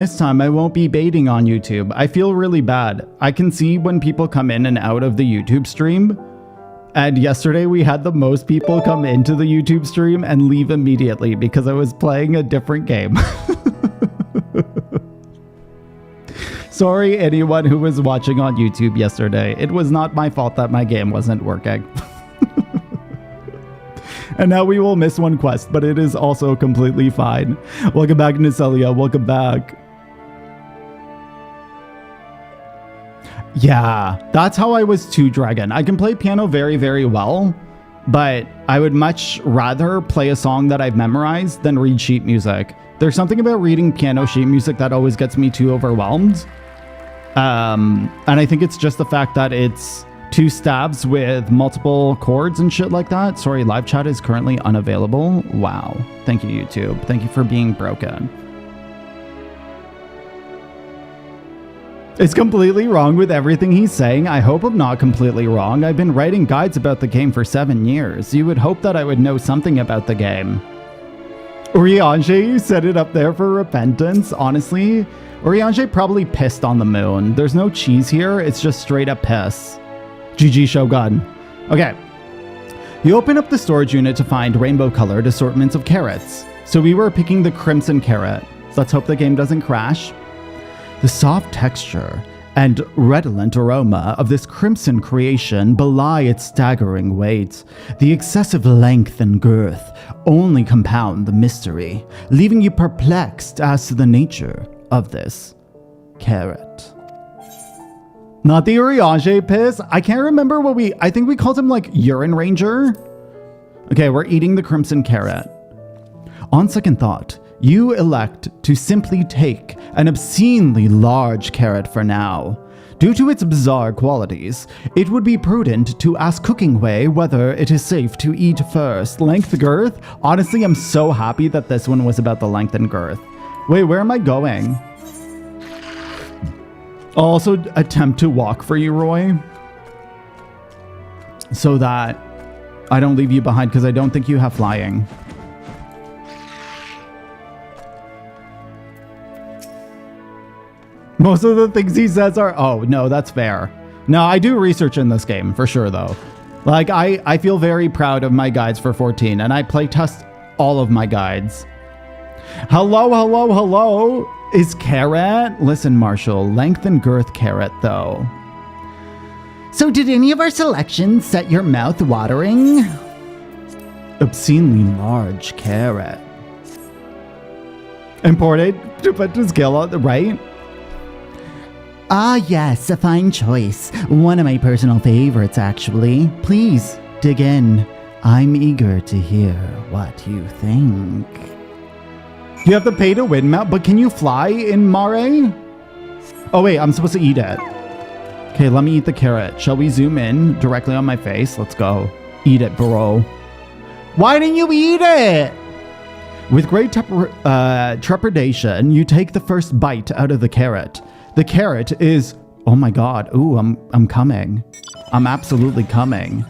This time I won't be baiting on YouTube. I feel really bad. I can see when people come in and out of the YouTube stream. And yesterday we had the most people come into the YouTube stream and leave immediately because I was playing a different game. Sorry anyone who was watching on YouTube yesterday. It was not my fault that my game wasn't working. And now we will miss one quest, but it is also completely fine. Welcome back, Nicelia. Welcome back. Yeah, that's how I was too, Dragon. I can play piano very, very well, but I would much rather play a song that I've memorized than read sheet music. There's something about reading piano sheet music that always gets me too overwhelmed. And I think it's just the fact that it's two stabs with multiple chords and shit like that. Sorry, live chat is currently unavailable. Wow. Thank you, YouTube. Thank you for being broken. It's completely wrong with everything he's saying. I hope I'm not completely wrong. I've been writing guides about the game for 7 years. You would hope that I would know something about the game. Uriange, you set it up there for repentance. Honestly, Uriange probably pissed on the moon. There's no cheese here. It's just straight up piss. GG Shogun. Okay. You open up the storage unit to find rainbow-colored assortments of carrots. So we were picking the crimson carrot. Let's hope the game doesn't crash. The soft texture and redolent aroma of this crimson creation belie its staggering weight. The excessive length and girth only compound the mystery, leaving you perplexed as to the nature of this carrot. Not the Uriange piss. I can't remember what I think we called him like Urine Ranger. Okay, we're eating the crimson carrot. On second thought, you elect to simply take an obscenely large carrot for now. Due to its bizarre qualities, it would be prudent to ask Cooking Way whether it is safe to eat first. Length, girth? Honestly, I'm so happy that this one was about the length and girth. Wait, where am I going? I'll also attempt to walk for you, Roy, so that I don't leave you behind, because I don't think you have flying. Most of the things he says are, oh, no, that's fair. No, I do research in this game, for sure, though. Like, I feel very proud of my guides for 14, and I playtest all of my guides. Hello, hello, hello. Is carrot? Listen, Marshall, length and girth carrot, though. So did any of our selections set your mouth watering? Obscenely large carrot. Imported to put to scale on the right? Ah, yes, a fine choice. One of my personal favorites, actually. Please, dig in. I'm eager to hear what you think. You have to pay to win mount, but can you fly in Mare? Oh, wait, I'm supposed to eat it. Okay, let me eat the carrot. Shall we zoom in directly on my face? Let's go. Eat it, bro. Why didn't you eat it? With great trepidation, you take the first bite out of the carrot. The carrot is, oh my god, ooh, I'm coming. I'm absolutely coming.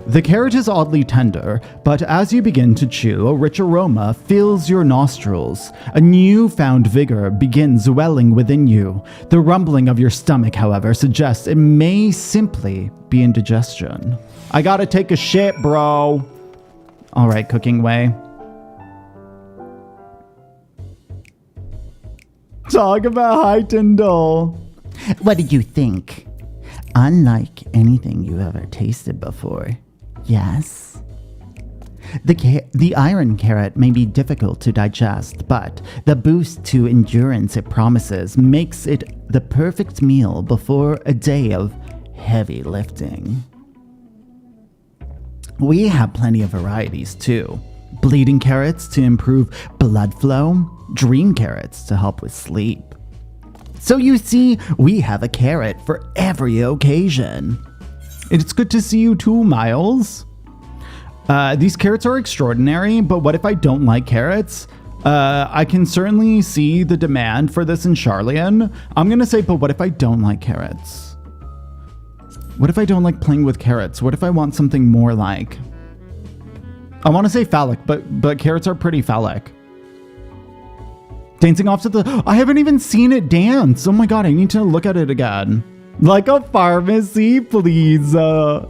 The carrot is oddly tender, but as you begin to chew, a rich aroma fills your nostrils. A newfound vigor begins welling within you. The rumbling of your stomach, however, suggests it may simply be indigestion. I gotta take a shit, bro. All right, Cooking Way. Talk about High Tyndall. What did you think? Unlike anything you've ever tasted before. Yes. The iron carrot may be difficult to digest, but the boost to endurance it promises makes it the perfect meal before a day of heavy lifting. We have plenty of varieties too. Bleeding carrots to improve blood flow, dream carrots to help with sleep. So you see, we have a carrot for every occasion. It's good to see you too, Miles. These carrots are extraordinary, but what if I don't like carrots? I can certainly see the demand for this in Charlian. I'm gonna say, but what if I don't like carrots? What if I don't like playing with carrots? What if I want something more like... I want to say phallic, but carrots are pretty phallic. Dancing off to the... I haven't even seen it dance. Oh my god, I need to look at it again. Like a pharmacy, please. That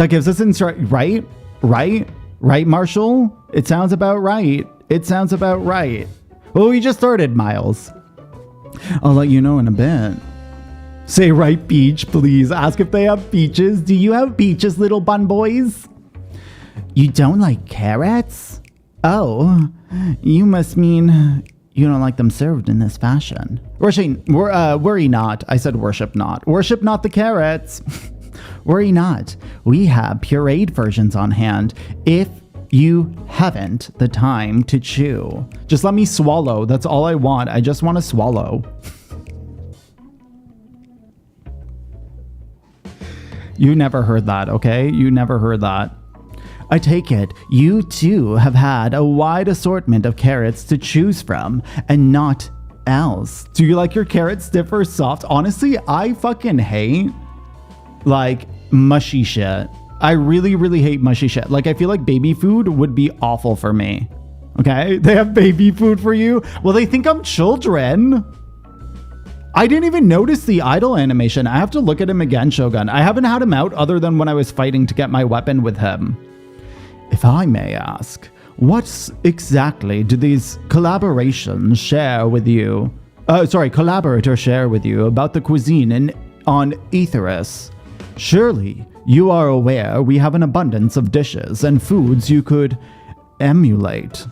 gives us right? Right, Marshall? It sounds about right. It sounds about right. Well, we just started, Miles. I'll let you know in a bit. Say right beach, please. Ask if they have peaches. Do you have peaches, little bun boys? You don't like carrots? Oh, you must mean you don't like them served in this fashion. Worry not. I said worship not. Worship not the carrots. Worry not. We have pureed versions on hand if you haven't the time to chew. Just let me swallow. That's all I want. I just want to swallow. You never heard that, okay? You never heard that. I take it you too have had a wide assortment of carrots to choose from and not else. Do you like your carrots stiff or soft? Honestly, I fucking hate like mushy shit. I really, really hate mushy shit. Like I feel like baby food would be awful for me. Okay? They have baby food for you? Well, they think I'm children. I didn't even notice the idle animation. I have to look at him again, Shogun. I haven't had him out other than when I was fighting to get my weapon with him. If I may ask, what exactly do these collaborators share with you about the cuisine on Aetheris? Surely you are aware we have an abundance of dishes and foods you could emulate.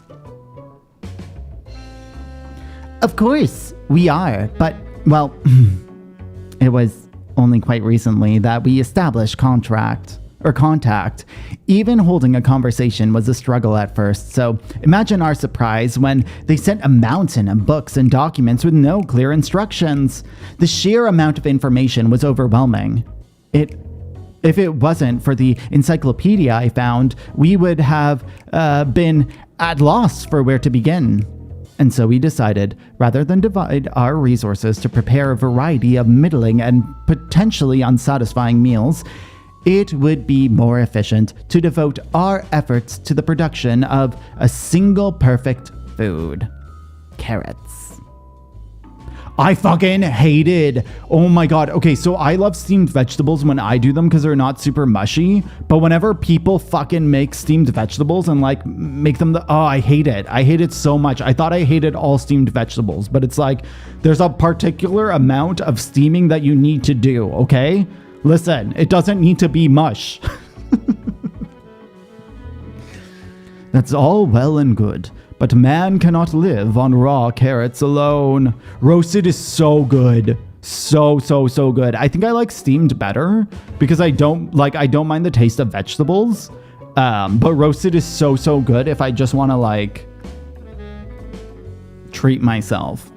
Of course we are, but, well, it was only quite recently that we established contact. Even holding a conversation was a struggle at first, so imagine our surprise when they sent a mountain of books and documents with no clear instructions. The sheer amount of information was overwhelming. If it wasn't for the encyclopedia I found, we would have been at loss for where to begin. And so we decided, rather than divide our resources to prepare a variety of middling and potentially unsatisfying meals, it would be more efficient to devote our efforts to the production of a single perfect food. Carrots. I fucking hated. Oh my god. Okay, so I love steamed vegetables when I do them because they're not super mushy. But whenever people fucking make steamed vegetables and like make them I hate it. I hate it so much. I thought I hated all steamed vegetables, but it's like there's a particular amount of steaming that you need to do, okay? Listen, it doesn't need to be mush. That's all well and good, but man cannot live on raw carrots alone. Roasted is so good. So good. I think I like steamed better because I don't mind the taste of vegetables. But roasted is so good if I just want to like treat myself.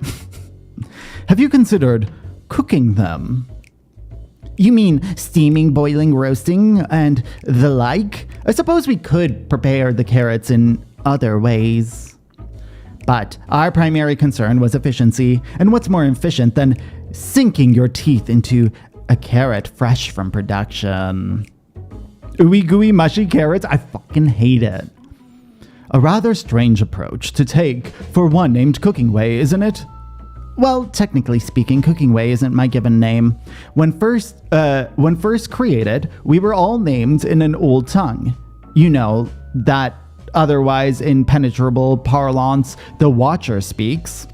Have you considered cooking them? You mean steaming, boiling, roasting, and the like? I suppose we could prepare the carrots in other ways. But our primary concern was efficiency, and what's more efficient than sinking your teeth into a carrot fresh from production? Ooey gooey mushy carrots? I fucking hate it. A rather strange approach to take for one named Cooking Way, isn't it? Well, technically speaking, Cooking Way isn't my given name. When first created, we were all named in an old tongue. You know, that otherwise impenetrable parlance the Watcher speaks.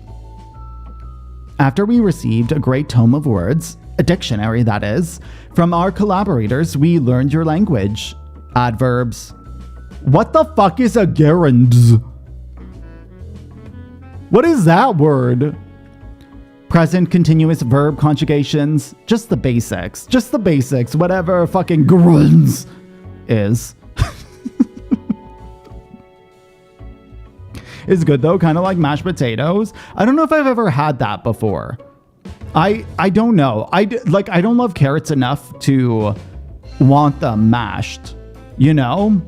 After we received a great tome of words, a dictionary that is, from our collaborators, we learned your language. Adverbs. What the fuck is a gerund? What is that word? Present continuous verb conjugations, just the basics, whatever fucking grunts is. It's good though, kind of like mashed potatoes. I don't know if I've ever had that before. I don't know. I don't love carrots enough to want them mashed, you know?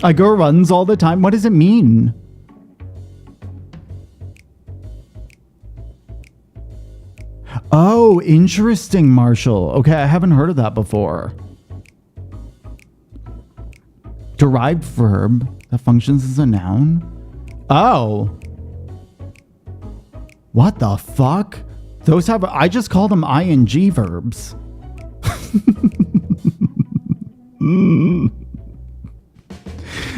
I go runs all the time. What does it mean? Oh, interesting, Marshall. Okay, I haven't heard of that before. Derived verb that functions as a noun? Oh. What the fuck? Those have, I just called them ing verbs. The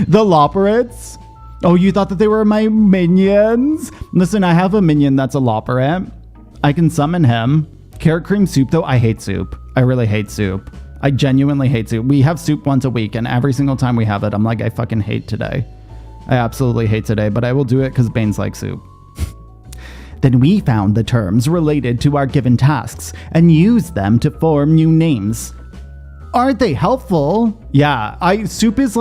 Loporrits? Oh, you thought that they were my minions? Listen, I have a minion that's a Loporrit. I can summon him. Carrot cream soup, though, I hate soup. I really hate soup. I genuinely hate soup. We have soup once a week, and every single time we have it, I'm like, I fucking hate today. I absolutely hate today, but I will do it because Bane's like soup. Then we found the terms related to our given tasks and used them to form new names. Aren't they helpful? Yeah, soup is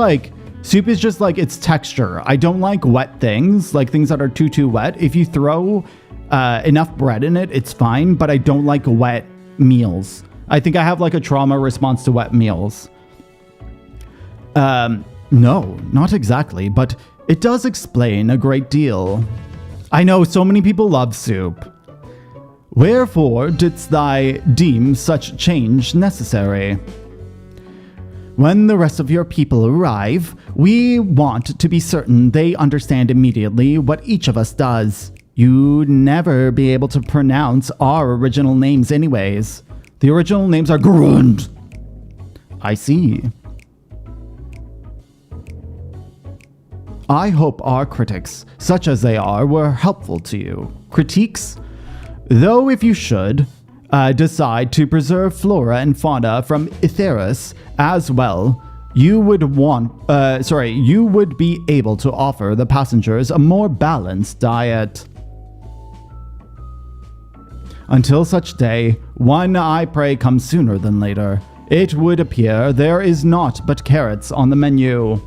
just like its texture. I don't like wet things, like things that are too wet. If you throw enough bread in it, it's fine, but I don't like wet meals. I think I have like a trauma response to wet meals. No, not exactly, but it does explain a great deal. I know so many people love soup. Wherefore didst thou deem such change necessary? When the rest of your people arrive, we want to be certain they understand immediately what each of us does. You'd never be able to pronounce our original names anyways. The original names are Grund. I see. I hope our critics, such as they are, were helpful to you. Critiques? Though if you should decide to preserve flora and fauna from Ithera's as well, you would be able to offer the passengers a more balanced diet. Until such day, one I pray comes sooner than later. It would appear there is naught but carrots on the menu.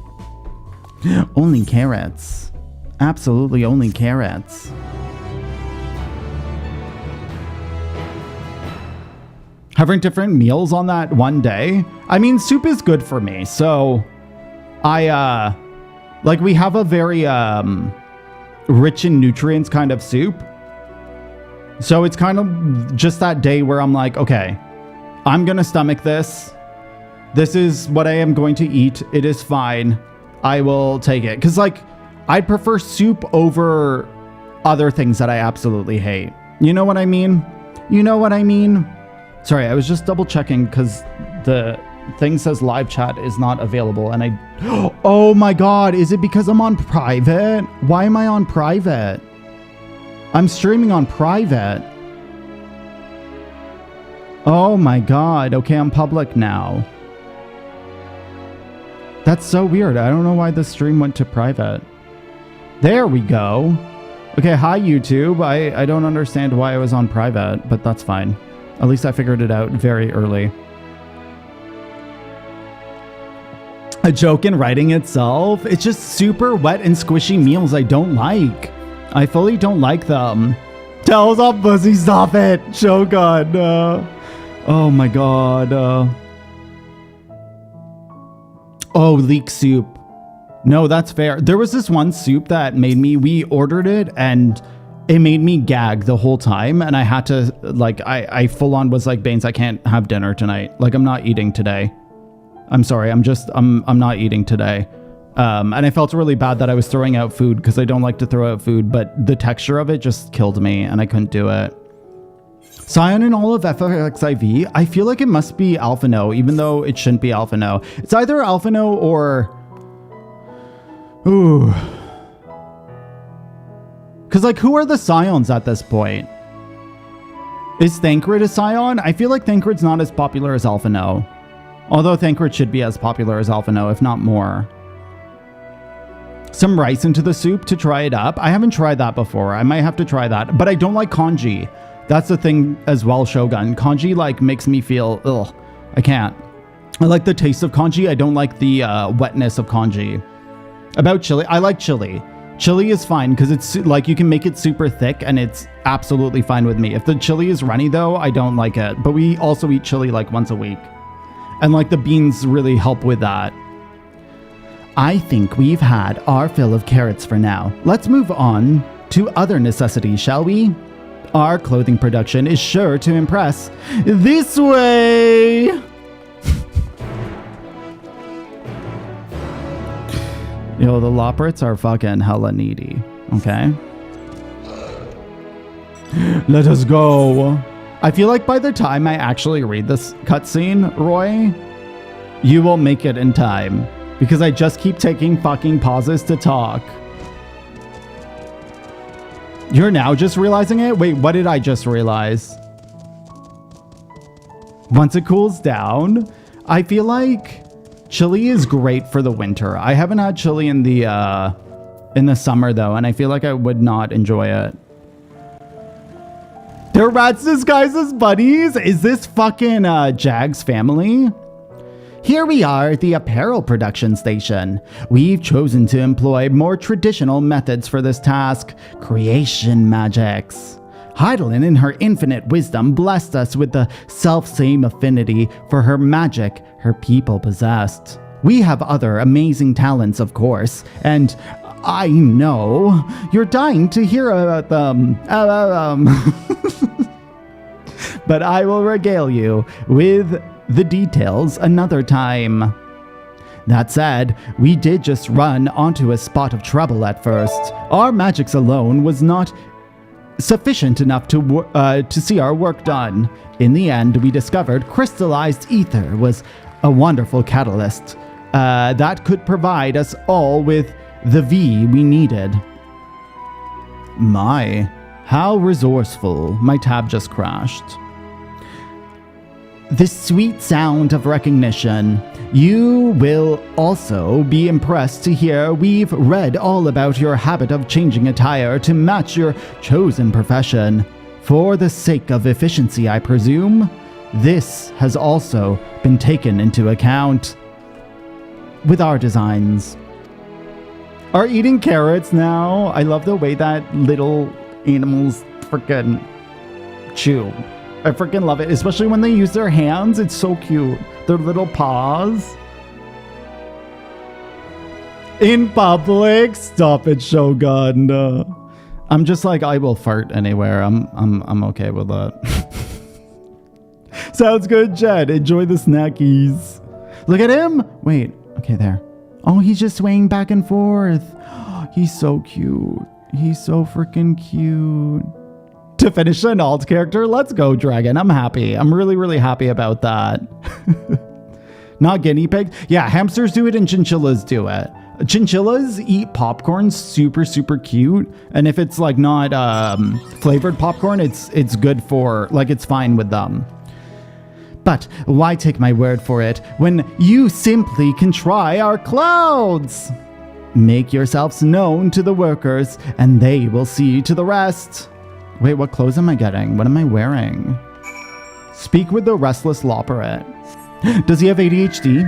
Only carrots. Absolutely only carrots. Having different meals on that one day? I mean, soup is good for me, so we have a very rich in nutrients kind of soup. So it's kind of just that day where I'm like, okay, I'm gonna stomach this. This is what I am going to eat. It is fine. I will take it. Because, like, I'd prefer soup over other things that I absolutely hate. You know what I mean? You know what I mean? Sorry, I was just double checking because the thing says live chat is not available. And oh my God, is it because I'm on private? Why am I on private? I'm streaming on private. Oh my God. Okay, I'm public now. That's so weird. I don't know why the stream went to private. There we go. Okay, hi YouTube. I don't understand why I was on private, but that's fine. At least I figured it out very early. A joke in writing itself? It's just super wet and squishy meals I don't like. I fully don't like them. Tell us pussy, stop it. Shogun. Oh my God. Oh, leek soup. No, that's fair. There was this one soup that we ordered it and it made me gag the whole time. And I had to, like, I full on was like, Baines, I can't have dinner tonight. Like, I'm not eating today. I'm sorry. I'm not eating today. And I felt really bad that I was throwing out food because I don't like to throw out food, but the texture of it just killed me and I couldn't do it. Scion in all of FFXIV, I feel like it must be Alpha No, even though it shouldn't be Alpha No. It's either Alpha No or... Ooh. Because, like, who are the Scions at this point? Is Thancred a Scion? I feel like Thancred's not as popular as Alpha No. Although Thancred should be as popular as Alpha No, if not more. Some rice into the soup to try it up. I haven't tried that before. I might have to try that. But I don't like congee. That's the thing as well, Shogun. Congee, like, makes me feel, ugh, I can't. I like the taste of congee. I don't like the wetness of congee. About chili, I like chili. Chili is fine because it's, like, you can make it super thick and it's absolutely fine with me. If the chili is runny, though, I don't like it. But we also eat chili, like, once a week. And, like, the beans really help with that. I think we've had our fill of carrots for now. Let's move on to other necessities, shall we? Our clothing production is sure to impress. This way! Yo, the Loporrits are fucking hella needy, okay? Let us go. I feel like by the time I actually read this cutscene, Roy, you will make it in time. Because I just keep taking fucking pauses to talk. You're now just realizing it? Wait, what did I just realize? Once it cools down, I feel like chili is great for the winter. I haven't had chili in the summer though, and I feel like I would not enjoy it. They're rats disguised as bunnies? Is this fucking Jag's family? Here we are at the apparel production station. We've chosen to employ more traditional methods for this task, creation magics. Heidelin, in her infinite wisdom, blessed us with the self-same affinity for her magic her people possessed. We have other amazing talents, of course, and I know you're dying to hear about them. But I will regale you with the details another time. That said, we did just run onto a spot of trouble at first. Our magics alone was not sufficient enough to see our work done. In the end, we discovered crystallized ether was a wonderful catalyst that could provide us all with the V we needed. My, how resourceful. My tab just crashed. The sweet sound of recognition. You will also be impressed to hear we've read all about your habit of changing attire to match your chosen profession. For the sake of efficiency, I presume, this has also been taken into account with our designs. Are eating carrots now? I love the way that little animals freaking chew. I freaking love it, especially when they use their hands. It's so cute. Their little paws. In public? Stop it, Shogun. I'm just like, I will fart anywhere. I'm okay with that. Sounds good, Jed. Enjoy the snackies. Look at him. Wait. Okay, there. Oh, he's just swaying back and forth. He's so cute. He's so freaking cute. To finish an alt character, let's go, Dragon. I'm happy. I'm really, really happy about that. Not guinea pigs. Yeah, hamsters do it and chinchillas do it. Chinchillas eat popcorn super, super cute. And if it's like not flavored popcorn, it's good for, like, it's fine with them. But why take my word for it when you simply can try our clouds? Make yourselves known to the workers and they will see to the rest. Wait, what clothes am I getting? What am I wearing? Speak with the restless Loporrit. Does he have ADHD?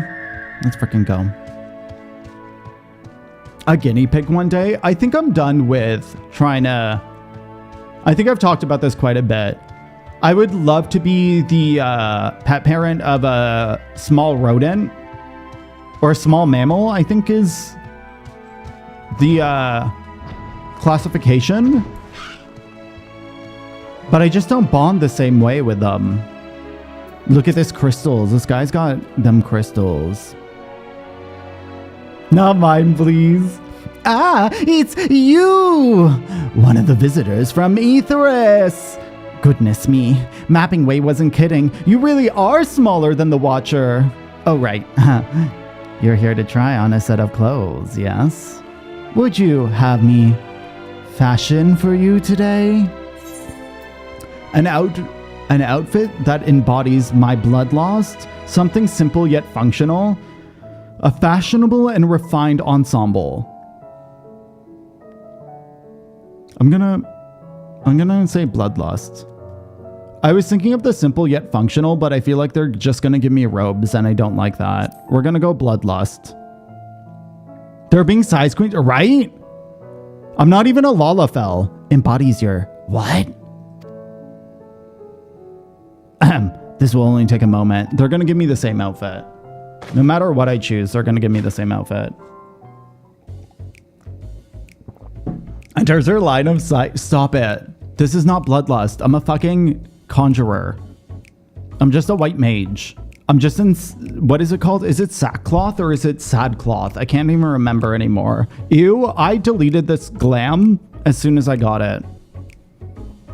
Let's freaking go. A guinea pig one day? I think I'm done with trying to... I think I've talked about this quite a bit. I would love to be the pet parent of a small rodent. Or a small mammal, I think is the classification. But I just don't bond the same way with them. Look at this crystals. This guy's got them crystals. Not mine, please. Ah, it's you! One of the visitors from Aetheris. Goodness me. Mapping Way wasn't kidding. You really are smaller than the Watcher. Oh, right. You're here to try on a set of clothes, yes? Would you have me fashion for you today? An outfit that embodies my bloodlust, something simple yet functional, a fashionable and refined ensemble. I'm gonna say bloodlust. I was thinking of the simple yet functional, but I feel like they're just gonna give me robes, and I don't like that. We're gonna go bloodlust. They're being size queens, right? I'm not even a Lalafell. Embodies your what? This will only take a moment. They're going to give me the same outfit. No matter what I choose, they're going to give me the same outfit. Enters her line of sight. Stop it. This is not bloodlust. I'm a fucking conjurer. I'm just a white mage. I'm just in... What is it called? Is it sackcloth or is it sadcloth? I can't even remember anymore. Ew, I deleted this glam as soon as I got it.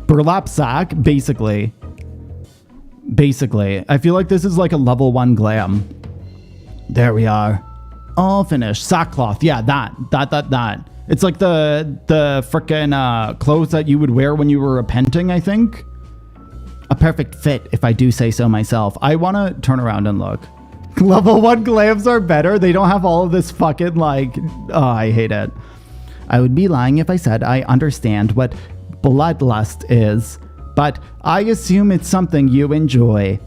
Burlap sack, basically. Basically. I feel like this is like a level 1 glam. There we are. All finished. Sackcloth. Yeah, that. It's like the frickin' clothes that you would wear when you were repenting, I think. A perfect fit, if I do say so myself. I want to turn around and look. Level 1 glams are better. They don't have all of this fucking like... Oh, I hate it. I would be lying if I said I understand what bloodlust is, but I assume it's something you enjoy.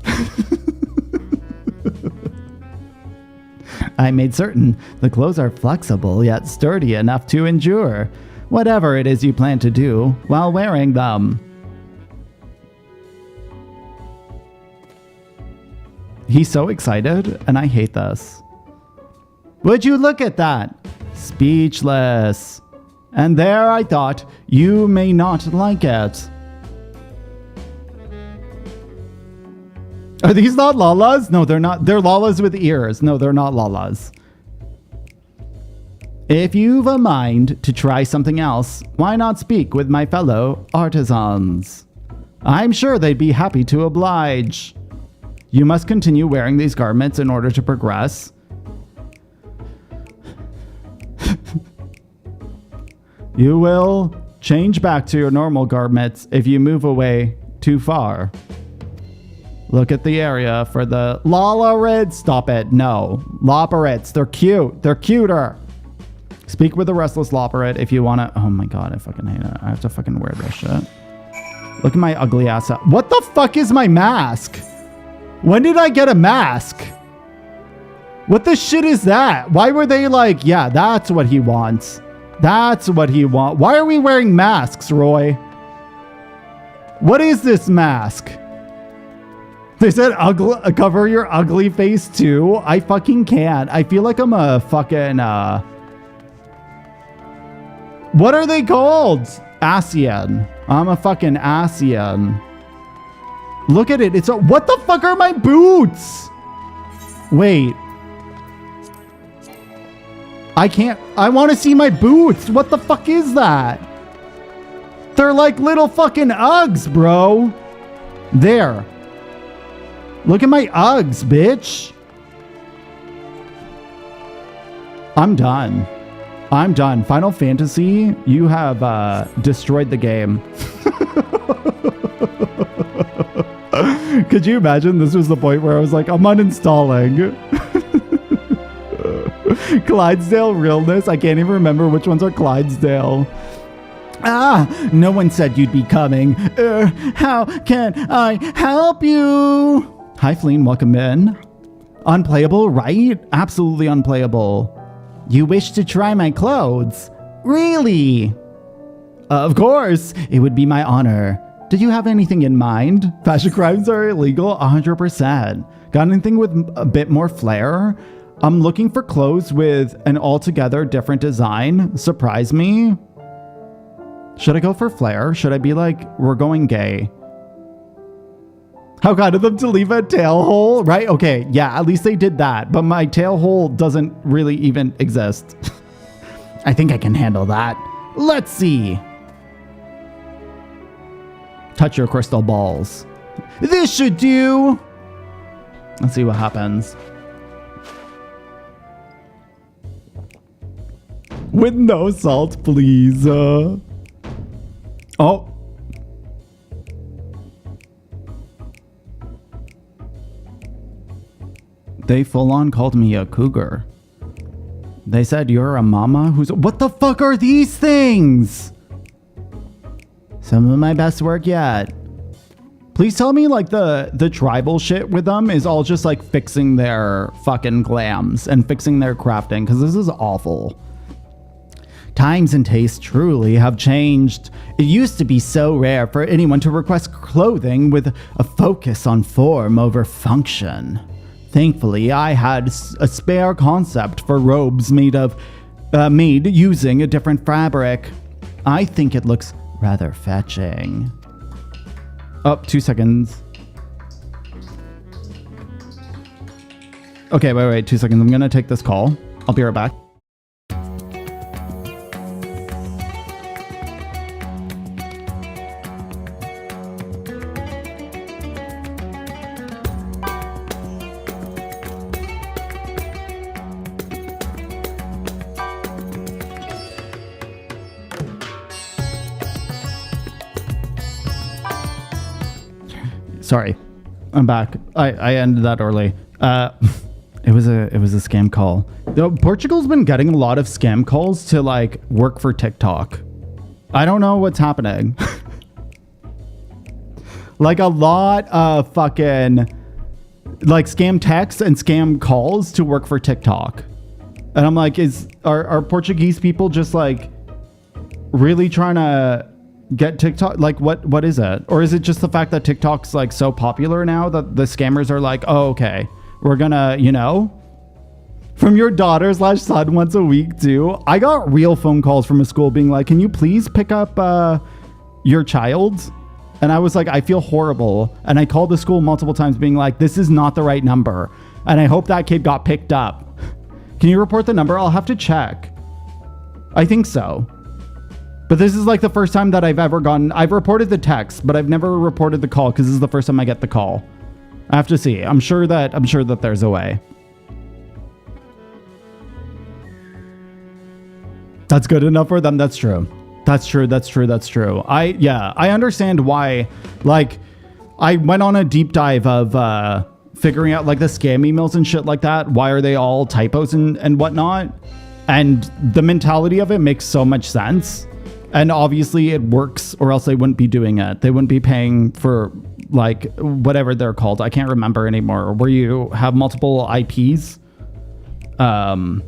I made certain the clothes are flexible yet sturdy enough to endure whatever it is you plan to do while wearing them. He's so excited, and I hate this. Would you look at that? Speechless. And there I thought, you may not like it. Are these not lalas? No, they're not. They're lalas with ears. No, they're not lalas. If you've a mind to try something else, why not speak with my fellow artisans? I'm sure they'd be happy to oblige. You must continue wearing these garments in order to progress. You will change back to your normal garments if you move away too far. Look at the area for the Loporrits. Stop it. No. Loporrits. They're cute. They're cuter. Speak with the restless Loporrit if you want to... Oh my god, I fucking hate it. I have to fucking wear this shit. Look at my ugly ass. What the fuck is my mask? When did I get a mask? What the shit is that? Why were they like, yeah, that's what he wants. That's what he wants. Why are we wearing masks, Roy? What is this mask? They said cover your ugly face too. I fucking can't. I feel like I'm a fucking, what are they called? Asian. I'm a fucking Asian. Look at it. It's a... What the fuck are my boots? Wait. I can't... I want to see my boots. What the fuck is that? They're like little fucking Uggs, bro. There. Look at my Uggs, bitch. I'm done. I'm done. Final Fantasy, you have destroyed the game. Could you imagine this was the point where I was like, I'm uninstalling. Clydesdale realness. I can't even remember which ones are Clydesdale. Ah, no one said you'd be coming. How can I help you? Hi, Fleen. Welcome in. Unplayable, right? Absolutely unplayable. You wish to try my clothes? Really? Of course. It would be my honor. Did you have anything in mind? Fashion crimes are illegal? 100%. Got anything with a bit more flair? I'm looking for clothes with an altogether different design. Surprise me. Should I go for flair? Should I be like, we're going gay? How kind of them to leave a tail hole, right? Okay, yeah, at least they did that. But my tail hole doesn't really even exist. I think I can handle that. Let's see. Touch your crystal balls. This should do. Let's see what happens. With no salt, please. Oh. They full on called me a cougar. They said you're a mama who's... What the fuck are these things? Some of my best work yet. Please tell me like the tribal shit with them is all just like fixing their fucking glams and fixing their crafting, because this is awful. Times and tastes truly have changed. It used to be so rare for anyone to request clothing with a focus on form over function. Thankfully, I had a spare concept for robes made using a different fabric. I think it looks rather fetching. Oh, 2 seconds. Okay, wait, 2 seconds. I'm gonna take this call. I'll be right back. Sorry. I'm back. I ended that early. It was a scam call. Portugal's been getting a lot of scam calls to like work for TikTok. I don't know what's happening. Like a lot of fucking like scam texts and scam calls to work for TikTok. And I'm like, are Portuguese people just like really trying to get TikTok? Like what is it? Or is it just the fact that TikTok's like so popular now that the scammers are like, oh, okay, we're gonna, you know, from your daughter/son once a week too. I got real phone calls from a school being like, can you please pick up your child? And I was like, I feel horrible. And I called the school multiple times being like, this is not the right number. And I hope that kid got picked up. Can you report the number? I'll have to check. I think so. But this is like the first time that I've reported the text, but I've never reported the call because this is the first time I get the call. I have to see. I'm sure that there's a way. That's good enough for them. That's true. That's true. I understand why, like, I went on a deep dive of figuring out like the scam emails and shit like that. Why are they all typos and whatnot? And the mentality of it makes so much sense. And obviously it works, or else they wouldn't be doing it. They wouldn't be paying for like whatever they're called. I can't remember anymore. Where you have multiple IPs. I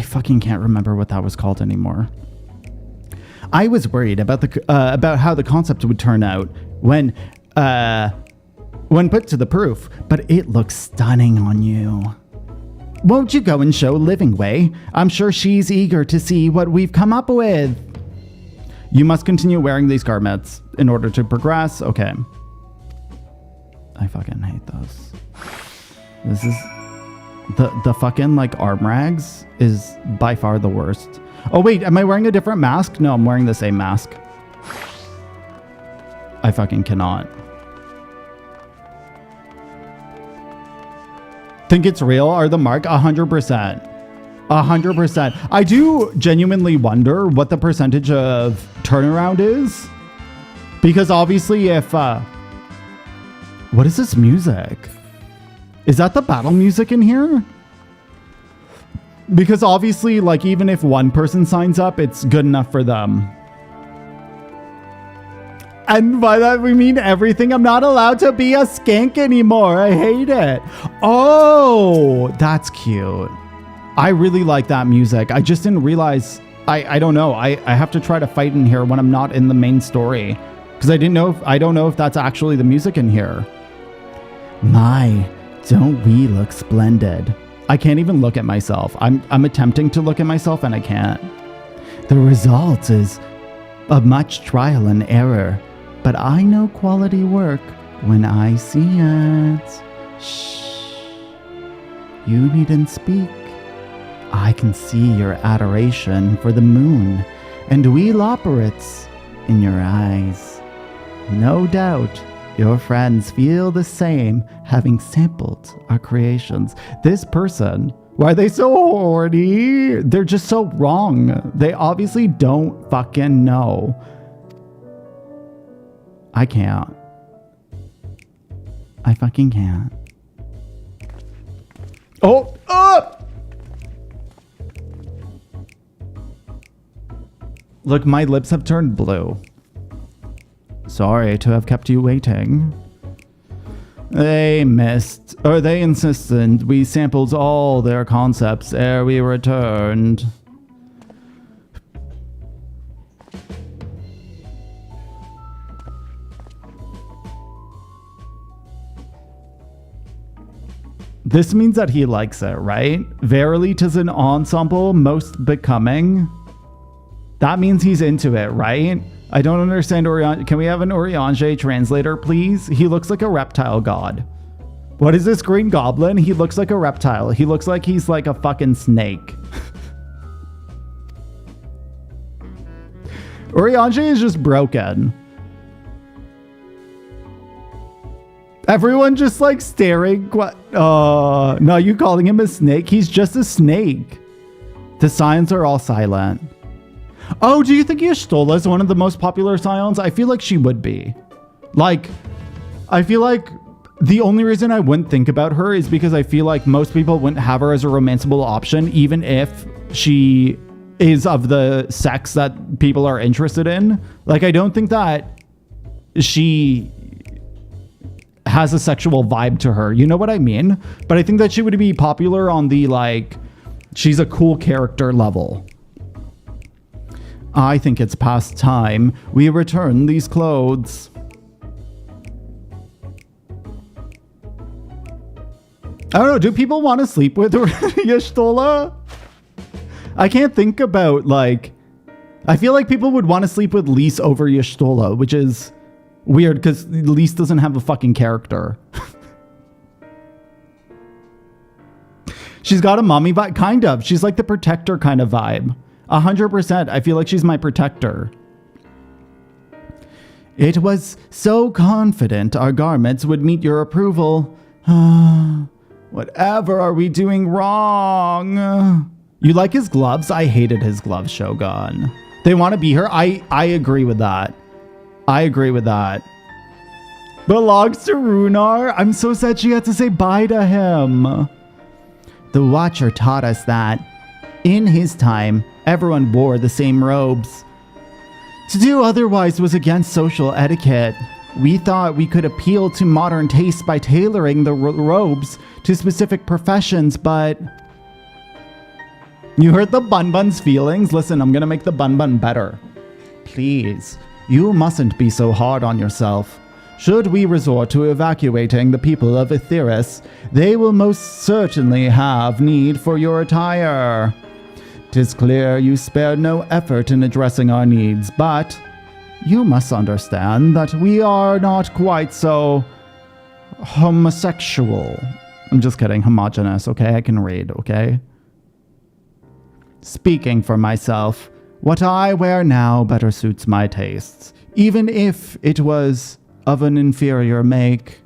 fucking can't remember what that was called anymore. I was worried about how the concept would turn out when put to the proof, but it looks stunning on you. Won't you go and show Living Way? I'm sure she's eager to see what we've come up with. You must continue wearing these garments in order to progress. Okay. I fucking hate those. This is the fucking like arm rags is by far the worst. Oh wait, am I wearing a different mask? No, I'm wearing the same mask. I fucking cannot. Think it's real? Are the mark? 100%. 100%. I do genuinely wonder what the percentage of turnaround is. Because obviously if... what is this music? Is that the battle music in here? Because obviously, like, even if one person signs up, it's good enough for them. And by that we mean everything. I'm not allowed to be a skank anymore. I hate it. Oh, that's cute. I really like that music. I just didn't realize. I don't know. I have to try to fight in here when I'm not in the main story. Because I don't know if that's actually the music in here. My, don't we look splendid. I can't even look at myself. I'm attempting to look at myself and I can't. The result is of much trial and error, but I know quality work when I see it. Shh. You needn't speak. I can see your adoration for the moon and we Loporrits in your eyes. No doubt your friends feel the same, having sampled our creations. This person, why are they so horny? They're just so wrong. They obviously don't fucking know. I can't. I fucking can't. Oh! Oh! Look, my lips have turned blue. Sorry to have kept you waiting. They insisted we sampled all their concepts ere we returned. This means that he likes it, right? Verily 'tis an ensemble most becoming. That means he's into it, right? I don't understand Orion. Can we have an Oriange translator, please? He looks like a reptile god. What is this green goblin? He looks like a reptile. He looks like he's like a fucking snake. Oriange is just broken. Everyone just like staring. What? No, you calling him a snake? He's just a snake. The signs are all silent. Oh, do you think Y'shtola is one of the most popular scions? I feel like she would be. Like, I feel like the only reason I wouldn't think about her is because I feel like most people wouldn't have her as a romanceable option, even if she is of the sex that people are interested in. Like, I don't think that she has a sexual vibe to her. You know what I mean? But I think that she would be popular on the, like, she's a cool character level. I think it's past time we return these clothes. I don't know, do people want to sleep with Y'shtola? I can't think about, like... I feel like people would want to sleep with Lise over Y'shtola, which is weird, because Lise doesn't have a fucking character. She's got a mommy vibe, kind of. She's like the protector kind of vibe. 100%, I feel like she's my protector. It was so confident our garments would meet your approval. Whatever are we doing wrong? You like his gloves? I hated his gloves, Shogun. They want to be her? I agree with that. I agree with that. Belongs to Runar? I'm so sad she had to say bye to him. The Watcher taught us that, in his time, everyone wore the same robes. To do otherwise was against social etiquette. We thought we could appeal to modern tastes by tailoring the robes to specific professions, but... You hurt the Bun Bun's feelings? Listen, I'm gonna make the Bun Bun better. Please, you mustn't be so hard on yourself. Should we resort to evacuating the people of Etheirys, they will most certainly have need for your attire. 'Tis clear you spared no effort in addressing our needs, but you must understand that we are not quite so homosexual. I'm just kidding, homogenous, okay? I can read, okay? Speaking for myself, what I wear now better suits my tastes, even if it was of an inferior make.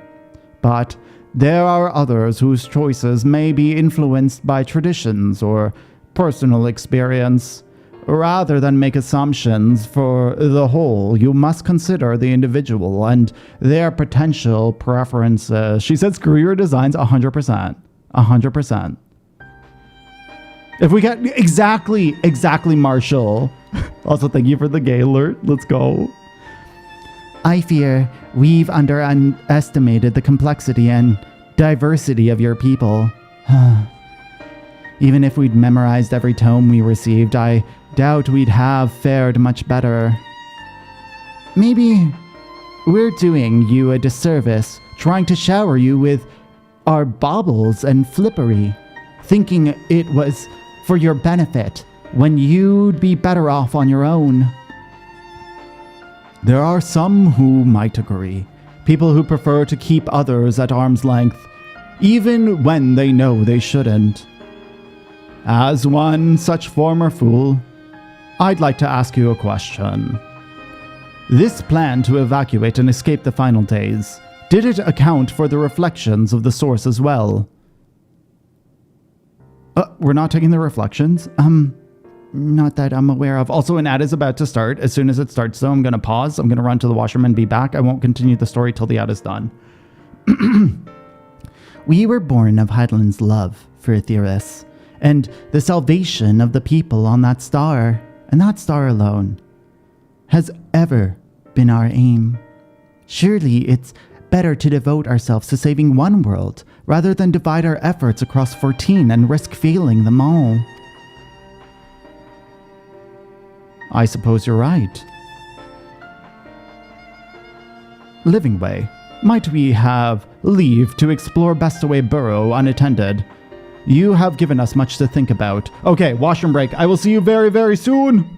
But there are others whose choices may be influenced by traditions or personal experience. Rather than make assumptions for the whole, you must consider the individual and their potential preferences. She said screw your designs 100%. 100%. If we get... Exactly, Marshall. Also, thank you for the gay alert. Let's go. I fear we've underestimated the complexity and diversity of your people. Even if we'd memorized every tome we received, I doubt we'd have fared much better. Maybe we're doing you a disservice, trying to shower you with our baubles and flippery, thinking it was for your benefit, when you'd be better off on your own. There are some who might agree, people who prefer to keep others at arm's length, even when they know they shouldn't. As one such former fool, I'd like to ask you a question. This plan to evacuate and escape the final days, did it account for the reflections of the source as well? We're not taking the reflections? Not that I'm aware of. Also, an ad is about to start. As soon as it starts, though, I'm going to pause. I'm going to run to the washroom and be back. I won't continue the story till the ad is done. We were born of Hydaelyn's love for Etheirys, and the salvation of the people on that star, and that star alone, has ever been our aim. Surely it's better to devote ourselves to saving one world, rather than divide our efforts across 14 and risk failing them all. I suppose you're right. Livingway, might we have leave to explore Bestaway Burrow unattended? You have given us much to think about. Okay, washroom break. I will see you very, very soon!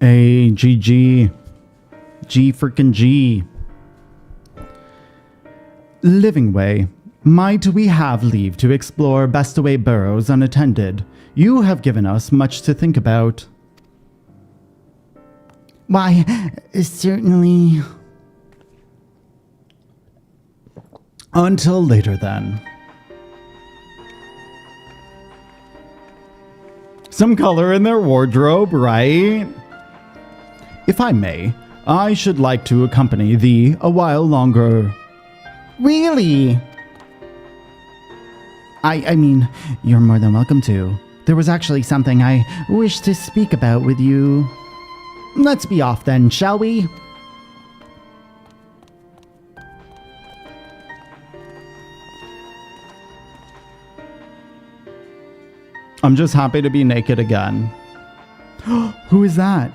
A G G. G freaking G. Living Way. Might we have leave to explore Bestaway Burrows unattended? You have given us much to think about. Why, certainly. Until later, then. Some color in their wardrobe, right? If I may, I should like to accompany thee a while longer. Really? I mean, you're more than welcome to. There was actually something I wish to speak about with you. Let's be off then, shall we? I'm just happy to be naked again. Who is that?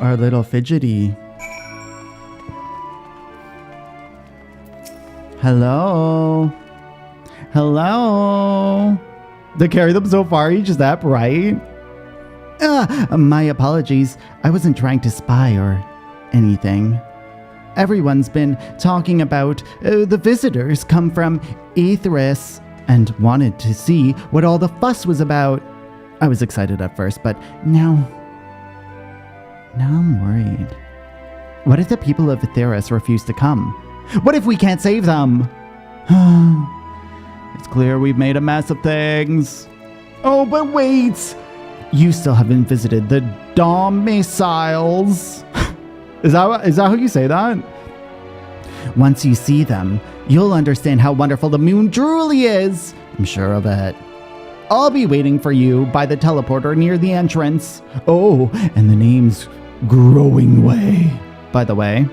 Our little fidgety. Hello? Hello? They carry them so far each step, right? My apologies. I wasn't trying to spy or anything. Everyone's been talking about the visitors come from Aetheris and wanted to see what all the fuss was about. I was excited at first, but now I'm worried. What if the people of Aetheris refuse to come? What if we can't save them? It's clear we've made a mess of things. Oh, but wait! You still haven't visited the domiciles. Is that how you say that? Once you see them, you'll understand how wonderful the moon truly is. I'm sure of it. I'll be waiting for you by the teleporter near the entrance. Oh, and the name's Growing Way, by the way.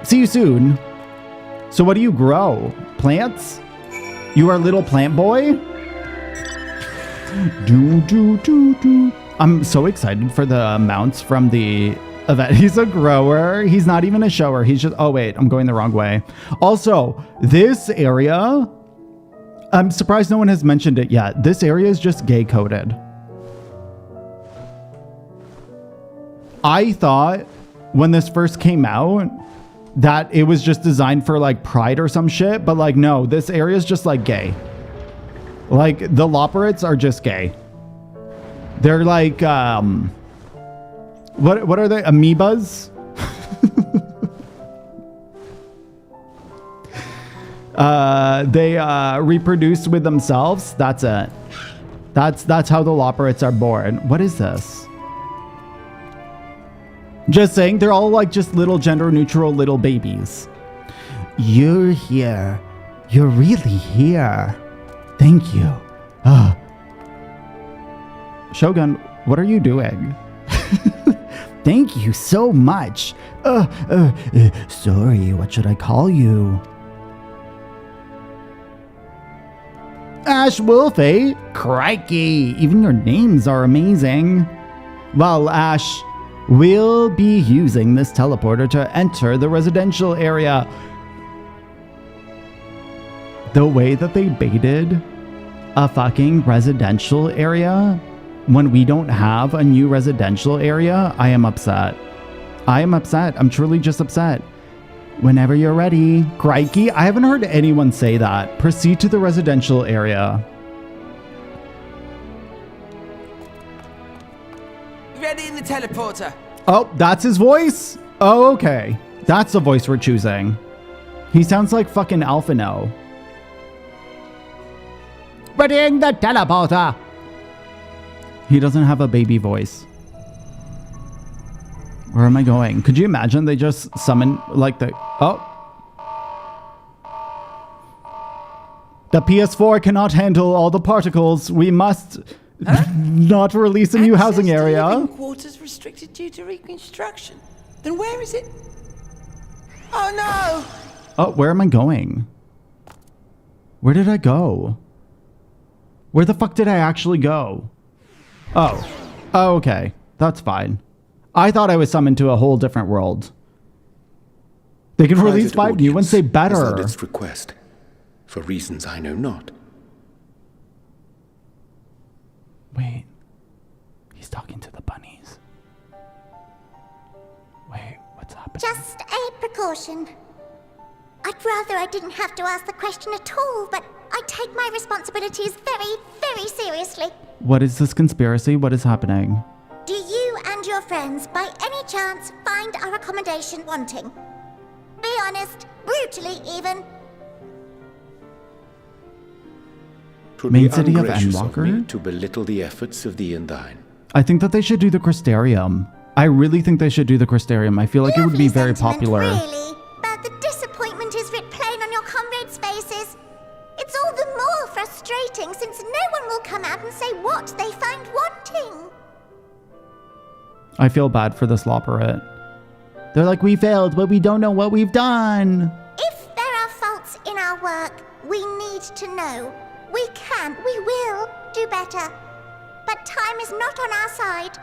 See you soon. So what do you grow? Plants? You are a little plant boy? I'm so excited for the mounts from the event. He's a grower. He's not even a shower. He's just... Oh, wait. I'm going the wrong way. Also, this area... I'm surprised no one has mentioned it yet. This area is just gay coded. I thought when this first came out that it was just designed for like pride or some shit, but like no, this area is just like gay. Like the Loporrits are just gay. They're like what are they? Amoebas? They reproduce with themselves. That's it. That's how the Loporrits are born. What is this? Just saying, they're all like just little gender neutral little babies. You're here. You're really here. Thank you. Shogun, what are you doing? Thank you so much. Sorry, what should I call you? Ash Wolf, eh? Crikey, even your names are amazing. Well, Ash, we'll be using this teleporter to enter the residential area. The way that they baited a fucking residential area when we don't have a new residential area, I am upset. I am upset. I'm truly just upset. Whenever you're ready. Crikey, I haven't heard anyone say that. Proceed to the residential area. Ready in the teleporter. Oh, that's his voice? Oh, okay. That's the voice we're choosing. He sounds like fucking Alphino. Ready in the teleporter. He doesn't have a baby voice. Where am I going? Could you imagine they just summon like the... Oh. The PS4 cannot handle all the particles. We must not release a new housing area. Living quarters restricted due to reconstruction. Then where is it? Oh no! Oh, where am I going? Where did I go? Where the fuck did I actually go? Oh. Oh, okay. That's fine. I thought I was summoned to a whole different world. They can release 5 new ones, say better. Its request, for reasons I know not. Wait. talking to the bunnies. Wait, what's happening? Just a precaution. I'd rather I didn't have to ask the question at all, but I take my responsibilities very, very seriously. What is this conspiracy? What is happening? Do you and your friends, by any chance, find our accommodation wanting? Be honest, brutally even. Main city of Endwalker? To belittle the efforts of the Endine. I think that they should do the Crystarium. I really think they should do the Crystarium. I feel like it would be very popular. Really, but the disappointment is writ plain on your comrades' faces. It's all the more frustrating since no one will come out and say what they find wanting. I feel bad for this Loporrit. They're like, we failed, but we don't know what we've done. If there are faults in our work, we need to know. We will do better. But time is not on our side.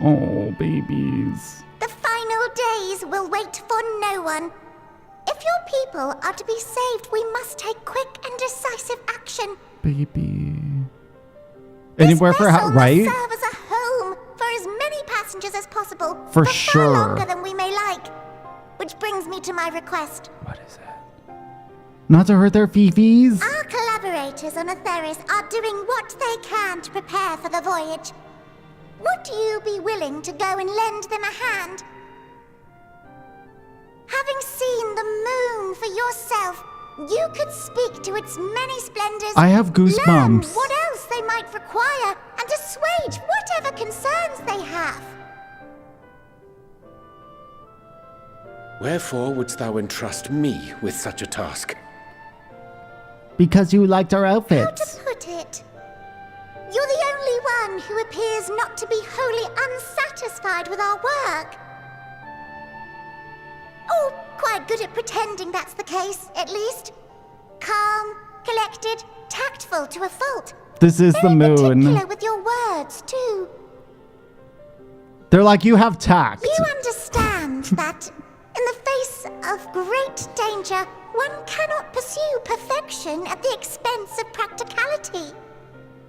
Oh, babies. The final days will wait for no one. If your people are to be saved, we must take quick and decisive action. Baby. Anywhere for right? Must serve as a home for as many passengers as possible. For far sure. Longer than we may like. Which brings me to my request. What is it? Not to hurt their fifis? Our collaborators on Atheris are doing what they can to prepare for the voyage. Would you be willing to go and lend them a hand? Having seen the moon for yourself, you could speak to its many splendors. I have goosebumps. Learn what else they might require and assuage whatever concerns they have. Wherefore wouldst thou entrust me with such a task? Because you liked our How outfits. to put it? You're the only one who appears not to be wholly unsatisfied with our work. Oh, quite good at pretending that's the case, at least. Calm, collected, tactful to a fault. This is the Very moon. particular with your words, too. They're like, you have tact. You understand that, in the face of great danger, one cannot pursue perfection at the expense of practicality.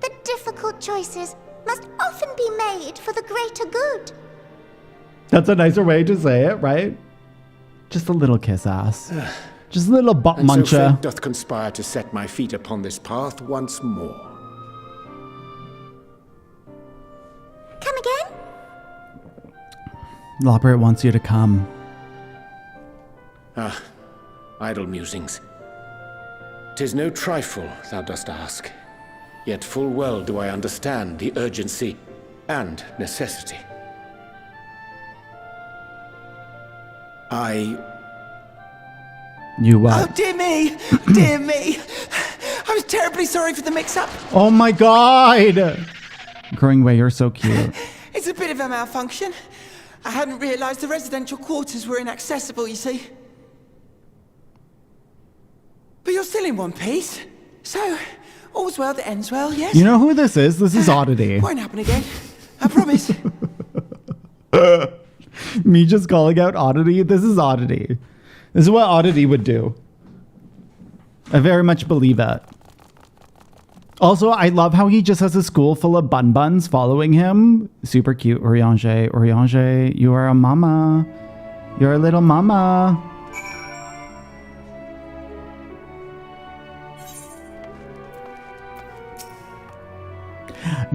The difficult choices must often be made for the greater good. That's a nicer way to say it, right? Just a little kiss ass. Just a little butt And so muncher. fate doth conspire to set my feet upon this path once more. Come again? Loporrit wants you to come. Ah, idle musings. 'Tis no trifle thou dost ask, yet full well do I understand the urgency and necessity. You Oh, what? dear me! Dear me! I was terribly sorry for the mix-up. Oh my god! Growing way, you're so cute. It's a bit of a malfunction. I hadn't realized the residential quarters were inaccessible, you see. But you're still in one piece. So, all's well that ends well, yes? You know who this is? This is Oddity. Won't happen again. I promise. Me just calling out Oddity? This is Oddity. This is what Oddity would do. I very much believe it. Also, I love how he just has a school full of bun-buns following him. Super cute. Oriange. Oriange, you are a mama. You're a little mama.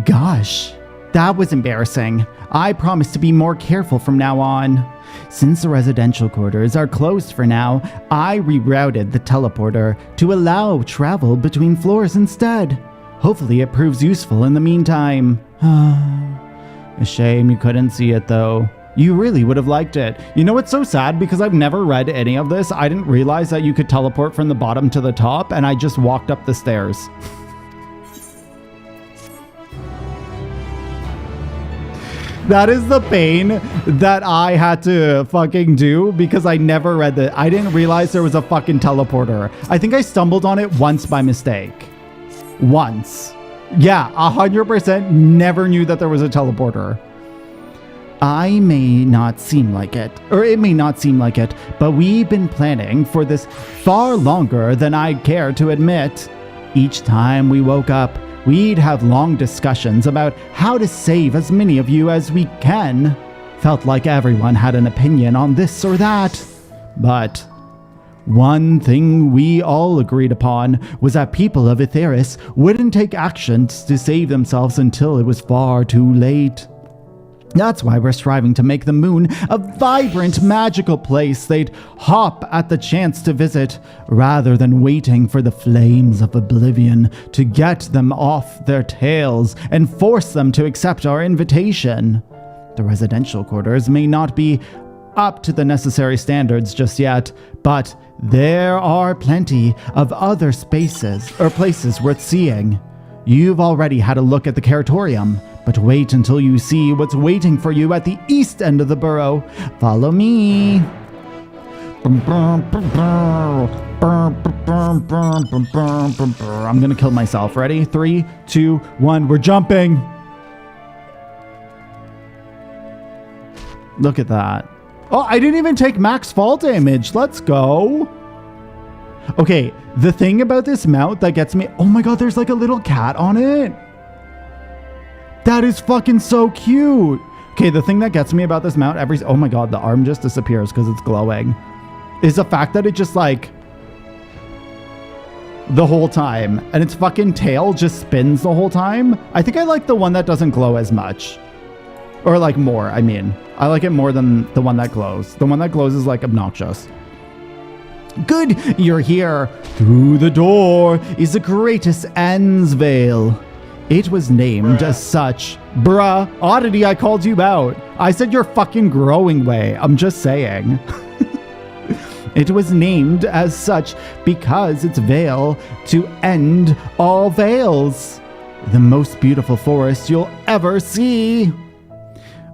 Gosh, that was embarrassing. I promise to be more careful from now on. Since the residential quarters are closed for now, I rerouted the teleporter to allow travel between floors instead. Hopefully it proves useful in the meantime. A shame you couldn't see it though. You really would have liked it. You know what's so sad? Because I've never read any of this, I didn't realize that you could teleport from the bottom to the top, and I just walked up the stairs. That is the pain that I had to fucking do because I never read that. I didn't realize there was a fucking teleporter. I think I stumbled on it once by mistake. Once. Yeah, 100% never knew that there was a teleporter. I may not seem like it, or it may not seem like it, but we've been planning for this far longer than I'd care to admit. Each time we woke up, We'd have long discussions about how to save as many of you as we can. Felt like everyone had an opinion on this or that. But one thing we all agreed upon was that people of Etheirys wouldn't take actions to save themselves until it was far too late. That's why we're striving to make the moon a vibrant, magical place they'd hop at the chance to visit, rather than waiting for the flames of oblivion to get them off their tails and force them to accept our invitation. The residential quarters may not be up to the necessary standards just yet, but there are plenty of other spaces or places worth seeing. You've already had a look at the Caratorium, but wait until you see what's waiting for you at the east end of the borough. Follow me. I'm gonna kill myself. Ready? 3, 2, 1. We're jumping. Look at that. Oh, I didn't even take max fall damage. Let's go. Okay, the thing about this mount that gets me... Oh my god, there's like a little cat on it. That is fucking so cute. Okay, the thing that gets me about this mount every... Oh my god, the arm just disappears because it's glowing. Is the fact that it just like... the whole time. And its fucking tail just spins the whole time. I think I like the one that doesn't glow as much. Or like more, I mean. I like it more than the one that glows. The one that glows is like obnoxious. Good, you're here. Through the door is the greatest Anne's Veil. It was named as such. Bruh, Oddity, I called you out. I said your fucking growing way. I'm just saying. It was named as such because its veil to end all veils. The most beautiful forest you'll ever see.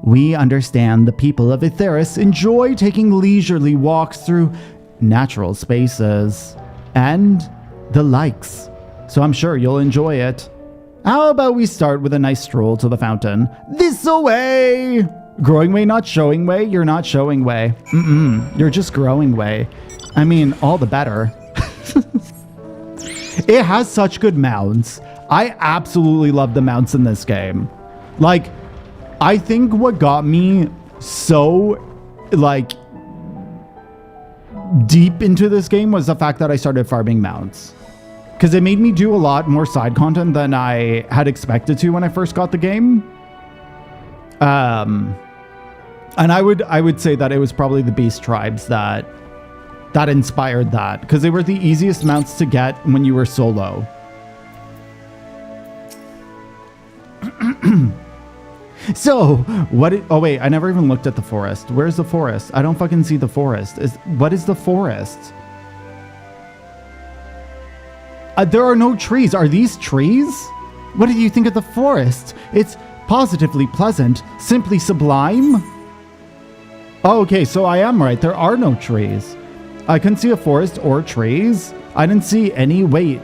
We understand the people of Etheirys enjoy taking leisurely walks through natural spaces and the likes, so I'm sure you'll enjoy it. How about we start with a nice stroll to the fountain? This away! Growing way, not showing way? You're not showing way. You're just growing way. I mean, all the better. It has such good mounts. I absolutely love the mounts in this game. Like, I think what got me so, like, deep into this game was the fact that I started farming mounts. Because it made me do a lot more side content than I had expected to when I first got the game. And I would say that it was probably the beast tribes that inspired that. Because they were the easiest mounts to get when you were solo. So, oh wait, I never even looked at the forest. Where's the forest? I don't fucking see the forest. What is the forest? There are no trees. Are these trees? What do you think of the forest? It's positively pleasant, simply sublime. Oh, okay, so I am right. There are no trees. I couldn't see a forest or trees. I didn't see any. Wait,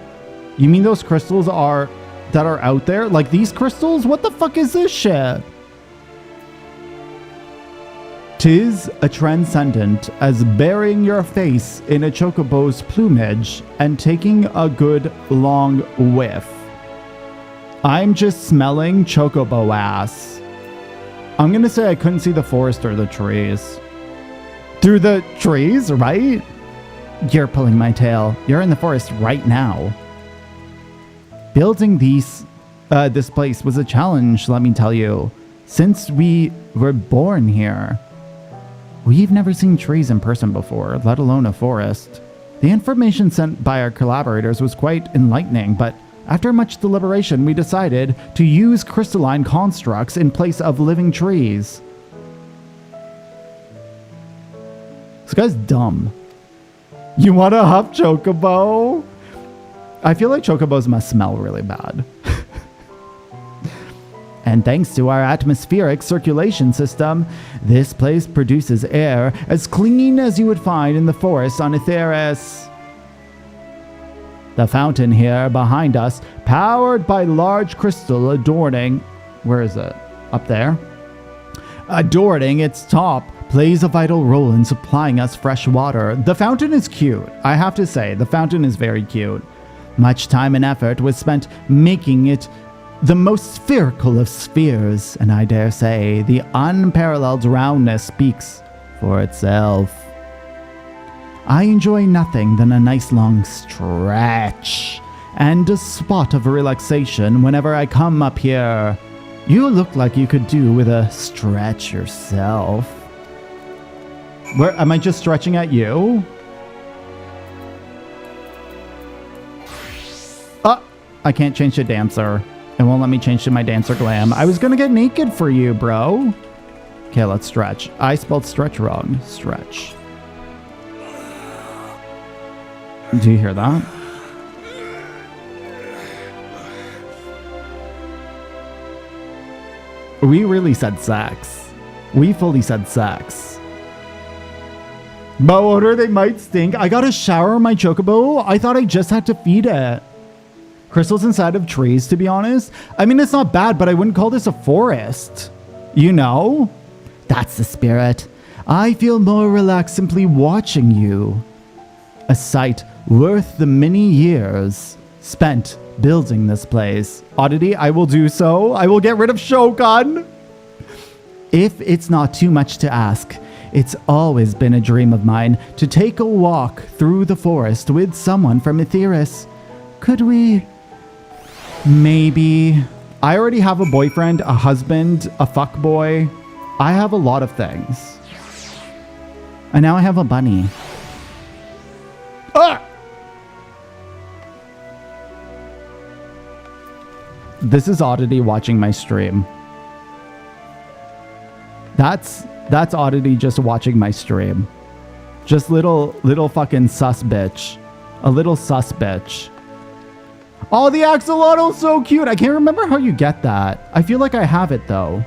you mean those crystals that are out there? Like these crystals? What the fuck is this shit? 'Tis a transcendent as burying your face in a chocobo's plumage and taking a good long whiff. I'm just smelling chocobo ass. I'm gonna say I couldn't see the forest or the trees. Through the trees, right? You're pulling my tail. You're in the forest right now. Building this place was a challenge, let me tell you. Since we were born here. We've never seen trees in person before, let alone a forest. The information sent by our collaborators was quite enlightening, but after much deliberation, we decided to use crystalline constructs in place of living trees. This guy's dumb. You want to huff chocobo? I feel like chocobos must smell really bad. And thanks to our atmospheric circulation system, this place produces air as clean as you would find in the forest on Etheirys. The fountain here behind us, powered by large crystal adorning... Where is it? Up there? Adorning its top, plays a vital role in supplying us fresh water. The fountain is cute. I have to say, the fountain is very cute. Much time and effort was spent making it the most spherical of spheres, and I dare say the unparalleled roundness speaks for itself. I enjoy nothing than a nice long stretch and a spot of relaxation whenever I come up here. You look like you could do with a stretch yourself. Where am I just stretching at you? I can't change to dancer. It won't let me change to my dancer glam. I was gonna get naked for you, bro. Okay, let's stretch. I spelled stretch wrong. Stretch. Do you hear that? We really said sex. We fully said sex. But odor, they might stink. I gotta shower my chocobo. I thought I just had to feed it. Crystals inside of trees, to be honest. I mean, it's not bad, but I wouldn't call this a forest. You know? That's the spirit. I feel more relaxed simply watching you. A sight worth the many years spent building this place. Oddity, I will do so. I will get rid of Shogun. If it's not too much to ask, it's always been a dream of mine to take a walk through the forest with someone from Etheris. Could we... Maybe. I already have a boyfriend, a husband, a fuckboy. I have a lot of things. And now I have a bunny. Ah! This is Oddity watching my stream. That's Oddity just watching my stream. Just little fucking sus bitch. A little sus bitch. Oh, the axolotl's so cute. I can't remember how you get that. I feel like I have it, though.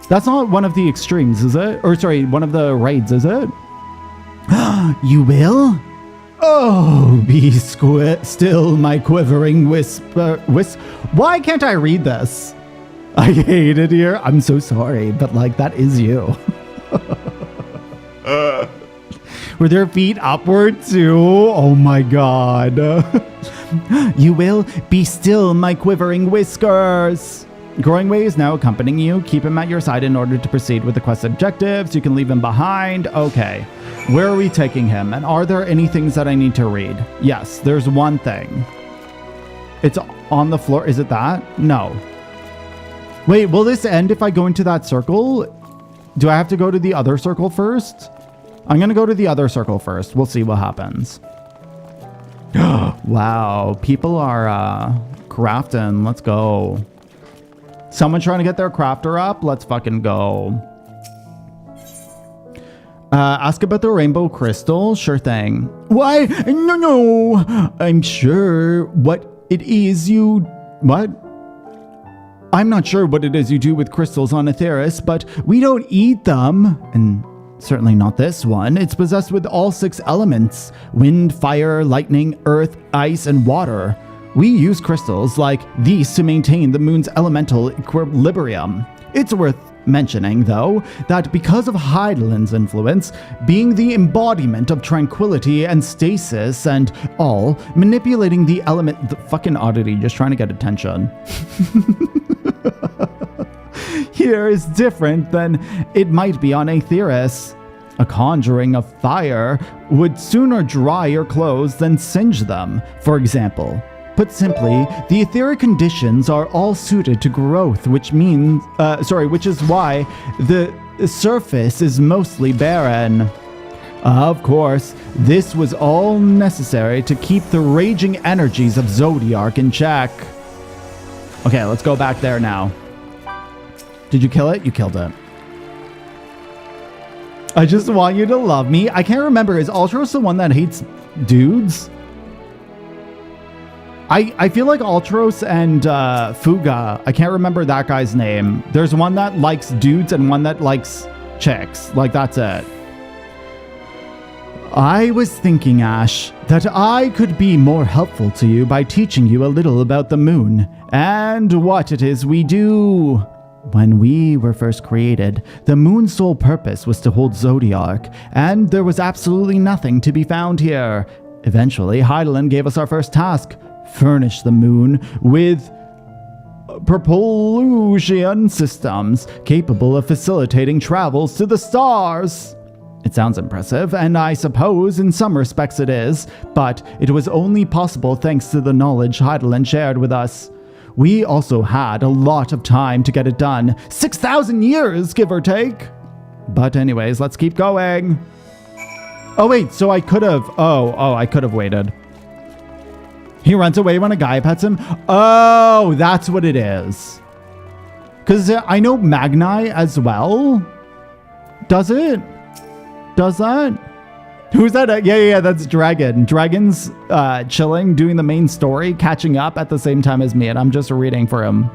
That's not one of the extremes, is it? Or, sorry, one of the raids, is it? You will? Oh, be still, my quivering whisper. Why can't I read this? I hate it here. I'm so sorry, but, like, that is you. Were their feet upward, too? Oh, my God. You will be still, my quivering whiskers. Growingway is now accompanying you. Keep him at your side in order to proceed with the quest objectives. You can leave him behind. Okay. Where are we taking him? And are there any things that I need to read? Yes, there's one thing. It's on the floor. Is it that? No. Wait, will this end if I go into that circle? Do I have to go to the other circle first? I'm going to go to the other circle first. We'll see what happens. Wow, people are crafting. Let's go. Someone trying to get their crafter up? Let's fucking go. Ask about the rainbow crystal? Sure thing. Why? No. I'm sure what it is you... What? I'm not sure what it is you do with crystals on Etheris, but we don't eat them. And certainly not this one. It's possessed with all 6 elements: wind, fire, lightning, earth, ice, and water. We use crystals like these to maintain the moon's elemental equilibrium. It's worth mentioning, though, that because of Heidelin's influence, being the embodiment of tranquility and stasis and all, manipulating the element... The fucking Oddity, just trying to get attention. Here is different than it might be on Etheris. A conjuring of fire would sooner dry your clothes than singe them, for example. Put simply, the etheric conditions are all suited to growth, which is why the surface is mostly barren. Of course, this was all necessary to keep the raging energies of Zodiark in check. Okay, let's go back there now. Did you kill it? You killed it. I just want you to love me. I can't remember. Is Ultros the one that hates dudes? I feel like Ultros and Fuga, I can't remember that guy's name. There's one that likes dudes and one that likes chicks. Like, that's it. I was thinking, Ash, that I could be more helpful to you by teaching you a little about the moon and what it is we do. When we were first created, the moon's sole purpose was to hold Zodiark, and there was absolutely nothing to be found here. Eventually, Heidelin gave us our first task: furnish the moon with propulsion systems capable of facilitating travels to the stars. It sounds impressive, and I suppose in some respects it is, but it was only possible thanks to the knowledge Heidelin shared with us. We also had a lot of time to get it done. 6,000 years, give or take. But anyways, let's keep going. Oh wait, so I could have... I could have waited. He runs away when a guy pets him? Oh, that's what it is. Because I know Magni as well. Does it? Does that? Who's that? Yeah, that's Dragon. Dragon's chilling, doing the main story, catching up at the same time as me, and I'm just reading for him.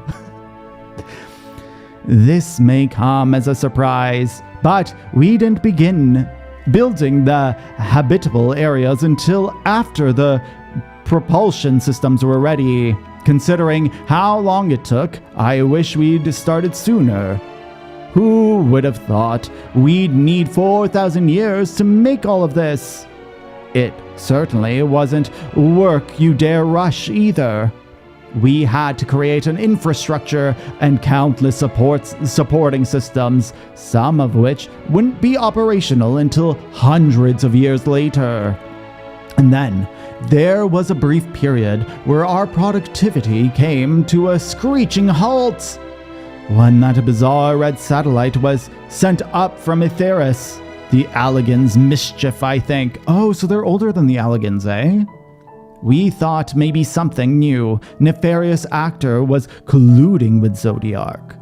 This may come as a surprise, but we didn't begin building the habitable areas until after the propulsion systems were ready. Considering how long it took, I wish we'd started sooner. Who would have thought we'd need 4,000 years to make all of this? It certainly wasn't work you dare rush either. We had to create an infrastructure and countless supporting systems, some of which wouldn't be operational until hundreds of years later. And then there was a brief period where our productivity came to a screeching halt. When that bizarre red satellite was sent up from Aetheris. The Alligans' mischief, I think. Oh, so they're older than the Alligans, eh? We thought maybe something new. Nefarious actor was colluding with Zodiark.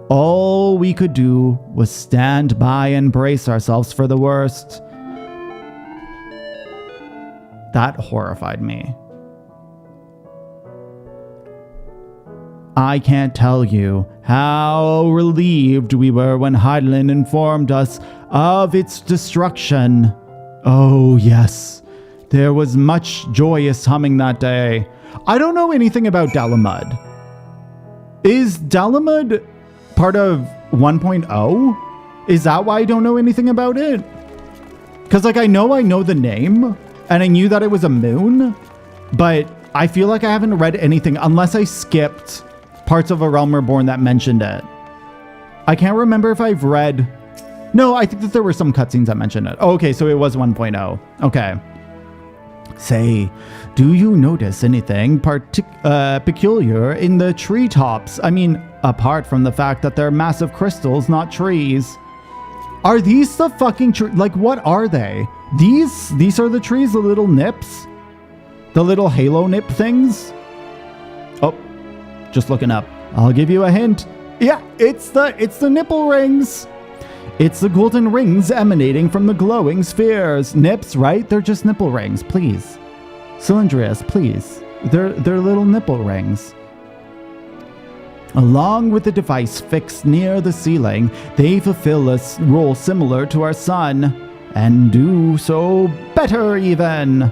All we could do was stand by and brace ourselves for the worst. That horrified me. I can't tell you how relieved we were when Heidelin informed us of its destruction. Oh yes, there was much joyous humming that day. I don't know anything about Dalamud. Is Dalamud part of 1.0? Is that why I don't know anything about it? Because like I know the name, and I knew that it was a moon, but I feel like I haven't read anything unless I skipped parts of A Realm Reborn that mentioned it. I can't remember if I've read... No, I think that there were some cutscenes that mentioned it. Oh, okay, so it was 1.0. Okay. Say, do you notice anything peculiar in the treetops? I mean, apart from the fact that they're massive crystals, not trees. Are these the fucking trees? Like, what are they? These are the trees, the little nips? The little halo nip things? Oh. Just looking up. I'll give you a hint. Yeah, it's the nipple rings. It's the golden rings emanating from the glowing spheres. Nips, right? They're just nipple rings, please. Cylindrius, please. They're little nipple rings. Along with the device fixed near the ceiling, they fulfill a role similar to our sun, and do so better even.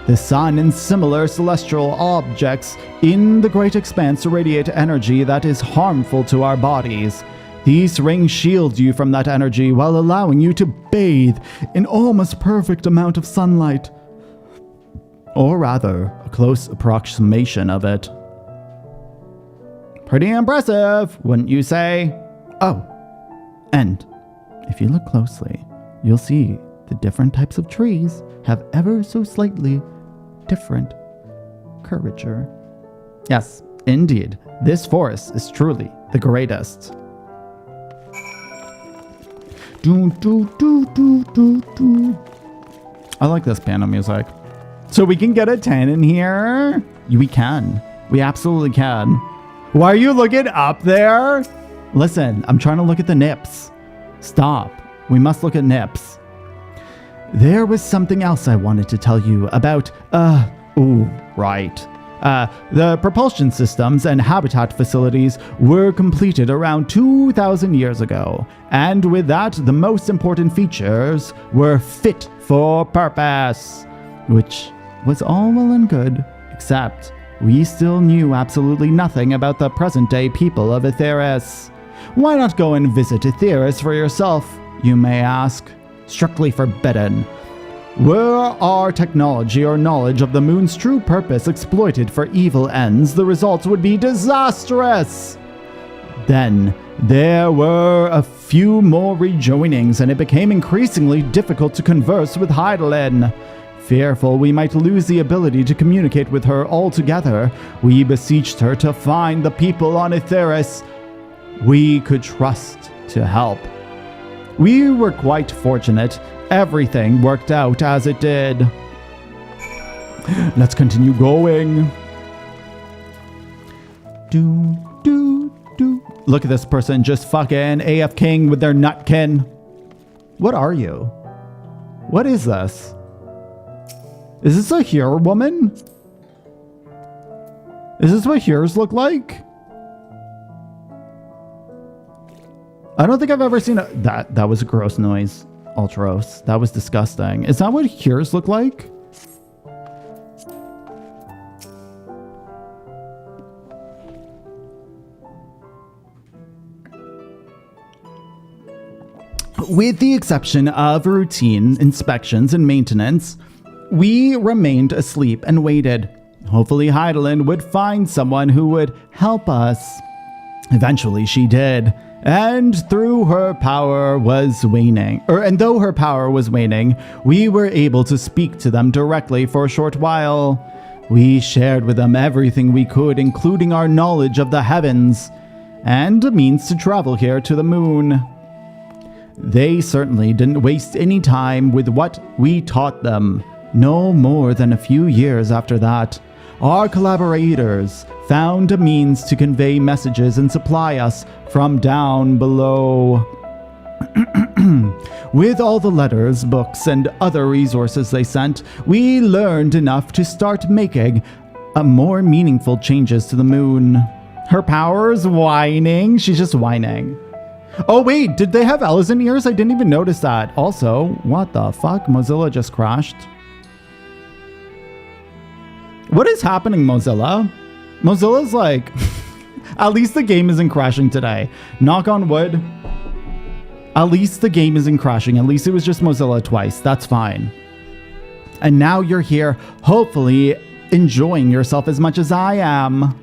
The sun and similar celestial objects in the great expanse radiate energy that is harmful to our bodies. These rings shield you from that energy while allowing you to bathe in almost perfect amount of sunlight. Or rather, a close approximation of it. Pretty impressive, wouldn't you say? Oh, and if you look closely, you'll see the different types of trees have ever so slightly different curvature. Yes, indeed, this forest is truly the greatest. I like this piano music. So we can get a 10 in here? We can. We absolutely can. Why are you looking up there? Listen, I'm trying to look at the nips. Stop. We must look at nips. There was something else I wanted to tell you about, the propulsion systems and habitat facilities were completed around 2,000 years ago, and with that, the most important features were fit for purpose, which was all well and good, except we still knew absolutely nothing about the present-day people of Aetheris. Why not go and visit Aetheris for yourself, you may ask? Strictly forbidden. Were our technology or knowledge of the moon's true purpose exploited for evil ends, the results would be disastrous. Then, there were a few more rejoinings, and it became increasingly difficult to converse with Heidelin. Fearful we might lose the ability to communicate with her altogether, we beseeched her to find the people on Etheris we could trust to help. We were quite fortunate. Everything worked out as it did. Let's continue going. Look at this person just fucking AFKing with their nutkin. What are you? What is this? Is this a here woman? Is this what heres look like? I don't think I've ever seen that was a gross noise. Ultros. That was disgusting. Is that what heres look like? With the exception of routine inspections and maintenance, we remained asleep and waited. Hopefully Heidelin would find someone who would help us. Eventually she did. And though her power was waning, we were able to speak to them directly for a short while. We shared with them everything we could, including our knowledge of the heavens, and a means to travel here to the moon. They certainly didn't waste any time with what we taught them. No more than a few years after that, our collaborators found a means to convey messages and supply us from down below. With all the letters, books, and other resources they sent, we learned enough to start making more meaningful changes to the moon. Her power's whining. She's just whining. Oh wait, did they have Ellison ears? I didn't even notice that. Also, what the fuck? Mozilla just crashed. What is happening, Mozilla? Mozilla's like... At least the game isn't crashing today. Knock on wood. At least the game isn't crashing. At least it was just Mozilla twice. That's fine. And now you're here, hopefully enjoying yourself as much as I am.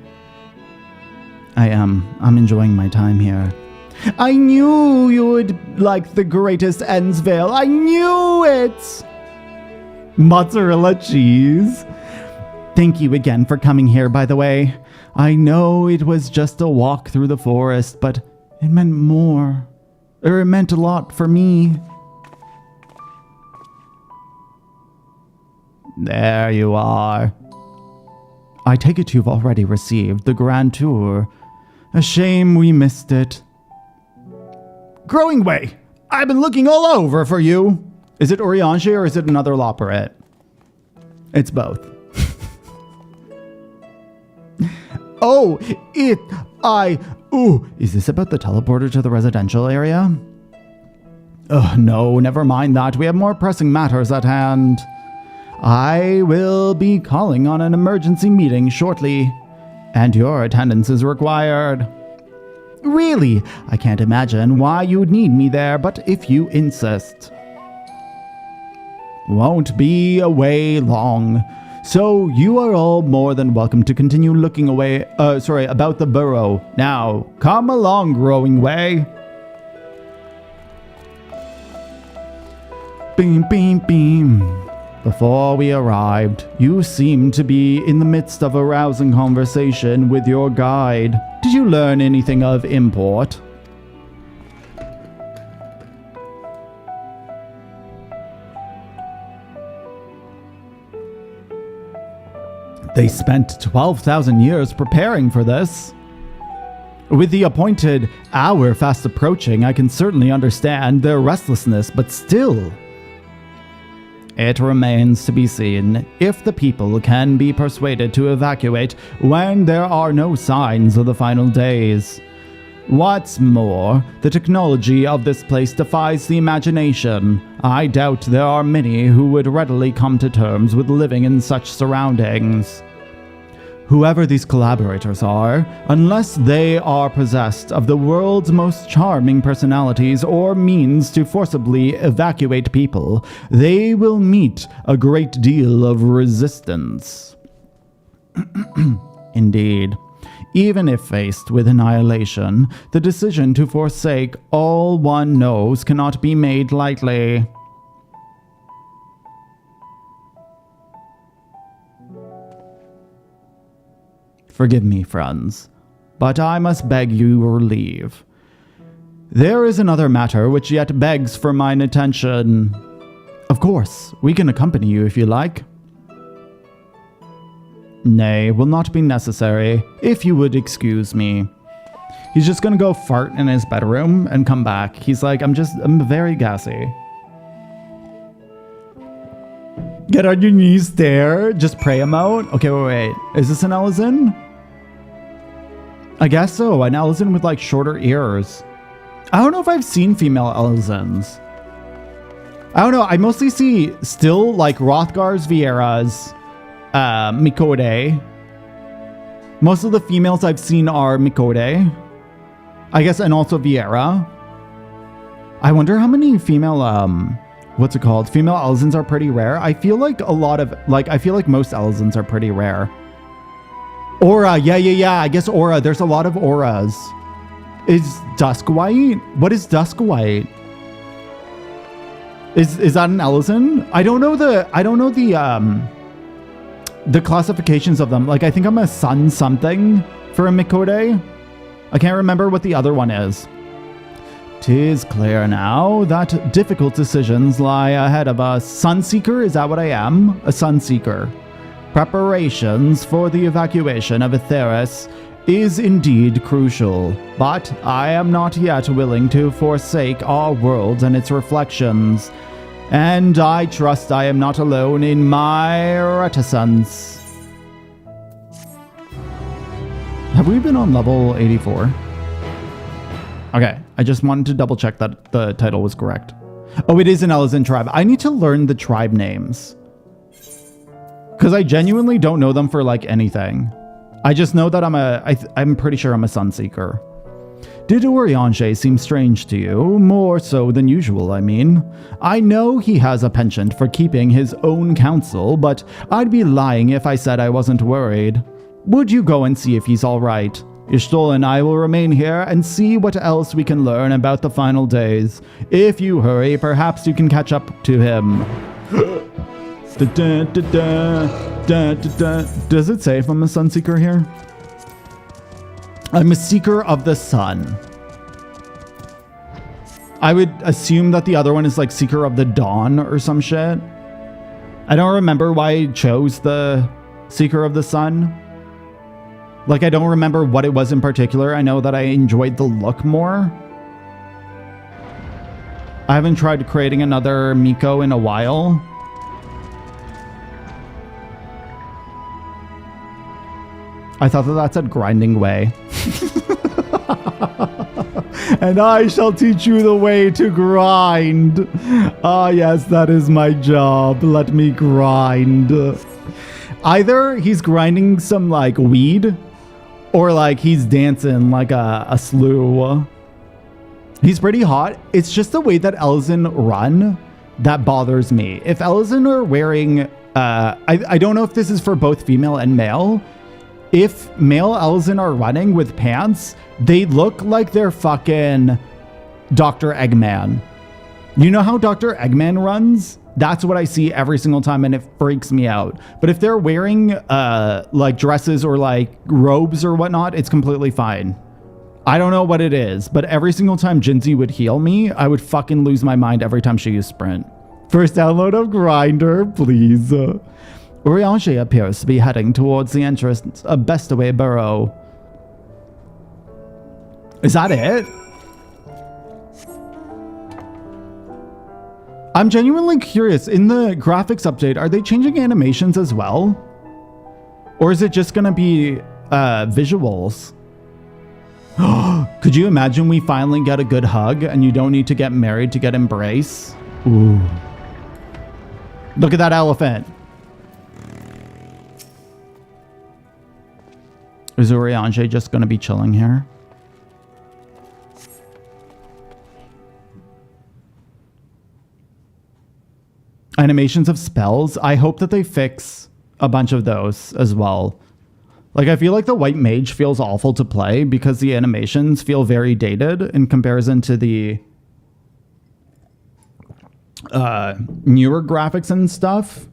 I am. I'm enjoying my time here. I knew you would like the greatest Endsvale. I knew it! Mozzarella cheese. Thank you again for coming here, by the way. I know it was just a walk through the forest, but it meant more. Or it meant a lot for me. There you are. I take it you've already received the Grand Tour. A shame we missed it. Growing Way! I've been looking all over for you! Is it Oriange or is it another Loporrit? It's both. Oh, is this about the teleporter to the residential area? Oh, no, never mind that. We have more pressing matters at hand. I will be calling on an emergency meeting shortly, and your attendance is required. Really? I can't imagine why you'd need me there, but if you insist. Won't be away long. So you are all more than welcome to continue looking about the burrow. Now, come along, Growing Way. Beam, beam, beam. Before we arrived, you seemed to be in the midst of a rousing conversation with your guide. Did you learn anything of import? They spent 12,000 years preparing for this. With the appointed hour fast approaching, I can certainly understand their restlessness, but still. It remains to be seen if the people can be persuaded to evacuate when there are no signs of the final days. What's more, the technology of this place defies the imagination. I doubt there are many who would readily come to terms with living in such surroundings. Whoever these collaborators are, unless they are possessed of the world's most charming personalities or means to forcibly evacuate people, they will meet a great deal of resistance. Indeed. Even if faced with annihilation, the decision to forsake all one knows cannot be made lightly. Forgive me, friends, but I must beg your leave. There is another matter which yet begs for mine attention. Of course, we can accompany you if you like. Nay, will not be necessary, if you would excuse me. He's just gonna go fart in his bedroom and come back. He's like, I'm very gassy. Get on your knees there, just pray him out. Okay, wait. Is this an Elizin? I guess so, an Elizin with like shorter ears. I don't know if I've seen female Elizins. I don't know, I mostly see still like Rothgar's, Viera's, Mikode. Most of the females I've seen are Mikode, I guess, and also Viera. I wonder how many female, what's it called? Female Elizins are pretty rare. I feel like a lot of, like, I feel like most Elizins are pretty rare. Aura, yeah, I guess Aura. There's a lot of Auras. Is Duskwhite? What is Duskwhite? Is that an Elizin? I don't know the classifications of them. Like, I think I'm a sun something for a Mikode. I can't remember what the other one is. 'Tis clear now that difficult decisions lie ahead of us. Sunseeker, is that what I am? A Sunseeker. Preparations for the evacuation of Aetheris is indeed crucial, but I am not yet willing to forsake our world and its reflections. And I trust I am not alone in my reticence. Have we been on level 84? Okay, I just wanted to double check that the title was correct. Oh, it is an Elizin tribe. I need to learn the tribe names, because I genuinely don't know them for like anything. I just know that I'm pretty sure I'm a Sunseeker. Did Urianger seem strange to you? More so than usual, I mean. I know he has a penchant for keeping his own counsel, but I'd be lying if I said I wasn't worried. Would you go and see if he's alright? Ishtol and I will remain here and see what else we can learn about the final days. If you hurry, perhaps you can catch up to him. Does it say if I'm a Sunseeker here? I'm a seeker of the sun. I would assume that the other one is like seeker of the dawn or some shit. I don't remember why I chose the seeker of the sun. Like, I don't remember what it was in particular. I know that I enjoyed the look more. I haven't tried creating another Miko in a while. I thought that said grinding way. And I shall teach you the way to grind. Ah, yes, that is my job. Let me grind. Either he's grinding some, like, weed, or, like, he's dancing like a slew. He's pretty hot. It's just the way that Elizin run that bothers me. If Elizin are wearing... I don't know if this is for both female and male. If male Elizin are running with pants, they look like they're fucking Dr. Eggman. You know how Dr. Eggman runs? That's what I see every single time, and it freaks me out. But if they're wearing like dresses or like robes or whatnot, it's completely fine. I don't know what it is, but every single time Jinzi would heal me, I would fucking lose my mind every time she used Sprint. First download of Grinder, please. Urianger appears to be heading towards the entrance of Bestaway Burrow. Is that it? I'm genuinely curious. In the graphics update, are they changing animations as well? Or is it just gonna be visuals? Could you imagine we finally get a good hug and you don't need to get married to get embrace? Ooh. Look at that elephant. Is Urianger just going to be chilling here? Animations of spells. I hope that they fix a bunch of those as well. Like, I feel like the white mage feels awful to play because the animations feel very dated in comparison to the newer graphics and stuff.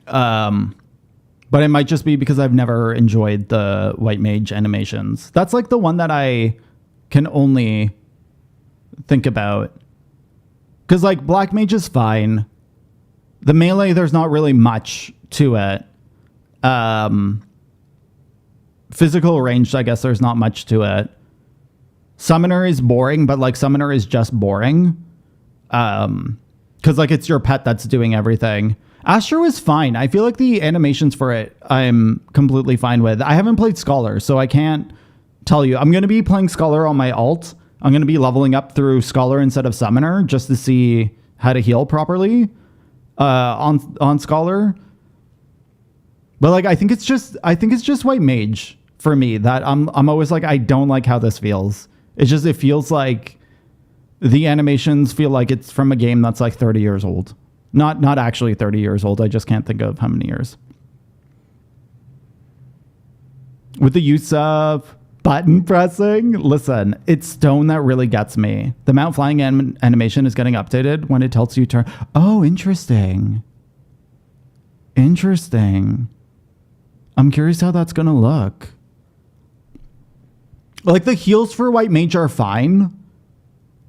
But it might just be because I've never enjoyed the white mage animations. That's like the one that I can only think about. Because, like, black mage is fine. The melee, there's not really much to it. Physical ranged, I guess there's not much to it. Summoner is boring, but, like, Summoner is just boring. Because, like, it's your pet that's doing everything. Astro is fine. I feel like the animations for it, I'm completely fine with. I haven't played Scholar, so I can't tell you. I'm going to be playing Scholar on my alt. I'm going to be leveling up through Scholar instead of Summoner just to see how to heal properly on Scholar. But like I think it's just white mage for me that I'm always like I don't like how this feels. It feels like the animations feel like it's from a game that's like 30 years old. Not actually 30 years old. I just can't think of how many years. With the use of button pressing, listen, it's stone that really gets me. The mount flying animation is getting updated when it tells you turn. Oh, interesting. Interesting. I'm curious how that's gonna look. Like the heals for white mage are fine.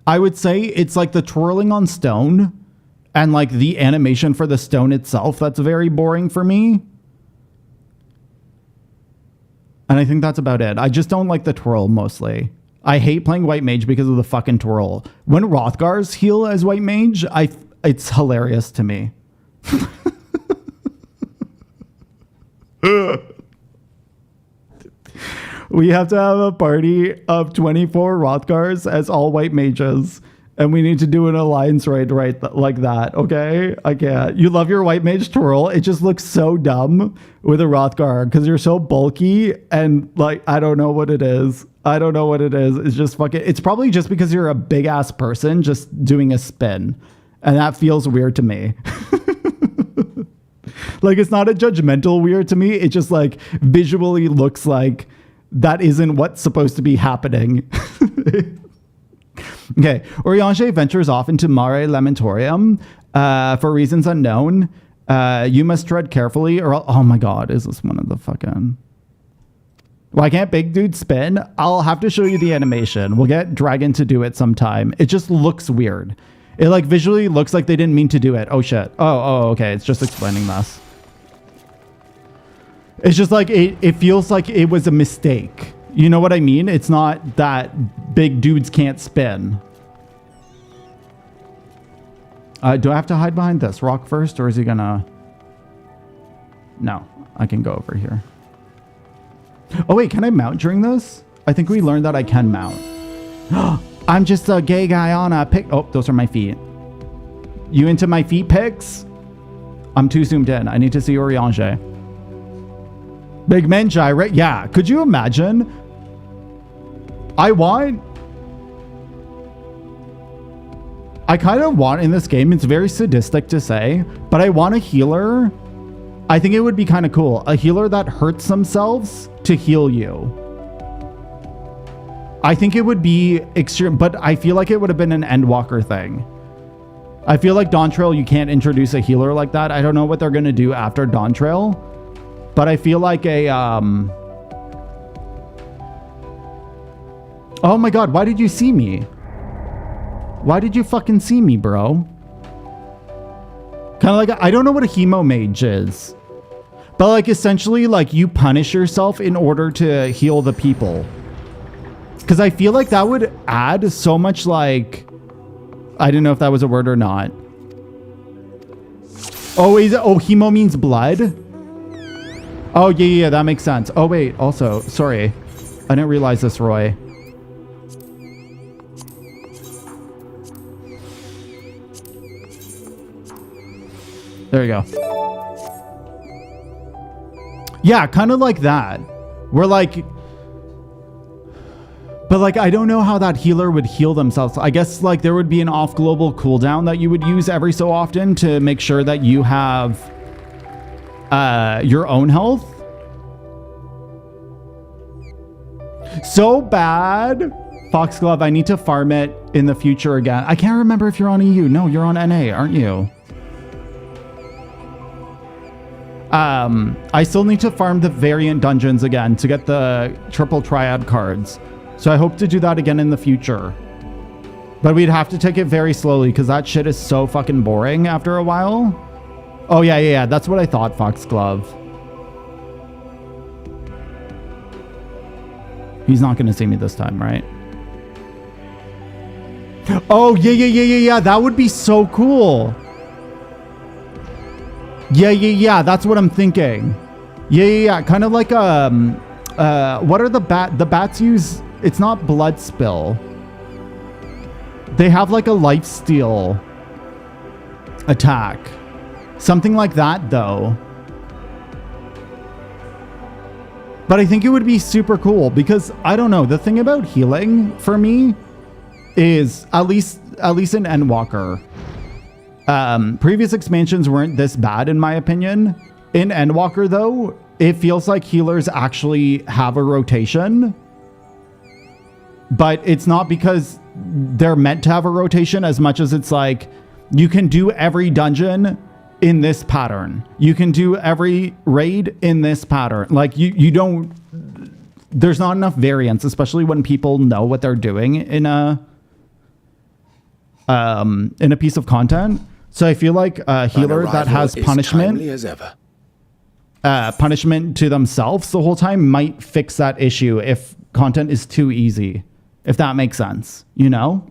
I would say it's like the twirling on stone and like the animation for the stone itself that's very boring for me. And I think that's about it. I just don't like the twirl mostly. I hate playing white mage because of the fucking twirl. When Rothgars heal as white mage, it's hilarious to me. We have to have a party of 24 Rothgars as all white mages. And we need to do an alliance raid like that, okay? I can't. You love your white mage twirl. It just looks so dumb with a Rothgar because you're so bulky and like, I don't know what it is. It's just fucking, it's probably just because you're a big ass person just doing a spin. And that feels weird to me. Like, it's not a judgmental weird to me. It just like visually looks like that isn't what's supposed to be happening. Okay, Urianger ventures off into Mare Lamentorum for reasons unknown. You must tread carefully or oh my god, is this one of the fucking... Why can't Big Dude spin? I'll have to show you the animation. We'll get Dragon to do it sometime. It just looks weird. It like visually looks like they didn't mean to do it. Oh shit. Oh, okay, it's just explaining this. It's just like, it feels like it was a mistake. You know what I mean? It's not that big dudes can't spin. Do I have to hide behind this rock first, or is he gonna... No, I can go over here. Oh wait, can I mount during this? I think we learned that I can mount. I'm just a gay guy on a pic... Oh, those are my feet. You into my feet pics? I'm too zoomed in. I need to see Urianger. Big men gyrate. Yeah, could you imagine? I kind of want in this game, it's very sadistic to say, but I want a healer. I think it would be kind of cool. A healer that hurts themselves to heal you. I think it would be extreme, but I feel like it would have been an Endwalker thing. I feel like Dawn Trail, you can't introduce a healer like that. I don't know what they're going to do after Dawn Trail, but I feel like a... Oh my god, why did you see me? Why did you fucking see me, bro? Kind of like, I don't know what a hemo mage is. But like, essentially, like, you punish yourself in order to heal the people. Because I feel like that would add so much, like... I didn't know if that was a word or not. Oh, hemo means blood? Oh, yeah, that makes sense. Oh, wait, also, sorry. I didn't realize this, Roy. There you go. Yeah, kind of like that. We're like... But like, I don't know how that healer would heal themselves. I guess like there would be an off-global cooldown that you would use every so often to make sure that you have your own health. So bad. Foxglove, I need to farm it in the future again. I can't remember if you're on EU. No, you're on NA, aren't you? I still need to farm the variant dungeons again to get the triple triad cards. So I hope to do that again in the future. But we'd have to take it very slowly because that shit is so fucking boring after a while. Oh, yeah. That's what I thought, Foxglove. He's not going to see me this time, right? Oh, yeah. That would be so cool. Yeah. That's what I'm thinking. Yeah. Kind of like, what are the bats use? It's not blood spill. They have like a lifesteal attack. Something like that, though. But I think it would be super cool because, I don't know, the thing about healing for me is, at least in Endwalker, previous expansions weren't this bad in my opinion. In Endwalker, though, it feels like healers actually have a rotation. But it's not because they're meant to have a rotation as much as it's like, you can do every dungeon in this pattern. You can do every raid in this pattern. Like you don't, there's not enough variance, especially when people know what they're doing in a piece of content. So I feel like a healer that has punishment to themselves the whole time might fix that issue if content is too easy. If that makes sense, you know?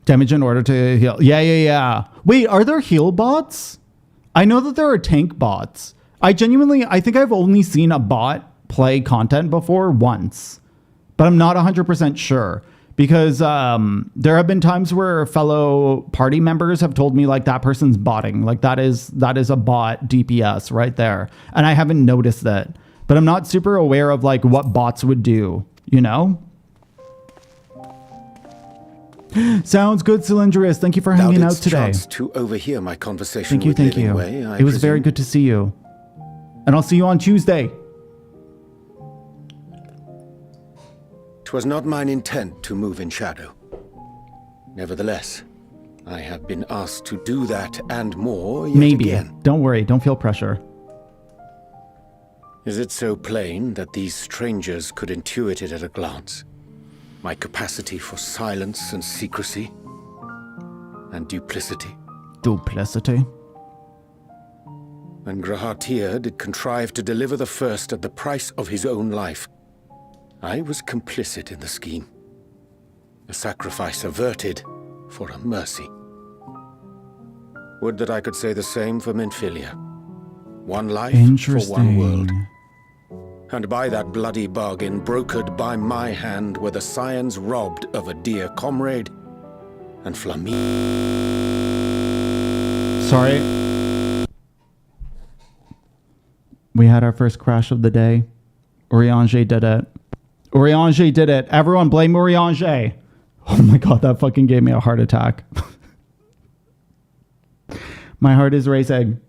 Damage in order to heal. Yeah. Wait, are there heal bots? I know that there are tank bots. I think I've only seen a bot play content before once, but I'm not 100% sure because there have been times where fellow party members have told me like that person's botting. Like that is a bot DPS right there. And I haven't noticed that. But I'm not super aware of like what bots would do, you know? Sounds good, Cylindrius. Thank you for hanging out today. Chance to overhear my conversation Thank you. It was very good to see you. And I'll see you on Tuesday. 'Twas not mine intent to move in shadow. Nevertheless, I have been asked to do that and more yet again. Don't worry. Don't feel pressure. Is it so plain that these strangers could intuit it at a glance? My capacity for silence and secrecy and duplicity. Duplicity? When Grahatir did contrive to deliver the first at the price of his own life, I was complicit in the scheme. A sacrifice averted for a mercy. Would that I could say the same for Menphilia. One life for one world. And by that bloody bargain brokered by my hand were the scions robbed of a dear comrade and Flamine. Sorry. We had our first crash of the day. Urianger did it. Urianger did it. Everyone blame Urianger. Oh my god, that fucking gave me a heart attack. My heart is racing.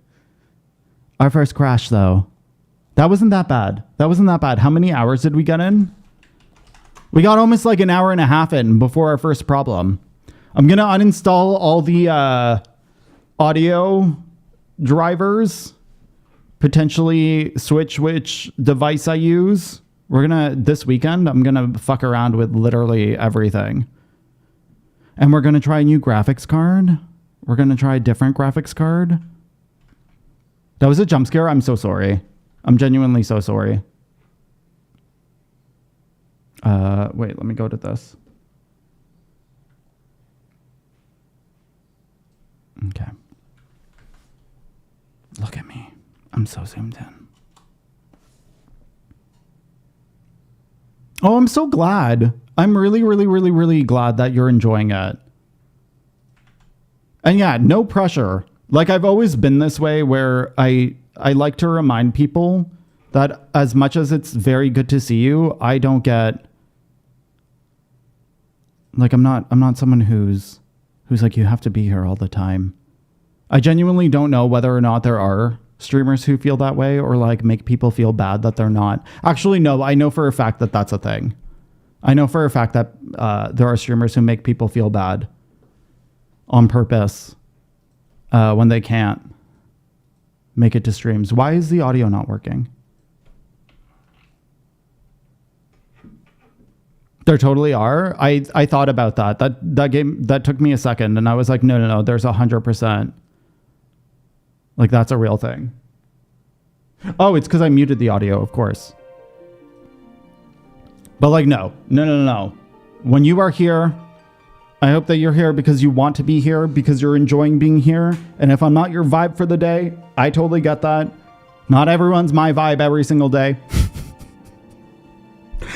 Our first crash, though. That wasn't that bad. How many hours did we get in? We got almost like an hour and a half in before our first problem. I'm going to uninstall all the audio drivers. Potentially switch which device I use. This weekend, I'm going to fuck around with literally everything. And we're going to try a new graphics card. We're going to try a different graphics card. That was a jump scare. I'm so sorry. I'm genuinely so sorry. Wait, let me go to this. Okay. Look at me. I'm so zoomed in. Oh, I'm so glad. I'm really, really, really, really glad that you're enjoying it. And yeah, no pressure. Like, I've always been this way where I like to remind people that as much as it's very good to see you, I don't get... Like, I'm not someone who's like, you have to be here all the time. I genuinely don't know whether or not there are streamers who feel that way or like make people feel bad that they're not. Actually, no, I know for a fact that that's a thing. I know for a fact that there are streamers who make people feel bad on purpose when they can't make it to streams. Why is the audio not working? There totally are. I thought about that. That took me a second, and I was like, no. There's 100%. Like, that's a real thing. Oh, it's because I muted the audio, of course. But like, no. When you are here, I hope that you're here because you want to be here, because you're enjoying being here. And if I'm not your vibe for the day, I totally get that. Not everyone's my vibe every single day.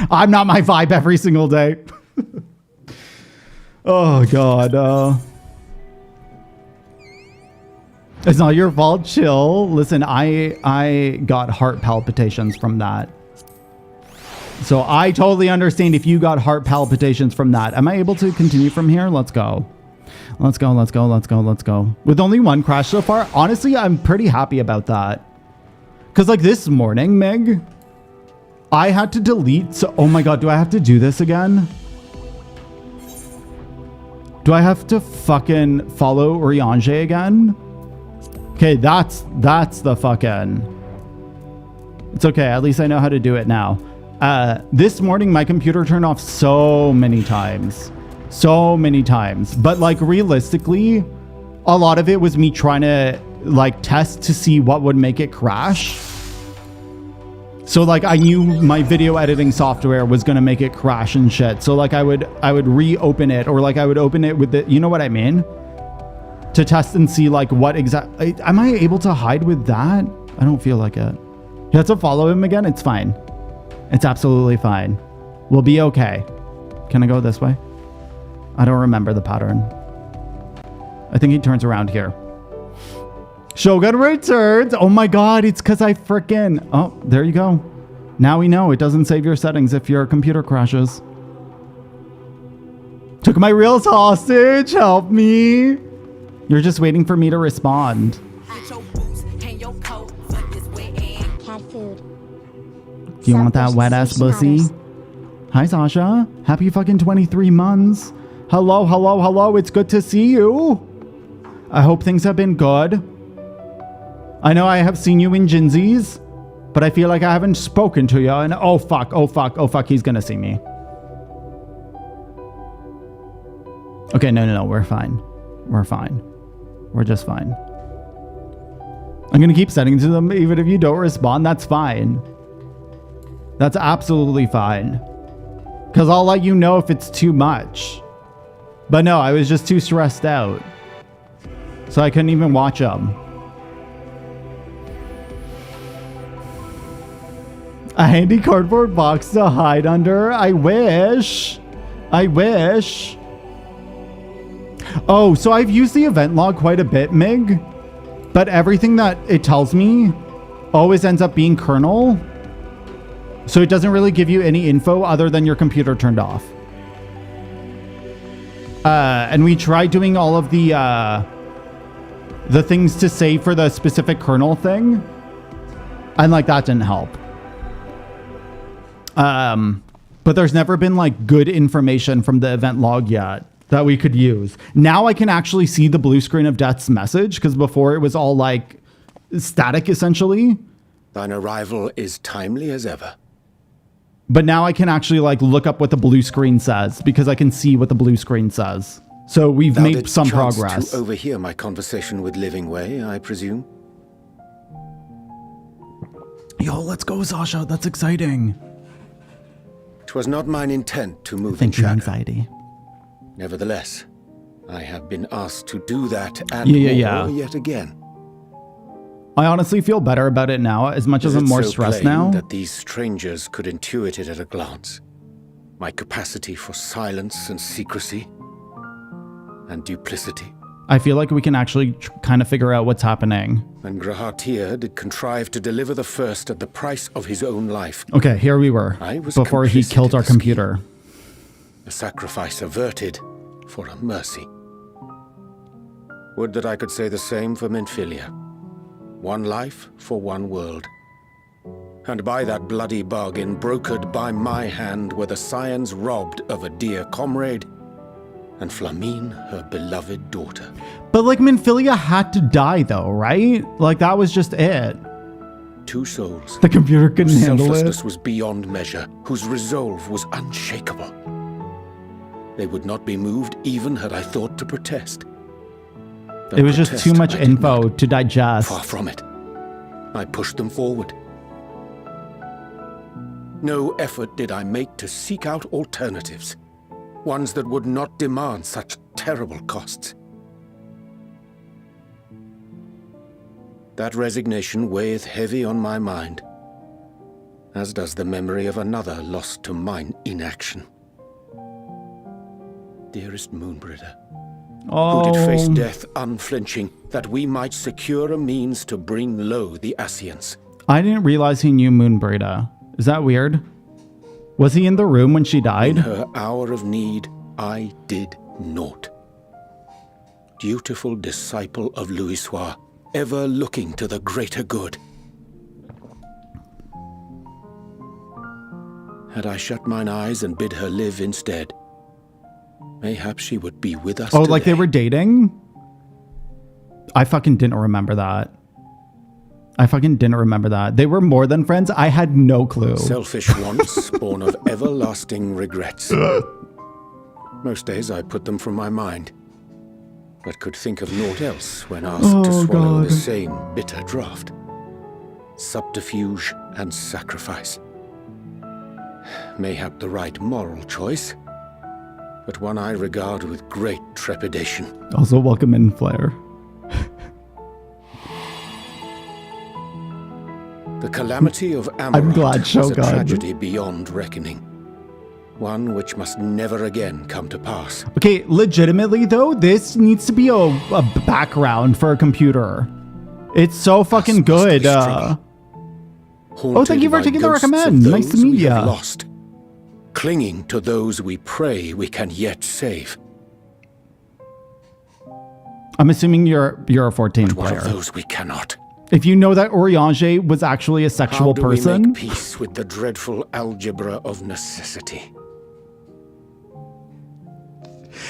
I'm not my vibe every single day. Oh, God. It's not your fault. Chill. Listen, I got heart palpitations from that. So I totally understand if you got heart palpitations from that. Am I able to continue from here? Let's go. Let's go. With only one crash so far, honestly, I'm pretty happy about that. Because like this morning, Meg, I had to delete. So, oh my God, do I have to do this again? Do I have to fucking follow Oriange again? Okay, that's the fucking... It's okay, at least I know how to do it now. This morning, my computer turned off so many times. But like realistically, a lot of it was me trying to like test to see what would make it crash. So like I knew my video editing software was going to make it crash and shit. So like I would reopen it, or like I would open it with the, you know what I mean? To test and see like what exactly, am I able to hide with that? I don't feel like it. You have to follow him again? It's fine. It's absolutely fine. We'll be okay. Can I go this way? I don't remember the pattern. I think he turns around here. Shogun returns. Oh my God, it's because I frickin'... Oh, there you go. Now we know it doesn't save your settings if your computer crashes. Took my reels hostage. Help me. You're just waiting for me to respond. Cat food. Do you want that wet ass pussy? Hi, Sasha. Happy fucking 23 months. Hello. It's good to see you. I hope things have been good. I know I have seen you in Jinzies, but I feel like I haven't spoken to you. And oh fuck, he's gonna see me. Okay, no, we're fine. We're just fine. I'm gonna keep sending to them even if you don't respond. That's fine. That's absolutely fine. Because I'll let you know if it's too much. But no, I was just too stressed out. So I couldn't even watch them. A handy cardboard box to hide under. I wish. Oh, so I've used the event log quite a bit, Mig. But everything that it tells me always ends up being kernel. So it doesn't really give you any info other than your computer turned off. And we tried doing all of the things to save for the specific kernel thing. And like that didn't help. But there's never been like good information from the event log yet that we could use. Now I can actually see the blue screen of death's message, because before it was all like static essentially. Thine arrival is timely as ever. But now I can actually like look up what the blue screen says, because I can see what the blue screen says. So we've made some progress. To overhear my conversation with Living Way, I presume. Yo, let's go, Sasha. That's exciting. 'Twas not mine intent to move in Thank you, shadow. anxiety. Nevertheless, I have been asked to do that and more yet again. I honestly feel better about it now, as much as I'm more stressed now. That these strangers could intuit it at a glance. My capacity for silence and secrecy and duplicity. I feel like we can actually kind of figure out what's happening. And Grahatir did contrive to deliver the first at the price of his own life. Okay, here we were. I was before he complicit killed in our the scheme. computer. A sacrifice averted for a mercy. Would that I could say the same for Menphilia. One life for one world. And by that bloody bargain brokered by my hand were the scions robbed of a dear comrade, and Flamine her beloved daughter. But like Menphilia had to die though, right? Like that was just it. Two souls. The computer couldn't whose handle selflessness it. was beyond measure, whose resolve was unshakable. They would not be moved even had I thought to protest. But It was just protest too much I did info not. to digest. Far from it. I pushed them forward. No effort did I make to seek out alternatives, ones that would not demand such terrible costs. That resignation weigheth heavy on my mind, as does the memory of another lost to mine inaction. Dearest Moonbringer, who did face death unflinching, that we might secure a means to bring low the Ascians. I didn't realize he knew Moonbrita. Is that weird? Was he in the room when she In died? her hour of need, I did naught. Dutiful disciple of Louisoix, ever looking to the greater good. Had I shut mine eyes and bid her live instead, mayhap she would be with us Oh, like they today. were dating? I fucking didn't remember that. They were more than friends? I had no clue. Selfish wants, born of everlasting regrets. Most days I put them from my mind, but could think of naught else when asked to swallow God. the same bitter draught. Subterfuge and sacrifice. Mayhap the right moral choice, but one I regard with great trepidation. Also, welcome in, Flair. The calamity of I'm glad Amarant was a Shogun. tragedy beyond reckoning. One which must never again come to pass. Okay, legitimately though, this needs to be a background for a computer. It's so fucking Thus must we good. struggle. Oh, thank you for Haunted taking the by ghosts of recommend. Nice to those meet we have ya. lost, clinging to those we pray we can yet save. I'm assuming you're a 14 One player. of those we cannot. If you know that Oriange was actually a How sexual do we person, make peace with the dreadful algebra of necessity?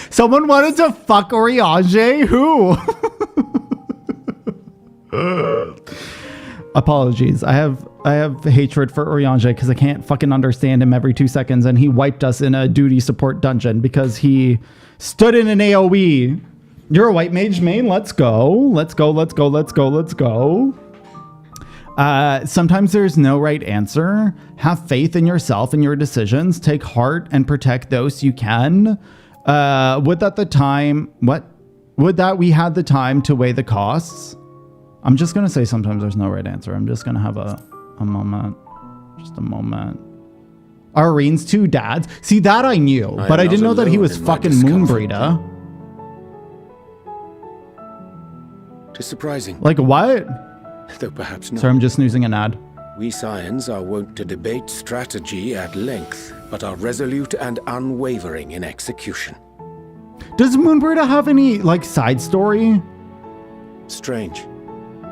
someone wanted to fuck Oriange? Who? Apologies. I have hatred for Oriange because I can't fucking understand him every 2 seconds, and he wiped us in a duty support dungeon because he stood in an AoE. You're a white mage main? Let's go. Let's go. Sometimes there's no right answer. Have faith in yourself and your decisions. Take heart and protect those you can. Would that we had the time to weigh the costs? I'm just going to say sometimes there's no right answer. I'm just going to have a moment. Just a moment. Are Reen's two dads? See, that I knew, but I am didn't know not that he alone was in my fucking discomfort. Moonbrita. Tis surprising, Like, what? though perhaps not. Sorry, I'm just snoozing an ad. We scions are wont to debate strategy at length, but are resolute and unwavering in execution. Does Moonbrita have any, like, side story? Strange.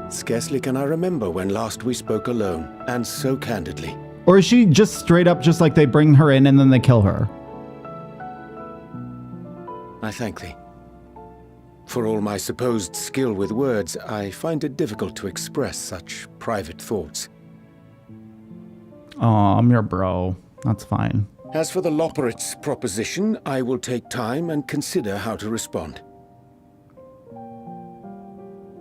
Scarcely can I remember when last we spoke alone, and so candidly. Or is she just straight up just like they bring her in and then they kill her? I thank thee. For all my supposed skill with words, I find it difficult to express such private thoughts. Oh, I'm your bro. That's fine. As for the Loporrits proposition, I will take time and consider how to respond.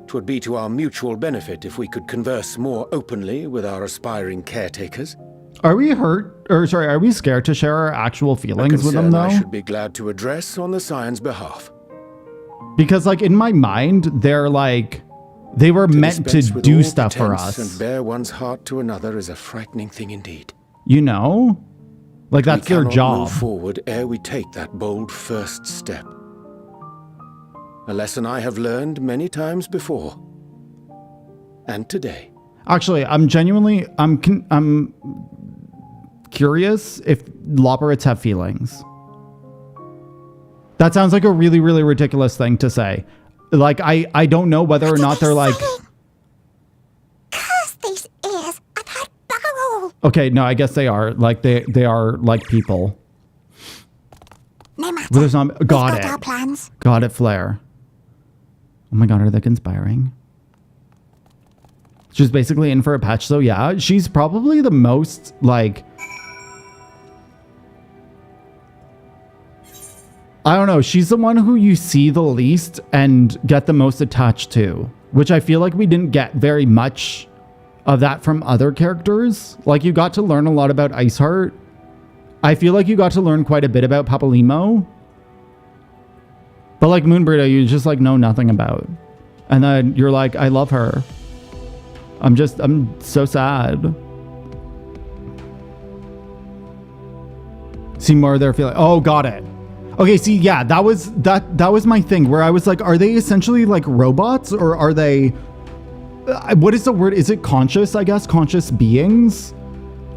'Twould be to our mutual benefit if we could converse more openly with our aspiring caretakers. Are we are we scared to share our actual A feelings with them concern I though? should be glad to address on the scion's behalf. Because like in my mind, they're like, they were meant to Dispense with do all stuff for pretense us. and bear one's heart to another is a frightening thing indeed. You know? Like that's we their cannot job. move forward ere we take that bold first step. A lesson I have learned many times before. And today. Actually, I'm genuinely, I'm curious if Loporrits have feelings. That sounds like a really, really ridiculous thing to say. Like, I don't know whether or not they're like... Curse these ears! I've had bugger all! Okay, no, I guess they are. Like, they are like people. No matter. But there's not... We've Got got it. our plans. Got it, Flare. Oh my god, are they conspiring? She's basically in for a patch, so yeah. She's probably the most, like... I don't know. She's the one who you see the least and get the most attached to. Which I feel like we didn't get very much of that from other characters. Like, you got to learn a lot about Iceheart. I feel like you got to learn quite a bit about Papalimo. But like Moonbrita, you just like know nothing about. And then you're like, I love her. I'm so sad. See more of their feeling. Oh, got it. Okay, see, yeah, that was my thing where I was like, are they essentially like robots or are they, what is the word? Is it conscious, I guess? Conscious beings?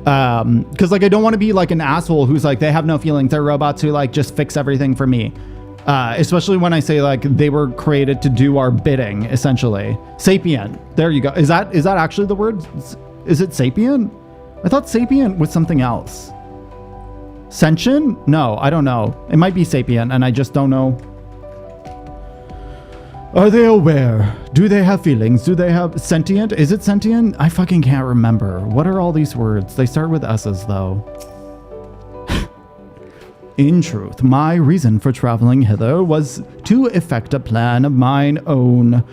Because like, I don't want to be like an asshole who's like, they have no feelings. They're robots who like just fix everything for me. Especially when I say like they were created to do our bidding, essentially. Sapient. There you go. Is that actually the word? Is it sapient? I thought sapient was something else. Sentient? No, I don't know. It might be sapient and I just don't know. Are they aware? Do they have feelings? Do they have sentient? Is it sentient? I fucking can't remember. What are all these words? They start with S's though. In truth, my reason for traveling hither was to effect a plan of mine own.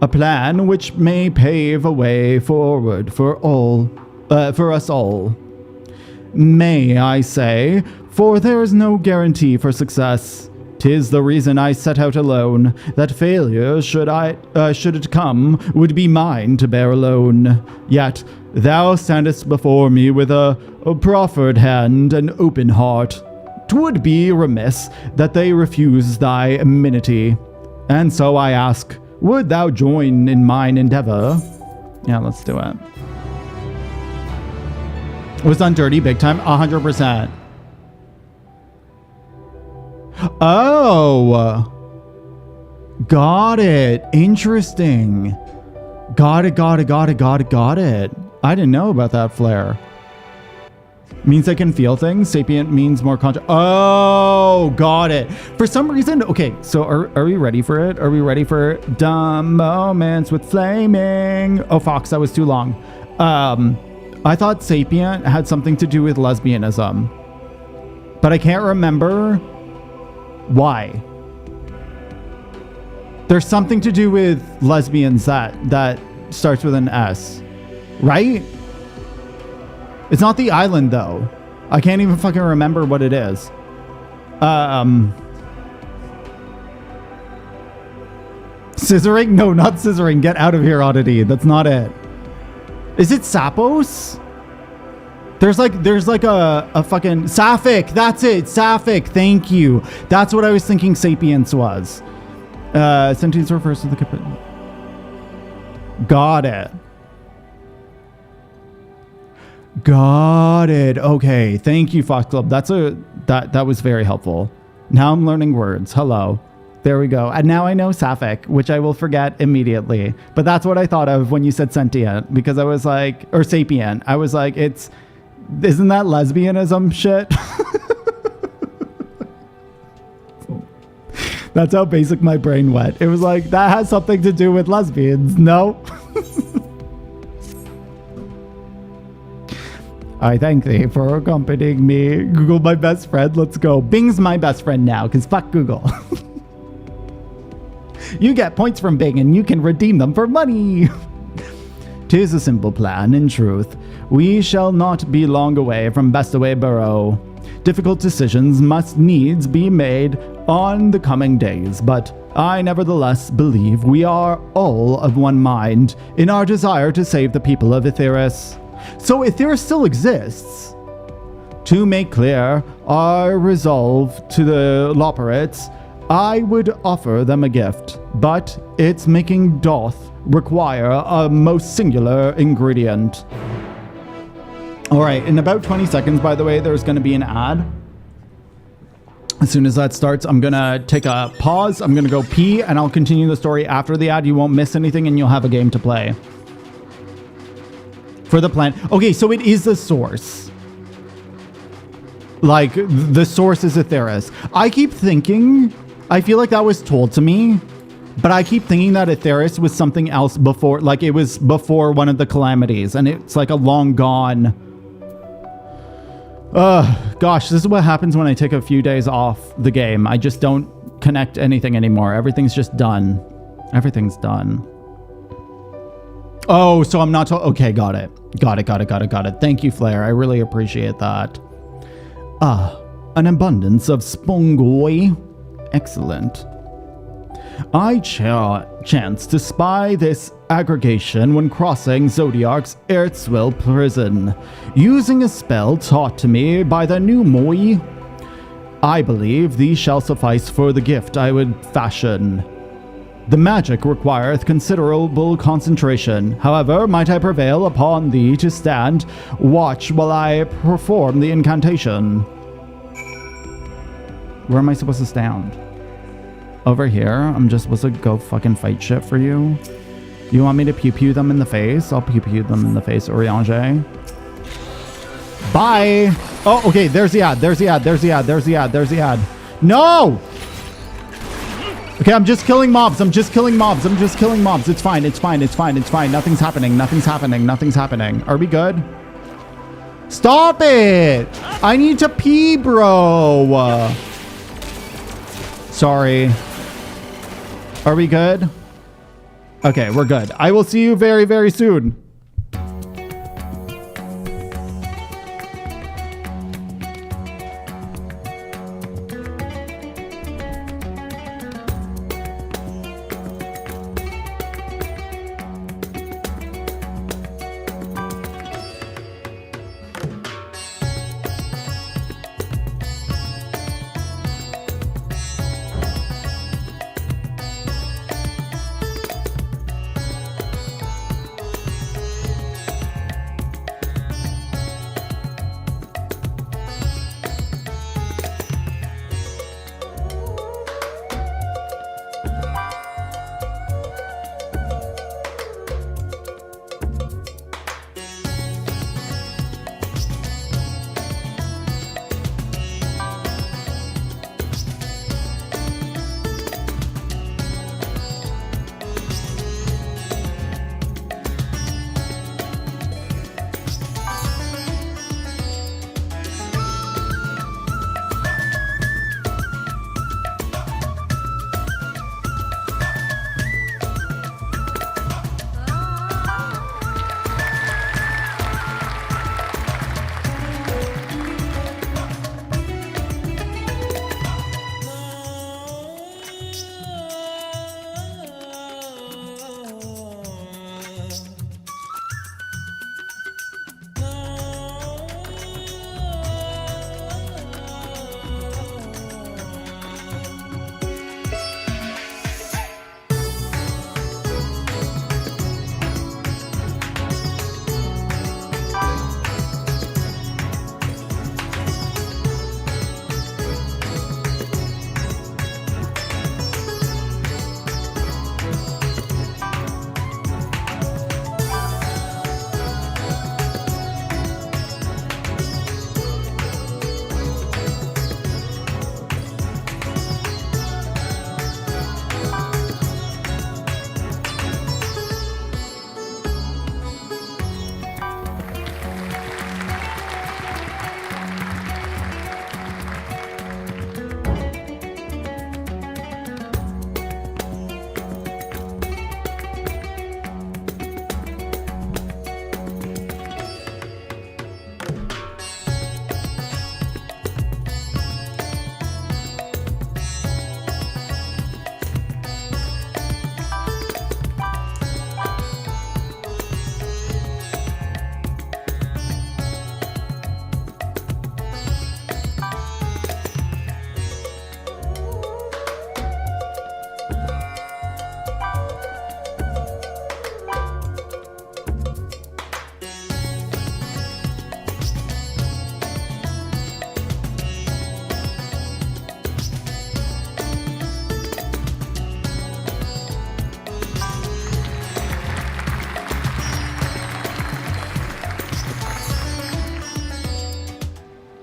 A plan which may pave a way forward for us all. May I say, for there is no guarantee for success. 'Tis the reason I set out alone, that failure, should it come, would be mine to bear alone. Yet thou standest before me with a proffered hand and open heart. 'Twould be remiss that they refuse thy amenity. And so I ask, would thou join in mine endeavor? Yeah, let's do it. Was done dirty big time? 100%. Oh. Got it. Interesting. Got it. I didn't know about that flare. Means I can feel things. Sapient means more conscious. Oh, got it. For some reason, okay, so are we ready for it? Are we ready for dumb moments with flaming? Oh, Fox, that was too long. I thought sapient had something to do with lesbianism, but I can't remember why. There's something to do with lesbians that starts with an S, right? It's not the island though. I can't even fucking remember what it is. Scissoring? No, not scissoring. Get out of here, oddity. That's not it. Is it Sapos? There's like a fucking Sapphic. That's it. Sapphic. Thank you. That's what I was thinking sapience was. Sentience refers to the Got it. Got it. Okay. Thank you, Fox Club. That was very helpful. Now I'm learning words. Hello. There we go. And now I know Sapphic, which I will forget immediately. But that's what I thought of when you said sentient, because I was like, or sapient. I was like, isn't that lesbianism shit? That's how basic my brain went. It was like, that has something to do with lesbians. No. I thank thee for accompanying me. Google my best friend. Let's go. Bing's my best friend now, because fuck Google. You get points from Bing and you can redeem them for money. 'Tis a simple plan, in truth. We shall not be long away from Bestaway Burrow. Difficult decisions must needs be made on the coming days, but I nevertheless believe we are all of one mind in our desire to save the people of Etheirys. So Etheirys still exists. To make clear our resolve to the Loporrits, I would offer them a gift, but its making doth require a most singular ingredient. All right, in about 20 seconds, by the way, there's going to be an ad. As soon as that starts, I'm going to take a pause. I'm going to go pee, and I'll continue the story after the ad. You won't miss anything, and you'll have a game to play. For the plan. Okay, so it is the source. Like, the source is Aetheris. I keep thinking, I feel like that was told to me, but I keep thinking that Aetheris was something else before, like it was before one of the calamities, and it's like a long gone. Gosh, this is what happens when I take a few days off the game. I just don't connect anything anymore. Everything's just done. Everything's done. Oh, so I'm not okay, got it. Got it. Thank you, Flair. I really appreciate that. An abundance of spongoi. Excellent. I chanced to spy this aggregation when crossing Zodiark's Erzwill prison, using a spell taught to me by the new Moi. I believe these shall suffice for the gift I would fashion. The magic requireth considerable concentration. However, might I prevail upon thee to stand watch while I perform the incantation? Where am I supposed to stand? Over here? I'm just supposed to go fucking fight shit for you? You want me to pew-pew them in the face? I'll pew-pew them in the face, Oriange. Bye! Oh, okay, there's the ad. No! Okay, I'm just killing mobs. It's fine. Nothing's happening. Are we good? Stop it! I need to pee, bro! Sorry. Are we good? Okay, we're good. I will see you very, very soon.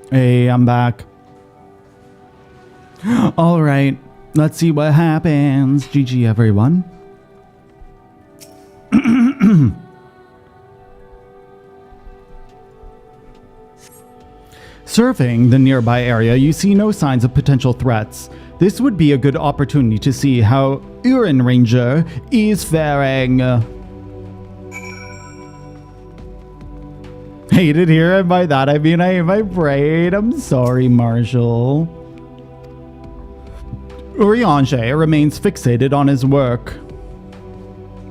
Hey, I'm back. All right, let's see what happens. GG, everyone. Surveying the nearby area, you see no signs of potential threats. This would be a good opportunity to see how Urin Ranger is faring. Hate it here, and by that I mean I hate my brain. I'm sorry, Marshall. Urianger remains fixated on his work.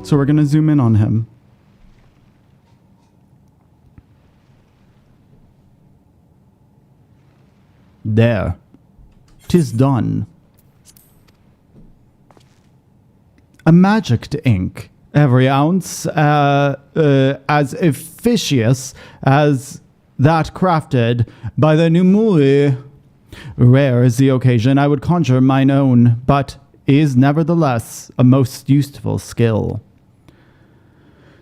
So we're gonna zoom in on him. There. 'Tis done. A magicked ink. Every ounce as efficacious as that crafted by the Numui. Rare is the occasion I would conjure mine own, but is nevertheless a most useful skill.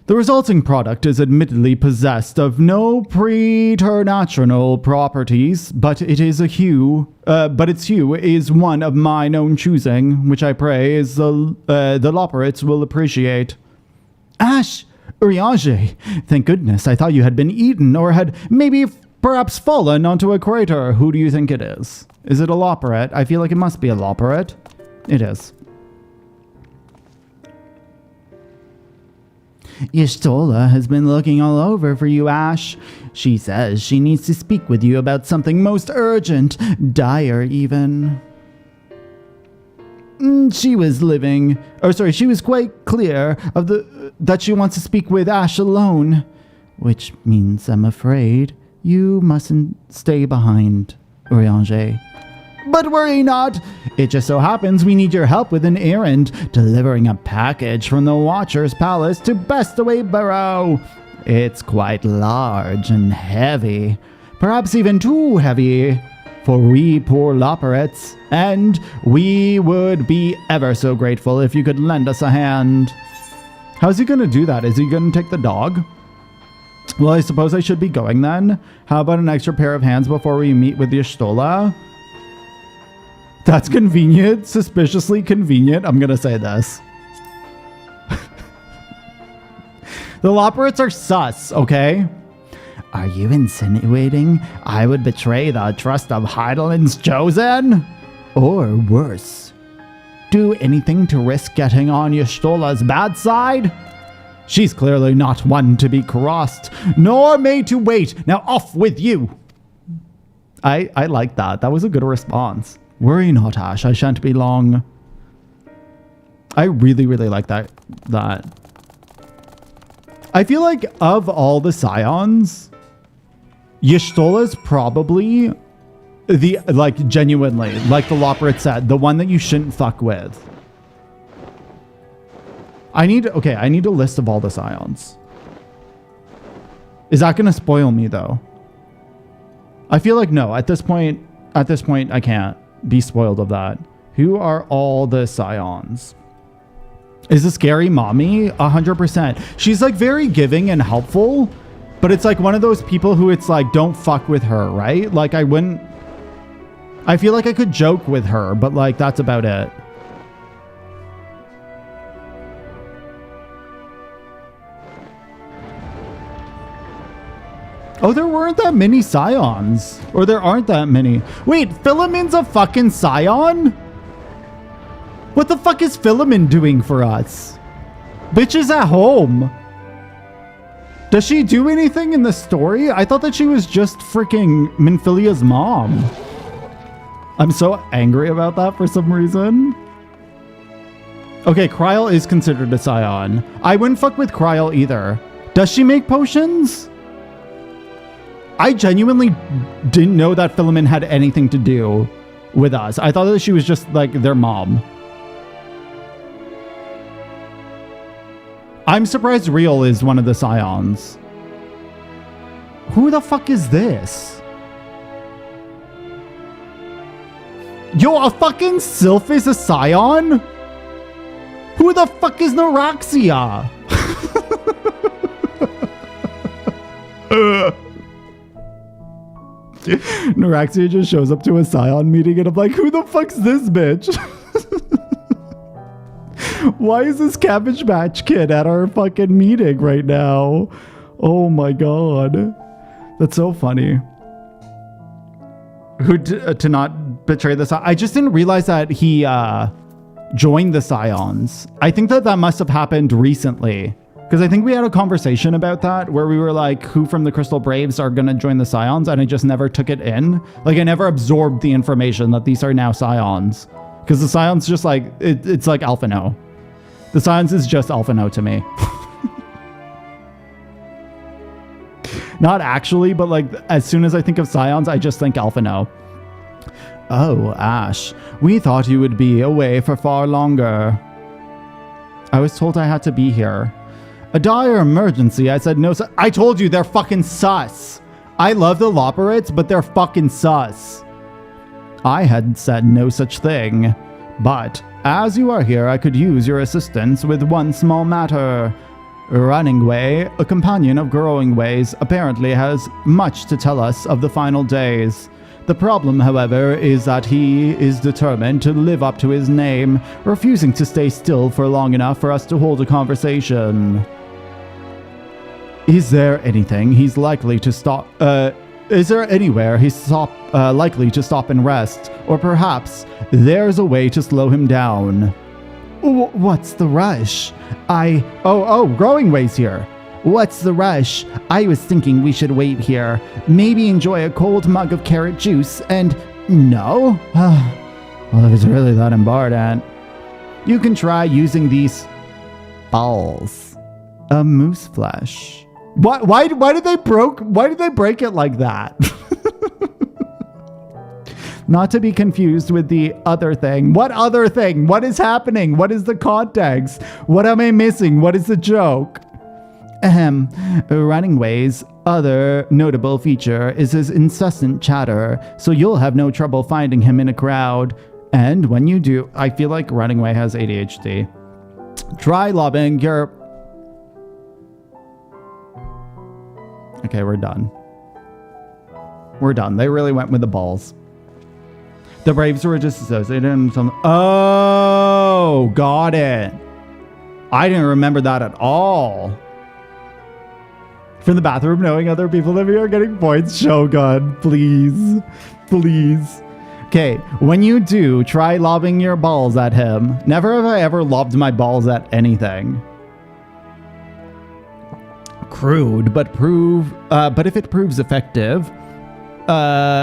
The resulting product is admittedly possessed of no preternatural properties, but its hue is one of mine own choosing, which I pray is the Loporrits will appreciate. Ash! Urianger! Thank goodness, I thought you had been eaten, or had perhaps fallen onto a crater. Who do you think it is? Is it a Loporrit? I feel like it must be a Loporrit. It is. Y'shtola has been looking all over for you, Ash. She says she needs to speak with you about something most urgent, dire even. She was quite clear of that she wants to speak with Ash alone, which means I'm afraid you mustn't stay behind, Urianger. But worry not. It just so happens we need your help with an errand, delivering a package from the Watcher's Palace to Bestaway Barrow. It's quite large and heavy, perhaps even too heavy for we poor Loporrits, and we would be ever so grateful if you could lend us a hand. How's he gonna do that? Is he gonna take the dog? Well, I suppose I should be going then. How about an extra pair of hands before we meet with Y'shtola? That's convenient, suspiciously convenient. I'm gonna say this. The Loporrits are sus, okay? Are you insinuating I would betray the trust of Heidelin's chosen? Or worse, do anything to risk getting on Y'shtola's bad side? She's clearly not one to be crossed, nor made to wait. Now off with you. I like that. That was a good response. Worry not, Ash. I shan't be long. I really, really like that. I feel like of all the Scions, Y'shtola's probably the, like, genuinely, like the Loporrit said, the one that you shouldn't fuck with. I need a list of all the Scions. Is that going to spoil me, though? I feel like no. At this point, I can't be spoiled of that. Who are all the Scions? Is the scary mommy? 100%. She's like very giving and helpful, but it's like one of those people who it's like, don't fuck with her, right? Like I feel like I could joke with her, but like that's about it. Oh, there weren't that many Scions. Or there aren't that many. Wait, Philemon's a fucking Scion? What the fuck is Philemon doing for us? Bitch is at home. Does she do anything in the story? I thought that she was just freaking Minfilia's mom. I'm so angry about that for some reason. Okay, Kryl is considered a Scion. I wouldn't fuck with Kryl either. Does she make potions? I genuinely didn't know that Philemon had anything to do with us. I thought that she was just like their mom. I'm surprised Real is one of the Scions. Who the fuck is this? Yo, a fucking Sylph is a Scion? Who the fuck is Neuraxia? Neuraxia just shows up to a Scion meeting and I'm like, who the fuck's this bitch? Why is this Cabbage Patch Kid at our fucking meeting right now? Oh my god. That's so funny. Who to not betray the Scion? I just didn't realize that he joined the Scions. I think that must have happened recently. Because I think we had a conversation about that where we were like, who from the Crystal Braves are going to join the Scions? And I just never took it in. Like, I never absorbed the information that these are now Scions. Because the Scions just like, it's like Alphino. The Scions is just Alphino to me. Not actually, but like, as soon as I think of Scions, I just think Alphino. Oh, Ash, we thought you would be away for far longer. I was told I had to be here. A dire emergency. I said no. I told you they're fucking sus. I love the Loporrits, but they're fucking sus. I had said no such thing. But as you are here, I could use your assistance with one small matter. Runningway, a companion of Growing Ways, apparently has much to tell us of the final days. The problem, however, is that he is determined to live up to his name, refusing to stay still for long enough for us to hold a conversation. Is there anything he's likely to stop? Is there anywhere he's likely to stop and rest? Or perhaps there's a way to slow him down? What's the rush? Growing Ways here. What's the rush? I was thinking we should wait here. Maybe enjoy a cold mug of carrot juice and... No? Well, if it's really that important. You can try using these... balls. A moose flesh. What? Why did they break it like that? Not to be confused with the other thing. What other thing? What is happening? What is the context? What am I missing? What is the joke? Runningway's other notable feature is his incessant chatter, so you'll have no trouble finding him in a crowd. And when you do, I feel like Runningway has ADHD. Try lobbing your... Okay, we're done. We're done. They really went with the balls. The Braves were just associated in some... Oh, got it. I didn't remember that at all. From the bathroom, knowing other people live here, getting points. Shogun, please. Please. Okay, when you do, try lobbing your balls at him. Never have I ever lobbed my balls at anything. Crude, but if it proves effective.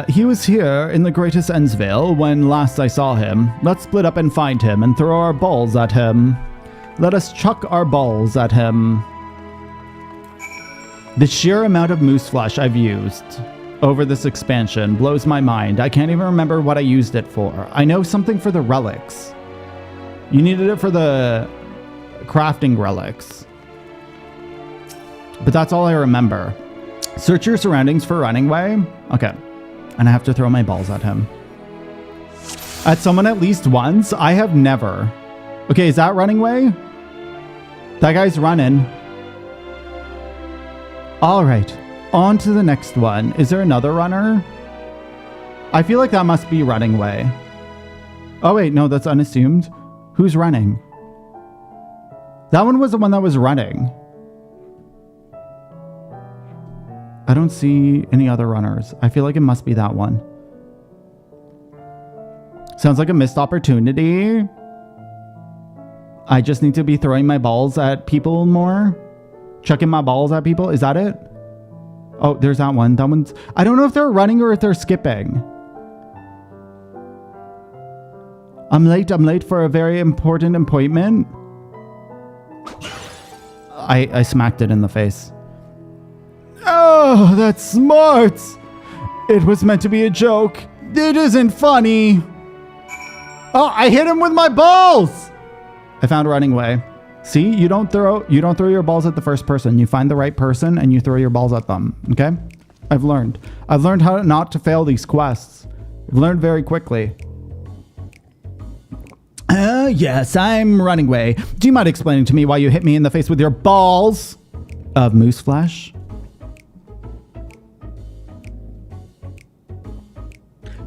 He was here in the Greatest Ensvale when last I saw him. Let's split up and find him and throw our balls at him. Let us chuck our balls at him. The sheer amount of moose flesh I've used over this expansion blows my mind. I can't even remember what I used it for. I know something for the relics. You needed it for the crafting relics. But that's all I remember. Search your surroundings for Runningway. Okay. And I have to throw my balls at him. At someone at least once? I have never. Okay, is that Runningway? That guy's running. All right. On to the next one. Is there another runner? I feel like that must be Runningway. Oh, wait. No, that's unassumed. Who's running? That one was the one that was running. I don't see any other runners. I feel like it must be that one. Sounds like a missed opportunity. I just need to be throwing my balls at people more. Chucking my balls at people. Is that it? Oh, there's that one. That one's... I don't know if they're running or if they're skipping. I'm late for a very important appointment. I smacked it in the face. Oh, that's smart. It was meant to be a joke. It isn't funny. Oh, I hit him with my balls. I found Runningway. See, you don't throw your balls at the first person. You find the right person and you throw your balls at them. Okay? I've learned how not to fail these quests. I've learned very quickly. Yes, I'm Runningway. Do you mind explaining to me why you hit me in the face with your balls of moose flesh?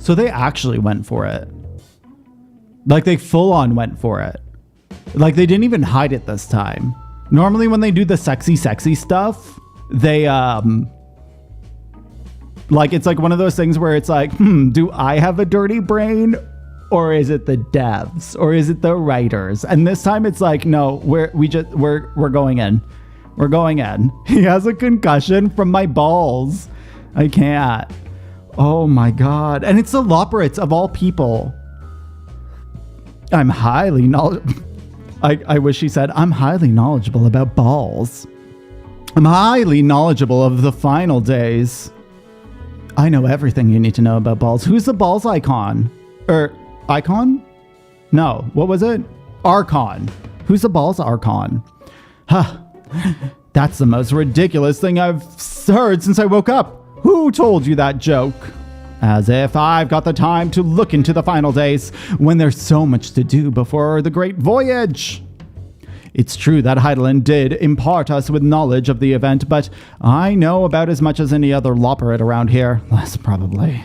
So they actually went for it. Like they full on went for it. Like they didn't even hide it this time. Normally when they do the sexy stuff, they like it's like one of those things where it's like, do I have a dirty brain? Or is it the devs? Or is it the writers? And this time it's like, no, we're going in. We're going in. He has a concussion from my balls. I can't. Oh my god. And it's the Loporrits of all people. I'm highly knowledgeable. I wish he said, I'm highly knowledgeable about balls. I'm highly knowledgeable of the final days. I know everything you need to know about balls. Who's the balls icon? Icon? No, what was it? Archon. Who's the balls Archon? Huh. That's the most ridiculous thing I've heard since I woke up. Who told you that joke? As if I've got the time to look into the final days when there's so much to do before the great voyage. It's true that Heidelin did impart us with knowledge of the event, but I know about as much as any other Loporrit around here. Less probably.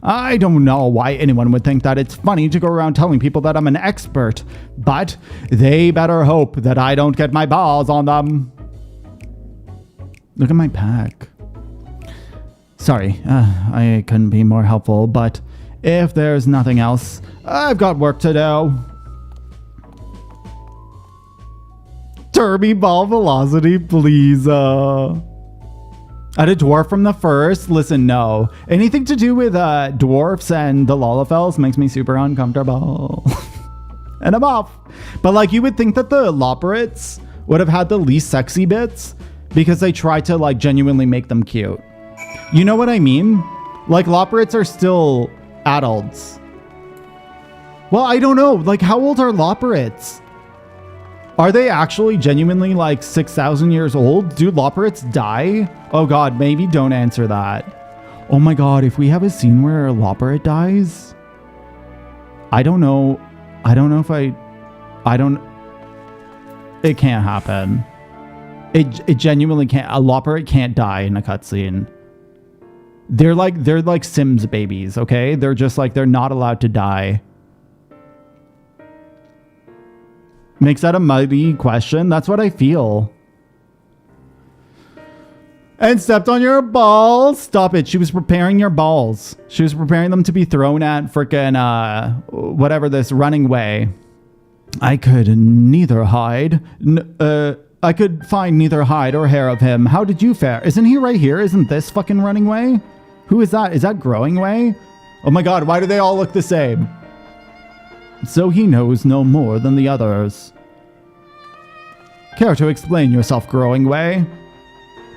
I don't know why anyone would think that it's funny to go around telling people that I'm an expert, but they better hope that I don't get my balls on them. Look at my pack. Sorry, I couldn't be more helpful, but if there's nothing else, I've got work to do. Derby ball velocity, please. At a dwarf from the first? Listen, no. Anything to do with dwarfs and the Lalafels makes me super uncomfortable. And I'm off. But like you would think that the Loporrits would have had the least sexy bits because they tried to like genuinely make them cute. You know what I mean? Like Loporrits are still adults. Well, I don't know. Like how old are Loporrits? Are they actually genuinely like 6,000 years old? Do Loporrits die? Oh god, maybe don't answer that. Oh my god, if we have a scene where a Loporrit dies, I don't know if it can't happen. It genuinely can't. A Loporrit can't die in a cutscene. They're like Sims babies, okay? They're just like, they're not allowed to die. Makes that a muddy question? That's what I feel. And stepped on your balls. Stop it. She was preparing your balls. She was preparing them to be thrown at frickin' whatever this running way. I could neither hide. I could find neither hide or hair of him. How did you fare? Isn't he right here? Isn't this fucking running way? Who is that? Is that growing way? Oh my god, why do they all look the same? So he knows no more than the others. Care to explain yourself, growing way?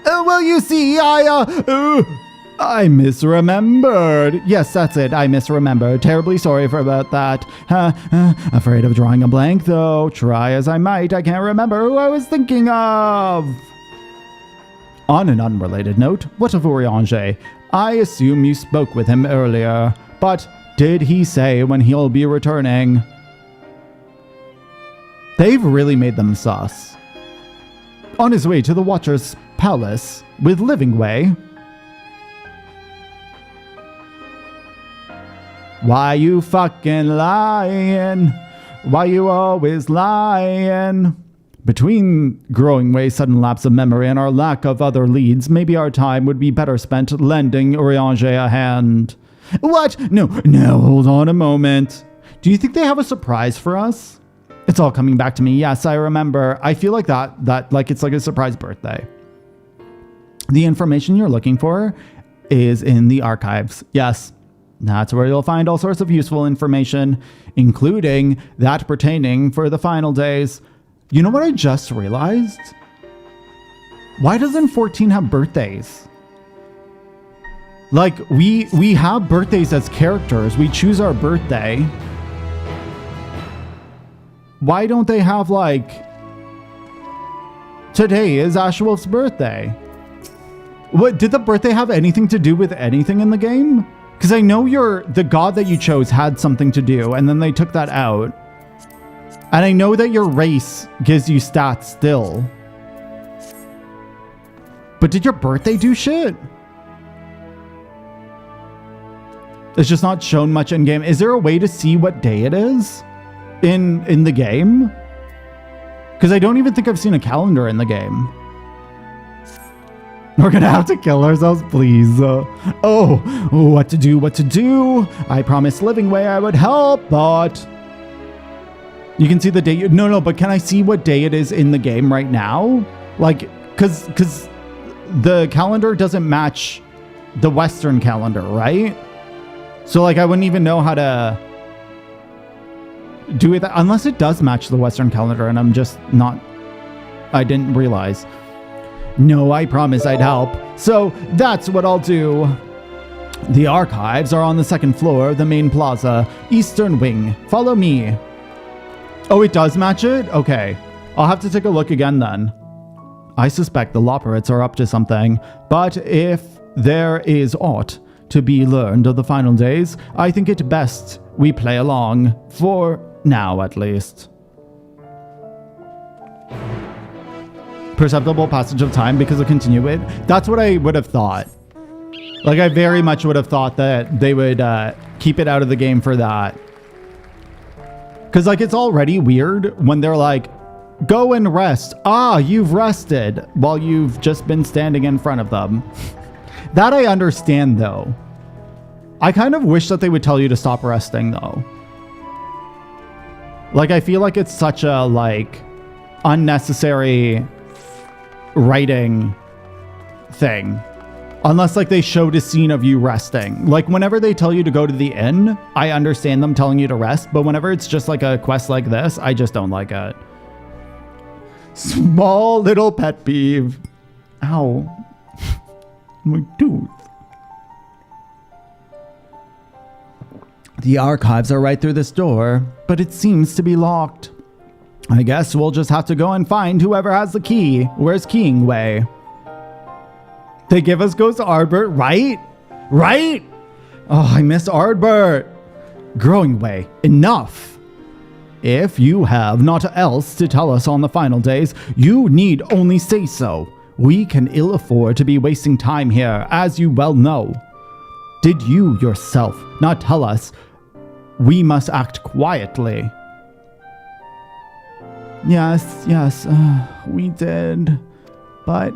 Well, you see, I misremembered. Yes, that's it. I misremembered. Terribly sorry about that. Afraid of drawing a blank, though. Try as I might, I can't remember who I was thinking of. On an unrelated note, what of Urianger? I assume you spoke with him earlier, but did he say when he'll be returning? They've really made them sus. On his way to the Watcher's palace with Livingway. Why you fucking lying? Why you always lying? Between Growingway's sudden lapse of memory and our lack of other leads, maybe our time would be better spent lending Urianger a hand. What? No, hold on a moment. Do you think they have a surprise for us? It's all coming back to me. Yes, I remember. I feel like that like it's like a surprise birthday. The information you're looking for is in the archives. Yes, that's where you'll find all sorts of useful information, including that pertaining for the final days. You know what I just realized? Why doesn't 14 have birthdays? Like, we have birthdays as characters. We choose our birthday. Why don't they have, like, today is Ashwolf's birthday? What, did the birthday have anything to do with anything in the game? Because I know the god that you chose had something to do, and then they took that out. And I know that your race gives you stats still. But did your birthday do shit? It's just not shown much in game. Is there a way to see what day it is in the game? Because I don't even think I've seen a calendar in the game. We're gonna have to kill ourselves, please. What to do? I promised Living Way I would help, but... You can see the date. No, but can I see what day it is in the game right now? Like, because the calendar doesn't match the Western calendar, right? So, like, I wouldn't even know how to do it unless it does match the Western calendar, and I'm just not... I didn't realize. No, I promise I'd help. So, that's what I'll do. The archives are on the second floor of the main plaza, eastern wing. Follow me. Oh, it does match it? Okay. I'll have to take a look again then. I suspect the Loporrits are up to something, but if there is aught to be learned of the final days, I think it best we play along, for now at least. Perceptible passage of time because of continue it. That's what I would have thought. Like, I very much would have thought that they would keep it out of the game for that. Because, like, it's already weird when they're like, go and rest. Ah, you've rested while you've just been standing in front of them. That I understand, though. I kind of wish that they would tell you to stop resting, though. Like, I feel like it's such a, like, unnecessary writing thing. Unless, like, they showed a scene of you resting. Like, whenever they tell you to go to the inn, I understand them telling you to rest. But whenever it's just, like, a quest like this, I just don't like it. Small little pet peeve. Ow. My tooth. The archives are right through this door, but it seems to be locked. I guess we'll just have to go and find whoever has the key. Where's Keying Way? They give us Ghost Ardbert, right? Right? Oh, I miss Ardbert. Growing Way, enough. If you have naught else to tell us on the final days, you need only say so. We can ill afford to be wasting time here, as you well know. Did you yourself not tell us we must act quietly? Yes, we did. But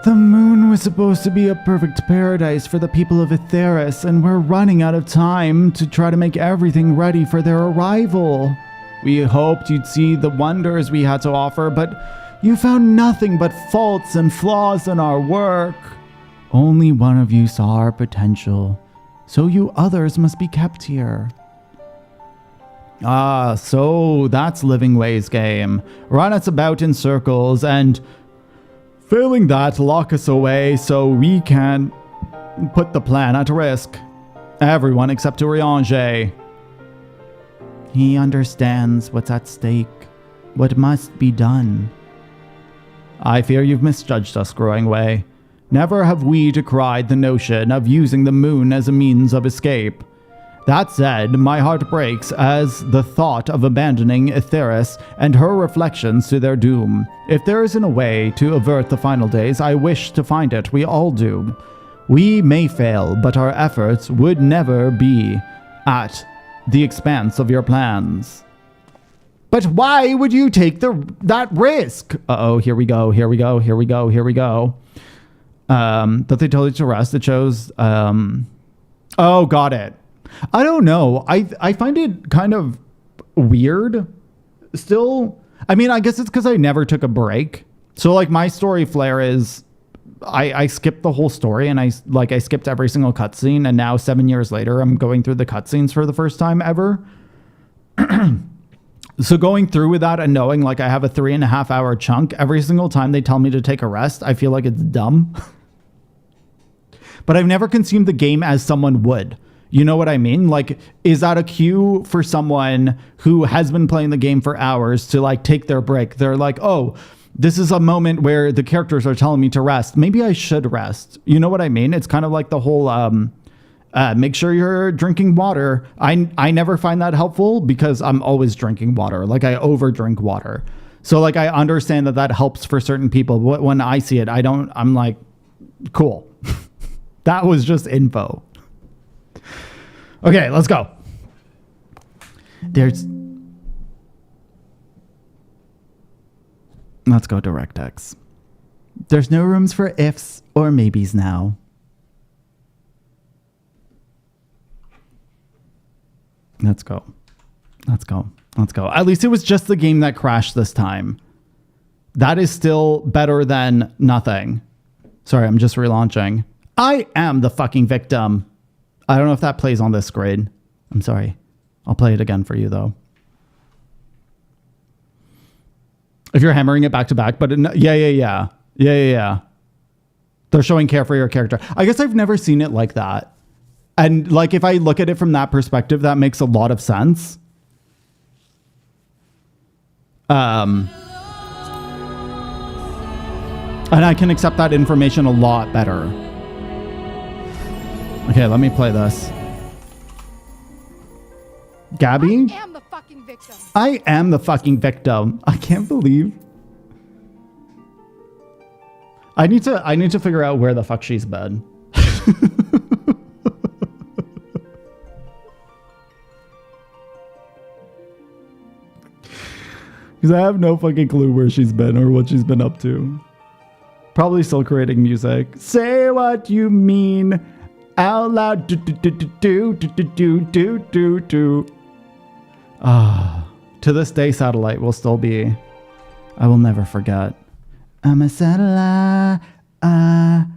the moon was supposed to be a perfect paradise for the people of Etheris, and we're running out of time to try to make everything ready for their arrival. We hoped you'd see the wonders we had to offer, but you found nothing but faults and flaws in our work. Only one of you saw our potential, so you others must be kept here. Ah, so that's Living Way's game. Run us about in circles and, failing that, lock us away so we can put the plan at risk. Everyone except Urianger. He understands what's at stake, what must be done. I fear you've misjudged us, Growing Way. Never have we decried the notion of using the moon as a means of escape. That said, my heart breaks as the thought of abandoning Etheris and her reflections to their doom. If there isn't a way to avert the final days, I wish to find it. We all do. We may fail, but our efforts would never be at the expense of your plans. But why would you take that risk? Uh-oh, here we go. That they told you to rest. It shows, oh, got it. I don't know. I find it kind of weird still. I mean, I guess it's because I never took a break. So, like, my story flair is I skipped the whole story, and I skipped every single cutscene, and now 7 years later, I'm going through the cutscenes for the first time ever. So going through with that and knowing, like, I have a 3.5 hour chunk, every single time they tell me to take a rest, I feel like it's dumb. But I've never consumed the game as someone would. You know what I mean? Like, is that a cue for someone who has been playing the game for hours to, like, take their break? They're like, oh, this is a moment where the characters are telling me to rest. Maybe I should rest. You know what I mean? It's kind of like the whole, make sure you're drinking water. I never find that helpful because I'm always drinking water. Like, I over drink water. So, like, I understand that helps for certain people. But when I see it, I'm like, cool. That was just info. Okay, let's go. Let's go DirectX. There's no rooms for ifs or maybes now. Let's go. Let's go. Let's go. At least it was just the game that crashed this time. That is still better than nothing. Sorry, I'm just relaunching. I am the fucking victim. I don't know if that plays on this screen. I'm sorry. I'll play it again for you, though. If you're hammering it back to back, but yeah. They're showing care for your character. I guess I've never seen it like that. And like, if I look at it from that perspective, that makes a lot of sense. And I can accept that information a lot better. Okay, let me play this. Gabby? I am the fucking victim. I am the fucking victim. I can't believe. I need to figure out where the fuck she's been. Because I have no fucking clue where she's been or what she's been up to. Probably still creating music. Say what you mean out loud. To this day, Satellite will still be. I will never forget. I'm a satellite. I'm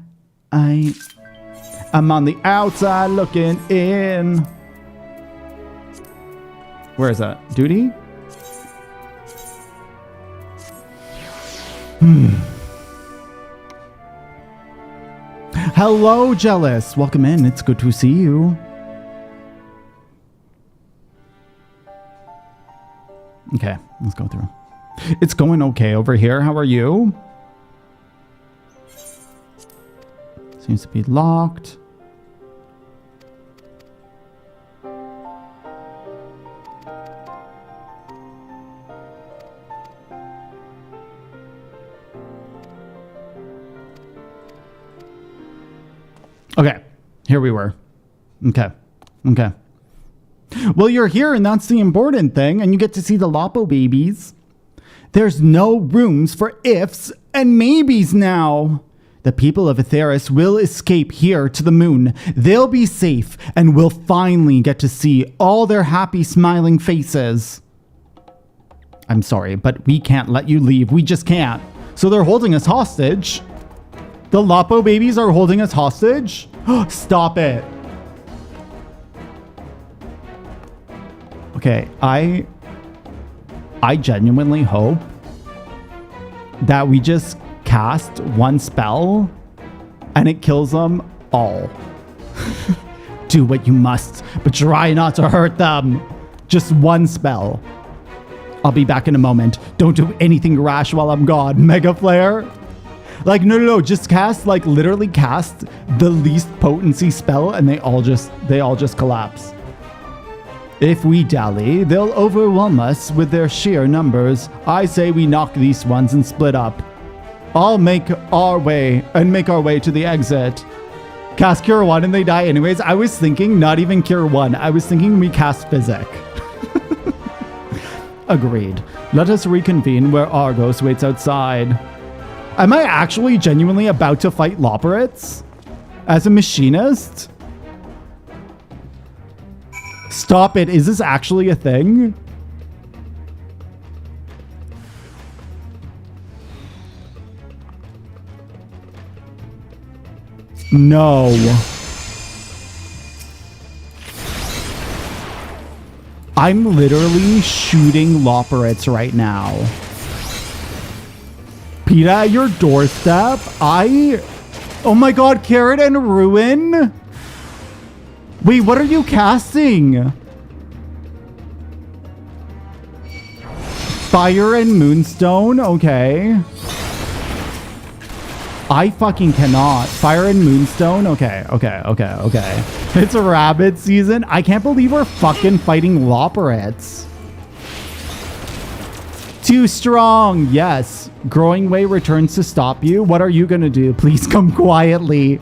on the outside looking in. Where is that? Duty? Hello, Jealous. Welcome in. It's good to see you. Okay, let's go through. It's going okay over here. How are you? Seems to be locked. Okay, here we were. Okay. Well, you're here, and that's the important thing, and you get to see the Lopo babies. There's no rooms for ifs and maybes now. The people of Aetheris will escape here to the moon. They'll be safe, and we'll finally get to see all their happy, smiling faces. I'm sorry, but we can't let you leave. We just can't. So they're holding us hostage. The Lopo babies are holding us hostage? Stop it. Okay, I genuinely hope that we just cast one spell and it kills them all. Do what you must, but try not to hurt them. Just one spell. I'll be back in a moment. Don't do anything rash while I'm gone. Mega Flare? Like, no. Just cast, like, literally cast the least potency spell and they all just collapse. If we dally, they'll overwhelm us with their sheer numbers. I say we knock these ones and split up. I'll make our way to the exit. Cast Cure 1 and they die anyways. I was thinking not even Cure 1. I was thinking we cast Physic. Agreed. Let us reconvene where Argos waits outside. Am I actually genuinely about to fight Loporrits? As a machinist? Stop it. Is this actually a thing? No. I'm literally shooting Loporrits right now. PETA at your doorstep? Oh my god, Carrot and Ruin? Wait, what are you casting? Fire and Moonstone? Okay. I fucking cannot. Fire and Moonstone? Okay. It's a rabbit season. I can't believe we're fucking fighting Loporrits. Too strong. Yes. Growing Way returns to stop you. What are you gonna do? Please come quietly.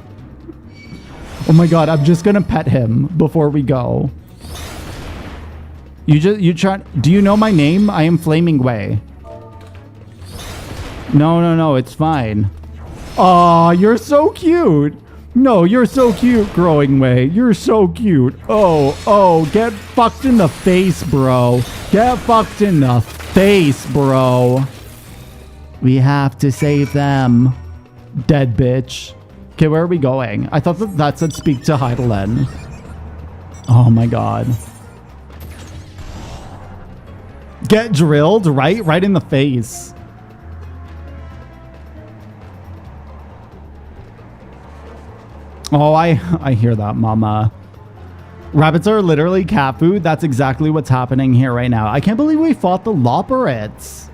Oh my god, I'm just gonna pet him before we go. You try. Do you know my name? I am Flaming Way. No, it's fine. Aw, you're so cute. No, you're so cute, Growing Way. You're so cute. Oh, get fucked in the face, bro. Get fucked in the face, bro. We have to save them. Dead bitch. Okay, where are we going? I thought that said speak to Heidelin. Oh my god. Get drilled, right? Right in the face. Oh, I hear that, mama. Rabbits are literally cat food. That's exactly what's happening here right now. I can't believe we fought the Loporrits.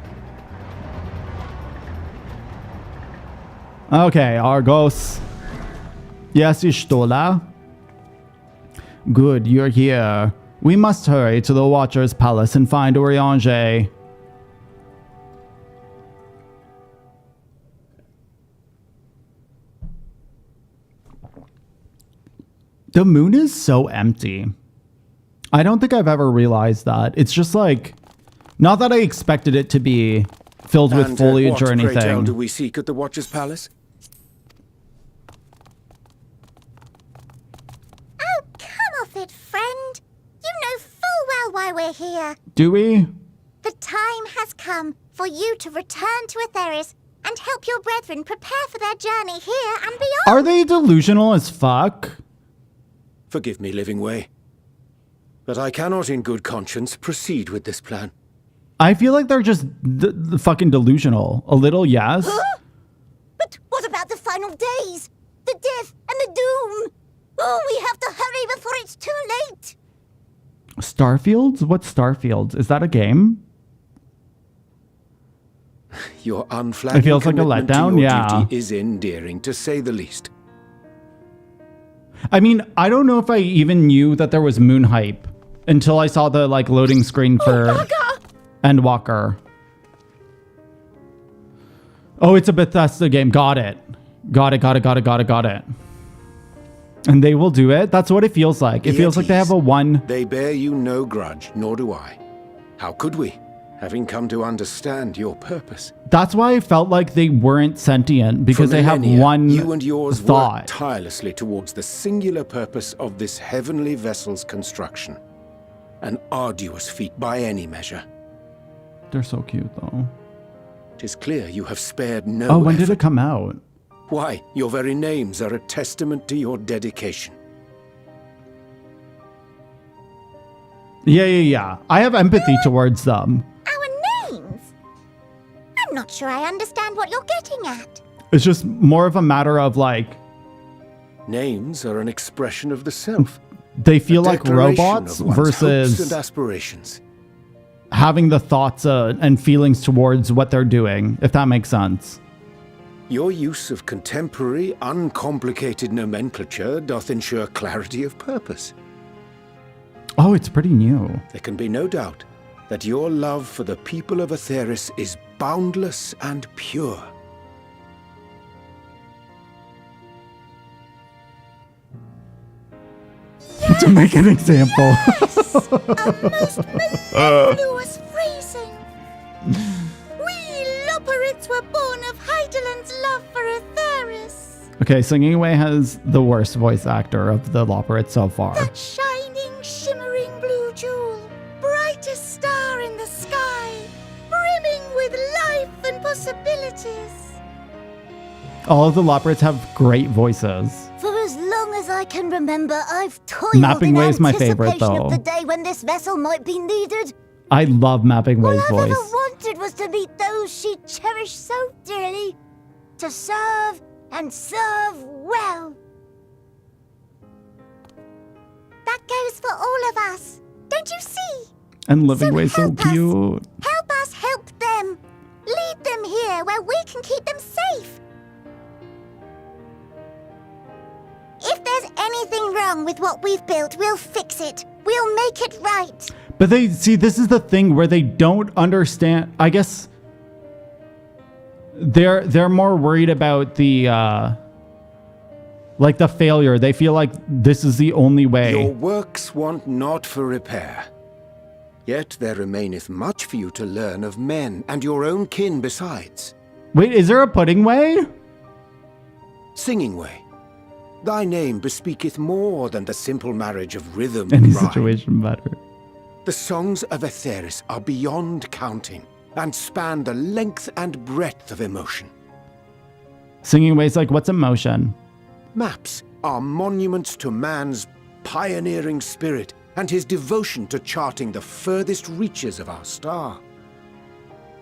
Okay, Argos. Yes, Ishtola. Good, you're here. We must hurry to the Watcher's Palace and find Urianger. The moon is so empty. I don't think I've ever realized that. It's just like, not that I expected it to be filled with foliage or anything. What, pray tell, do we seek at the Watcher's Palace? Oh, come off it, friend. You know full well why we're here. Do we? The time has come for you to return to Aetheris and help your brethren prepare for their journey here and beyond. Are they delusional as fuck? Forgive me, Living Way, but I cannot in good conscience proceed with this plan. I feel like they're just fucking delusional. A little, yes. Huh? But what about the final days? The death and the doom? Oh, we have to hurry before it's too late. Starfields? What's Starfields? Is that a game? Your unflagging It feels like a commitment letdown, to your yeah. duty is endearing, to say the least. I mean, I don't know if I even knew that there was moon hype until I saw the like loading screen for Endwalker. Oh, it's a Bethesda game. Got it. Got it. And they will do it. That's what it feels like. It feels like they have a one. They bear you no grudge, nor do I. How could we, having come to understand your purpose? That's why I felt like they weren't sentient, because For they have millennia, one you and yours thought. worked tirelessly towards the singular purpose of this heavenly vessel's construction. An arduous feat by any measure. They're so cute, though. It is clear you have spared no Oh, when did effort. it come out? Why, your very names are a testament to your dedication. Yeah. I have empathy towards them. Our names? I'm not sure I understand what you're getting at. It's just more of a matter of like, Names are an expression of the self. they feel a like declaration robots of one's hopes versus and aspirations. having the thoughts and feelings towards what they're doing, if that makes sense. Your use of contemporary, uncomplicated nomenclature doth ensure clarity of purpose. Oh, it's pretty new. There can be no doubt that your love for the people of Aetheris is boundless and pure. To make an example. A most mellifluous phrasing. We Loporrits were born of Heidelin's love for Aetheris. Okay, Singing Away has the worst voice actor of the Loporrits so far. That shining, shimmering blue jewel, brightest star in the sky, brimming with life and possibilities. All of the Loporrits have great voices. For as long as I can remember, I've toiled Mapping in Way is my anticipation favorite, though. of the day when this vessel might be needed. I love Mapping Way's All I've ever voice. wanted was to meet those she cherished so dearly, to serve and serve well. That goes for all of us, don't you see? And Living So Way's so help us. cute. Help us help them. Lead them here where we can keep them safe. If there's anything wrong with what we've built, we'll fix it. We'll make it right. But they see, this is the thing where they don't understand. I guess they're more worried about the Like the failure. They feel like this is the only way. Your works want not for repair. Yet there remaineth much for you to learn of men and your own kin besides. Wait, is there a pudding way? Singing way. Thy name bespeaketh more than the simple marriage of rhythm Any and rhyme. situation better. The songs of Aetheris are beyond counting and span the length and breadth of emotion. Singing ways like what's emotion? Maps are monuments to man's pioneering spirit and his devotion to charting the furthest reaches of our star.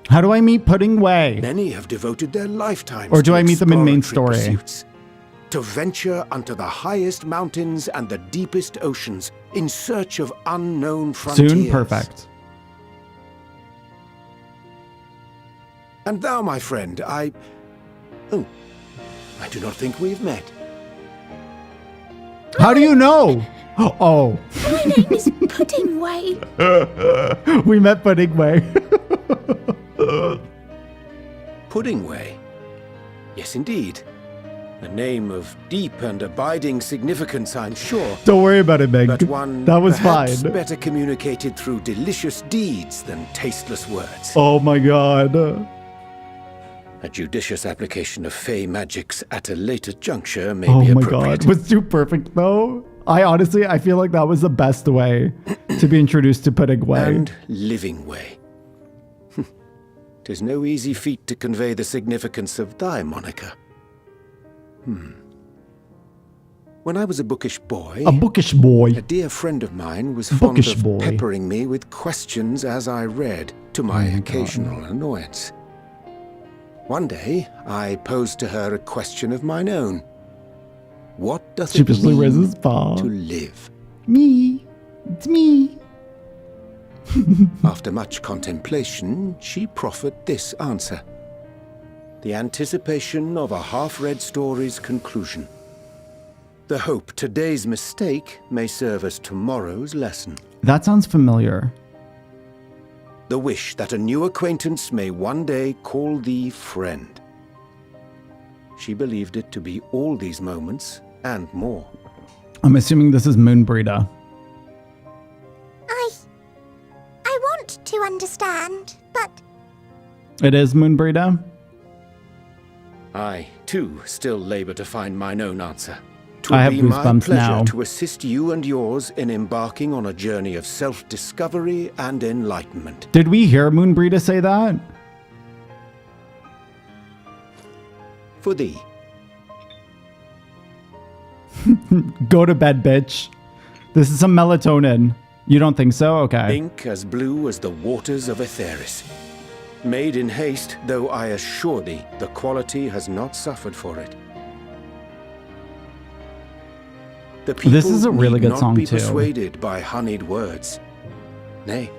How do I meet Pudding Way? Many have devoted their lifetimes Or do to I meet them in main exploratory story? pursuits, to venture unto the highest mountains and the deepest oceans in search of unknown frontiers. Soon, perfect. And thou, my friend, I do not think we've met. How do you know? Oh, My name is Pudding Way. we met Pudding Way. Pudding Way? Yes, indeed. A name of deep and abiding significance, I'm sure. Don't worry about it, Meg. But one That was perhaps fine. better communicated through delicious deeds than tasteless words. Oh my god. A judicious application of fey magics at a later juncture may Oh be my appropriate. god. Was too perfect though. I feel like that was the best way to be introduced to Pudding Way. And living way. 'Tis no easy feat to convey the significance of thy moniker. When I was a bookish boy, A bookish boy. a dear friend of mine was fond Bookish of boy. peppering me with questions as I read, to my occasional annoyance. One day, I posed to her a question of mine own. What doth it Sheepishly raises mean his paw. to live? Me. It's me. After much contemplation, she proffered this answer. The anticipation of a half-read story's conclusion. The hope today's mistake may serve as tomorrow's lesson. That sounds familiar. The wish that a new acquaintance may one day call thee friend. She believed it to be all these moments and more. I'm assuming this is Moonbreeder. I want to understand, but It is Moonbreeder? I, too, still labor to find mine own answer. I have Twill be my goosebumps pleasure now. to assist you and yours in embarking on a journey of self-discovery and enlightenment. Did we hear Moonbreeder say that? For thee, Go to bed, bitch. This is some melatonin. You don't think so? Okay. ink as blue as the waters of Aetheris. Made in haste, though I assure thee, the quality has not suffered for it. The people This is a really need good not song, be too. persuaded by honeyed words. Nay,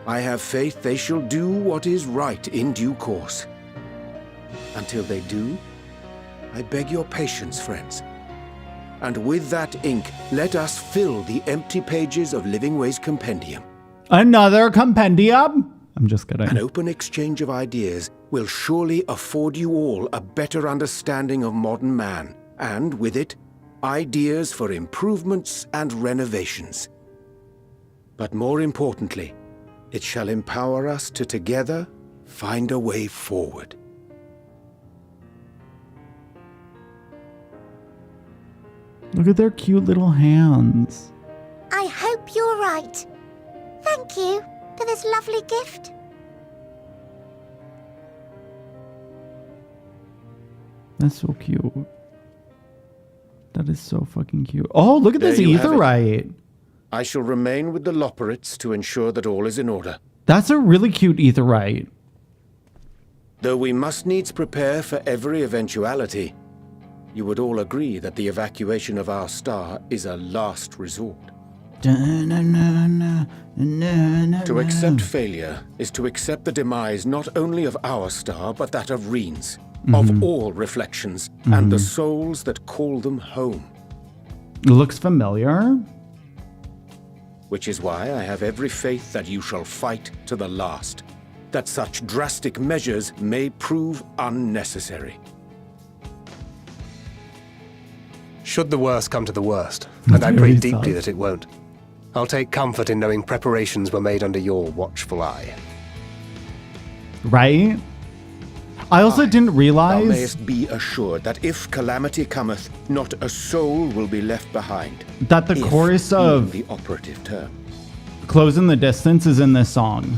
I have faith they shall do what is right in due course. Until they do, I beg your patience, friends. And with that ink, let us fill the empty pages of Living Way's compendium. Another compendium? I'm just An kidding. open exchange of ideas will surely afford you all a better understanding of modern man, and with it, ideas for improvements and renovations. But more importantly, it shall empower us to together find a way forward. Look at their cute little hands. I hope you're right. Thank you for this lovely gift. That's so cute. That is so fucking cute. Oh, look at this There you have it. Aetheryte. I shall remain with the Loporrits to ensure that all is in order. That's a really cute Aetheryte. Though we must needs prepare for every eventuality, you would all agree that the evacuation of our star is a last resort. To accept failure is to accept the demise not only of our star, but that of Reen's, of all reflections, and the souls that call them home. Looks familiar. Which is why I have every faith that you shall fight to the last, that such drastic measures may prove unnecessary. Should the worst come to the worst, and I pray deeply that it won't, I'll take comfort in knowing preparations were made under your watchful eye. Right? I also didn't Thou realize mayest be assured that if calamity cometh, not a soul will be left behind. that the If chorus being of the operative term. Close in the Distance is in this song.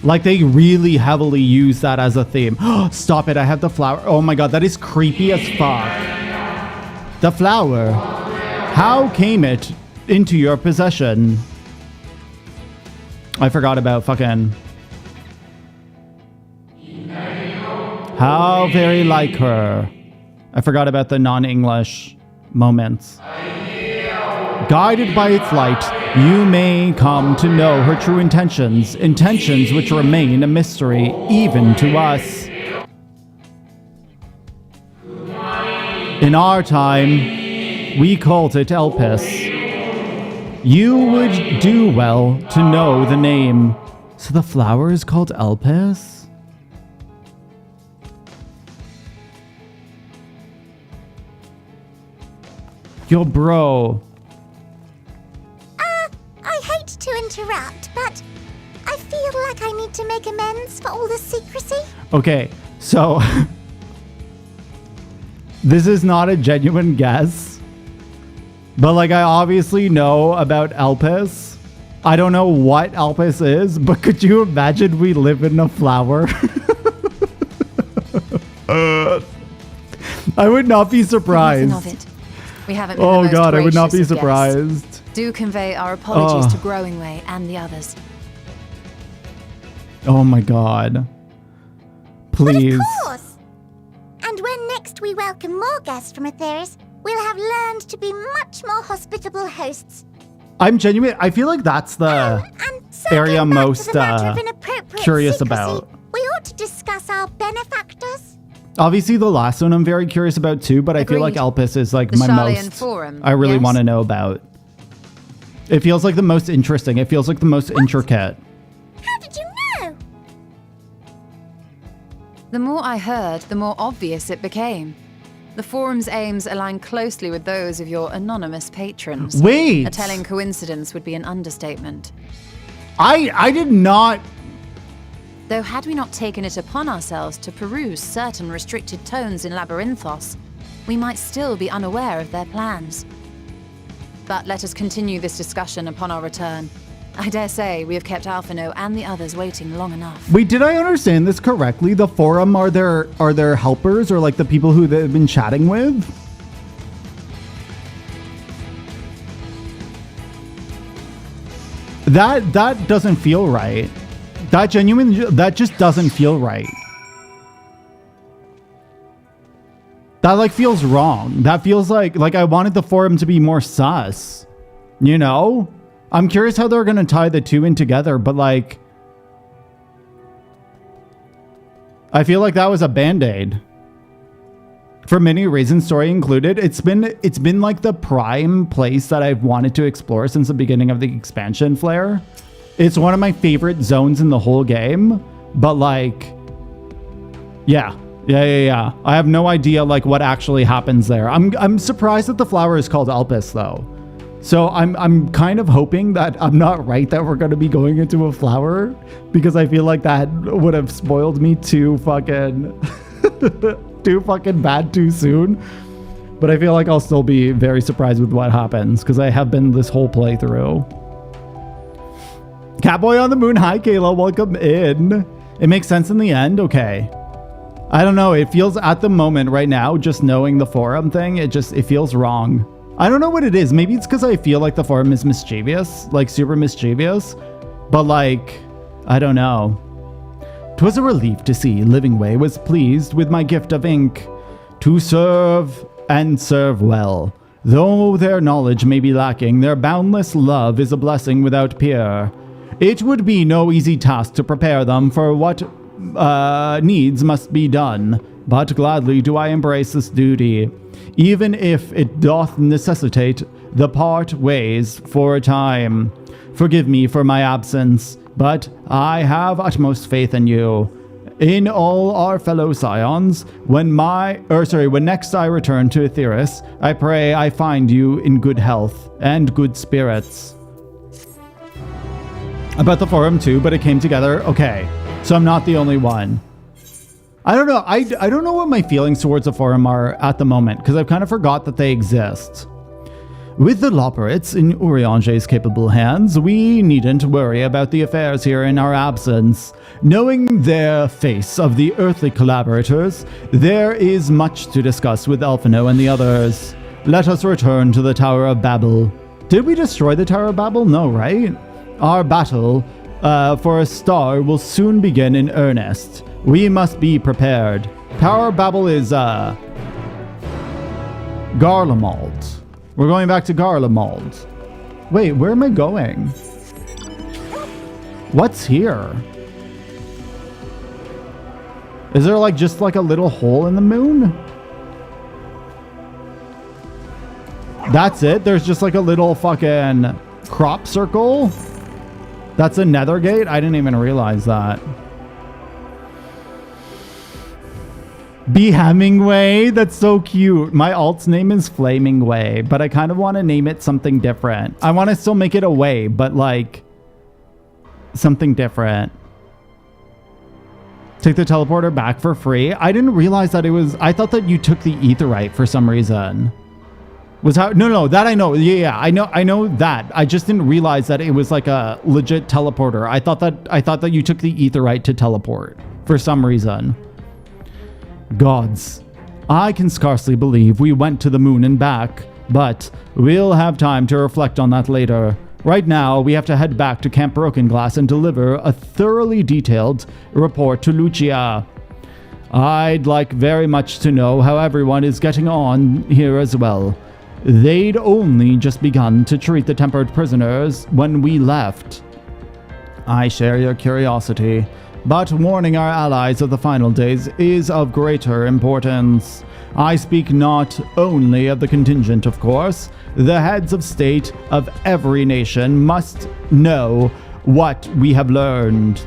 Like, they really heavily use that as a theme. Stop it, I have the flower. Oh my god, that is creepy as fuck. The flower. How came it into your possession? I forgot about fucking... How very like her. I forgot about the non-English moments. Guided by its light, you may come to know her true intentions, intentions which remain a mystery even to us. In our time, we called it Elpis. You would do well to know the name. So the flower is called Elpis? Yo, bro. I hate to interrupt, but I feel like I need to make amends for all the secrecy. Okay, so this is not a genuine guess, but like I obviously know about Elpis. I don't know what Elpis is, but could you imagine we live in a flower? I would not be surprised. Nothing of it. We haven't been the Oh most god, I would not be gracious of guests. surprised. Do convey our apologies to Growingway and the others. Oh my god. Please. Of course. And when next we welcome more guests from Atheris, we'll have learned to be much more hospitable hosts. I'm genuine. I feel like that's the And circling area back to most the matter of inappropriate curious secrecy, about. we ought to discuss our benefactors. Obviously, the last one I'm very curious about too, but I feel like Agreed. Elpis is like The my Charlian most. Forum, I really yes? want to know about. It feels like the most interesting. It feels like the most intricate. How did you know? The more I heard, the more obvious it became. The forum's aims align closely with those of your anonymous patrons. Wait. A telling coincidence would be an understatement. I did not. Though had we not taken it upon ourselves to peruse certain restricted tones in Labyrinthos, we might still be unaware of their plans. But let us continue this discussion upon our return. I dare say we have kept Alphino and the others waiting long enough. Wait, did I understand this correctly? The forum are their helpers or like the people who they've been chatting with? That doesn't feel right. That just doesn't feel right. That like feels wrong. That feels like I wanted the forum to be more sus. You know? I'm curious how they're gonna tie the two in together, but like I feel like that was a band-aid. For many reasons, story included. It's been like the prime place that I've wanted to explore since the beginning of the expansion flare. It's one of my favorite zones in the whole game, but like, yeah. I have no idea like what actually happens there. I'm surprised that the flower is called Elpis though. So I'm kind of hoping that I'm not right that we're going to be going into a flower, because I feel like that would have spoiled me too fucking too fucking bad too soon. But I feel like I'll still be very surprised with what happens, because I have been this whole playthrough. Catboy on the Moon, hi Kayla, welcome in. It makes sense in the end, okay. I don't know, it feels at the moment right now, just knowing the forum thing, it feels wrong. I don't know what it is, maybe it's because I feel like the forum is mischievous, like super mischievous, but like, I don't know. 'Twas a relief to see Livingway was pleased with my gift of ink, to serve and serve well. Though their knowledge may be lacking, their boundless love is a blessing without peer. It would be no easy task to prepare them for what needs must be done, but gladly do I embrace this duty, even if it doth necessitate the part ways for a time. Forgive me for my absence, but I have utmost faith in you, In all our fellow scions, when next I return to Aetheris, I pray I find you in good health and good spirits. About the forum too, but it came together. Okay, so I'm not the only one. I don't know. I don't know what my feelings towards the forum are at the moment, because I've kind of forgot that they exist. With the Loporrits in Urianger's capable hands, we needn't worry about the affairs here in our absence. Knowing their face of the earthly collaborators, there is much to discuss with Elfino and the others. Let us return to the Tower of Babel. Did we destroy the Tower of Babel? No, right? Our battle for a star will soon begin in earnest. We must be prepared. Tower of Babel is Garlemald. We're going back to Garlemald. Wait, where am I going? What's here? Is there like just like a little hole in the moon? That's it? There's just like a little fucking crop circle? That's a nether gate? I didn't even realize that. B. Hemingway? That's so cute. My alt's name is Flaming Way, but I kind of want to name it something different. I want to still make it a way, but like something different. Take the teleporter back for free. I didn't realize that it was... I thought that you took the Aetheryte for some reason. Was how... No, that I know. Yeah, I know that. I just didn't realize that it was like a legit teleporter. I thought that you took the Aetheryte to teleport for some reason. Gods, I can scarcely believe we went to the moon and back, but we'll have time to reflect on that later. Right now, we have to head back to Camp Broken Glass and deliver a thoroughly detailed report to Lucia. I'd like very much to know how everyone is getting on here as well. They'd only just begun to treat the tempered prisoners when we left. I share your curiosity. But warning our allies of the final days is of greater importance. I speak not only of the contingent, of course. The heads of state of every nation must know what we have learned.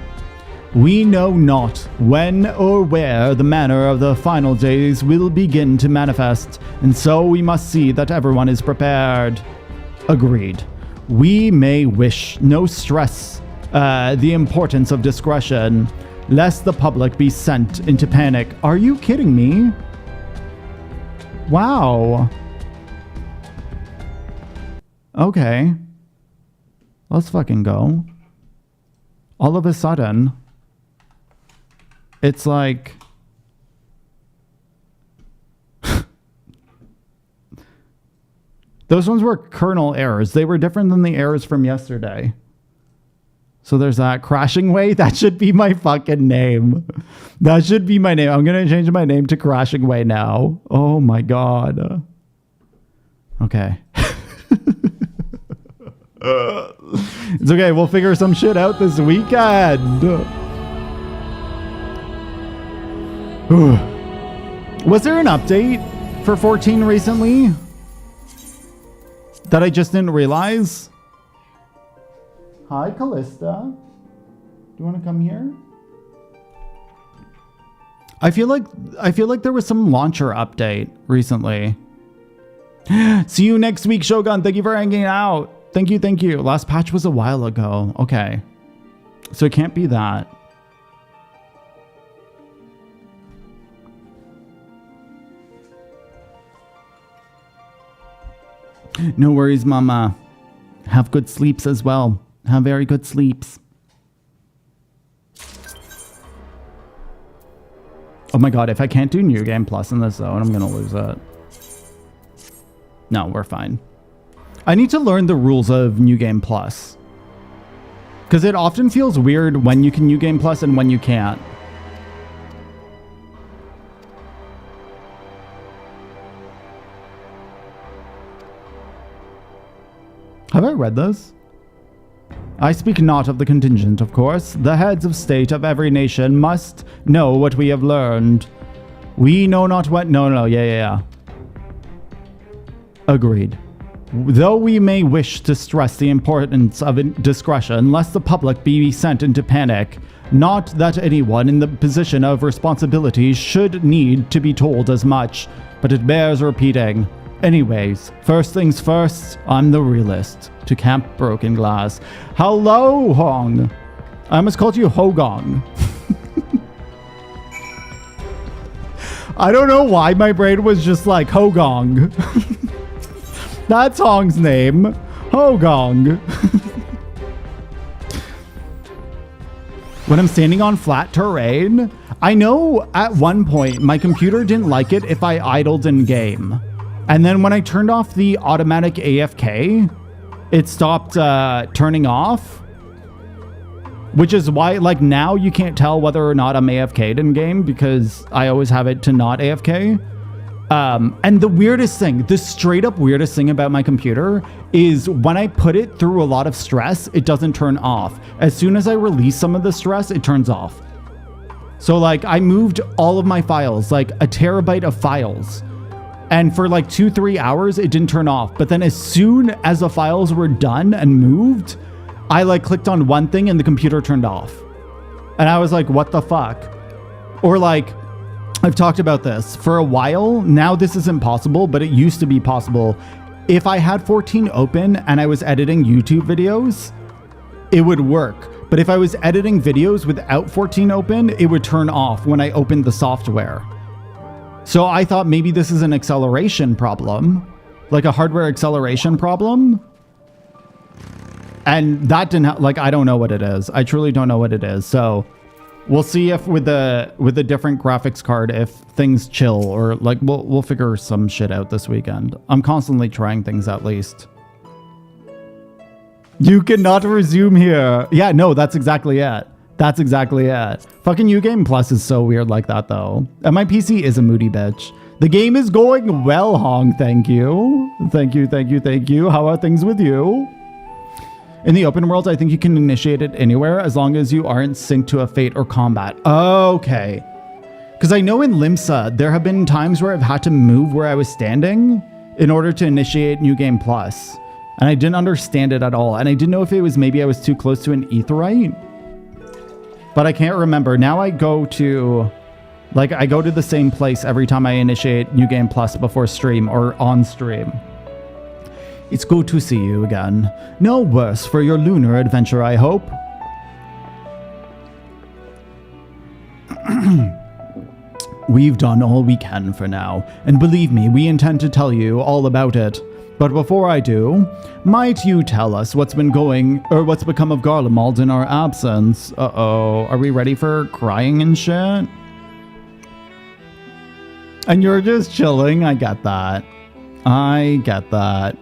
We know not when or where the manner of the final days will begin to manifest, and so we must see that everyone is prepared. Agreed. We may wish no stress the importance of discretion, lest the public be sent into panic. Are you kidding me? Wow. Okay. Let's fucking go. All of a sudden, it's like... Those ones were kernel errors. They were different than the errors from yesterday. So there's that. Crashing Way. That should be my fucking name. That should be my name. I'm going to change my name to Crashing Way now. Oh my god. Okay. It's okay. We'll figure some shit out this weekend. Was there an update for 14 recently that I just didn't realize? Hi, Callista. Do you want to come here? I feel like there was some launcher update recently. See you next week, Shogun. Thank you for hanging out. Thank you. Last patch was a while ago. Okay. So it can't be that. No worries, Mama. Have good sleeps as well. Have very good sleeps. Oh my god, if I can't do New Game Plus in this zone, I'm gonna lose it. No, we're fine. I need to learn the rules of New Game Plus. Because it often feels weird when you can New Game Plus and when you can't. Have I read this? I speak not of the contingent, of course. The heads of state of every nation must know what we have learned. We know not what... No, yeah. Agreed. Though we may wish to stress the importance of discretion, lest the public be sent into panic, Not that anyone in the position of responsibility should need to be told as much, but it bears repeating. Anyways, first things first, I'm the realist. To Camp Broken Glass. Hello, Hong. I almost called you Hogong. I don't know why my brain was just like Hogong. That's Hong's name. Hogong. When I'm standing on flat terrain, I know at one point my computer didn't like it if I idled in game. And then when I turned off the automatic AFK, it stopped turning off. Which is why, like, now you can't tell whether or not I'm AFK'd in game because I always have it to not AFK. And the weirdest thing, the straight up weirdest thing about my computer is when I put it through a lot of stress, it doesn't turn off. As soon as I release some of the stress, it turns off. So like I moved all of my files, like a terabyte of files. And for like 2-3 hours, it didn't turn off. But then as soon as the files were done and moved, I like clicked on one thing and the computer turned off. And I was like, what the fuck? Or like, I've talked about this for a while. Now this isn't possible, but it used to be possible. If I had 14 open and I was editing YouTube videos, it would work. But if I was editing videos without 14 open, it would turn off when I opened the software. So I thought maybe this is an acceleration problem, like a hardware acceleration problem. And that didn't, like, I don't know what it is. I truly don't know what it is. So we'll see if with the different graphics card, if things chill or like, we'll figure some shit out this weekend. I'm constantly trying things at least. You cannot resume here. Yeah, no, that's exactly it. That's exactly it. Fucking Ugame Plus is so weird like that though. And my PC is a moody bitch. The game is going well, Hong. Thank you. Thank you, thank you, thank you. How are things with you? In the open world, I think you can initiate it anywhere as long as you aren't synced to a fate or combat. Okay. Because I know in Limsa, there have been times where I've had to move where I was standing in order to initiate New Game Plus. And I didn't understand it at all. And I didn't know if it was maybe I was too close to an aetheryte. But I can't remember. Now I go to the same place every time I initiate New Game Plus before stream or on stream. It's good to see you again. No worse for your lunar adventure, I hope. We've done all we can for now, and believe me, we intend to tell you all about it. But before I do, might you tell us what's become of Garlemald in our absence? Uh-oh, are we ready for crying and shit? And you're just chilling, I get that. I get that.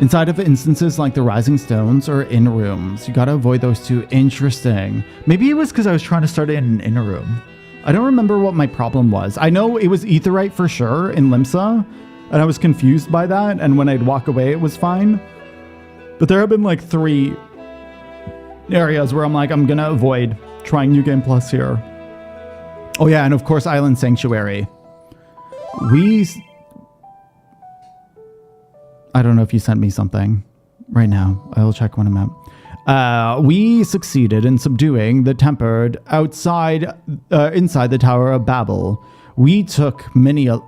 Inside of instances like the Rising Stones or in rooms, you gotta avoid those two. Interesting. Maybe it was because I was trying to start it in an inner room. I don't remember what my problem was. I know it was aetheryte for sure in Limsa, and I was confused by that, and when I'd walk away, it was fine. But there have been like 3 areas where I'm like, I'm gonna avoid trying New Game Plus here. Oh yeah, and of course Island Sanctuary. I don't know if you sent me something right now. I'll check when I'm out. We succeeded in subduing the Tempered inside the Tower of Babel. We took many alive,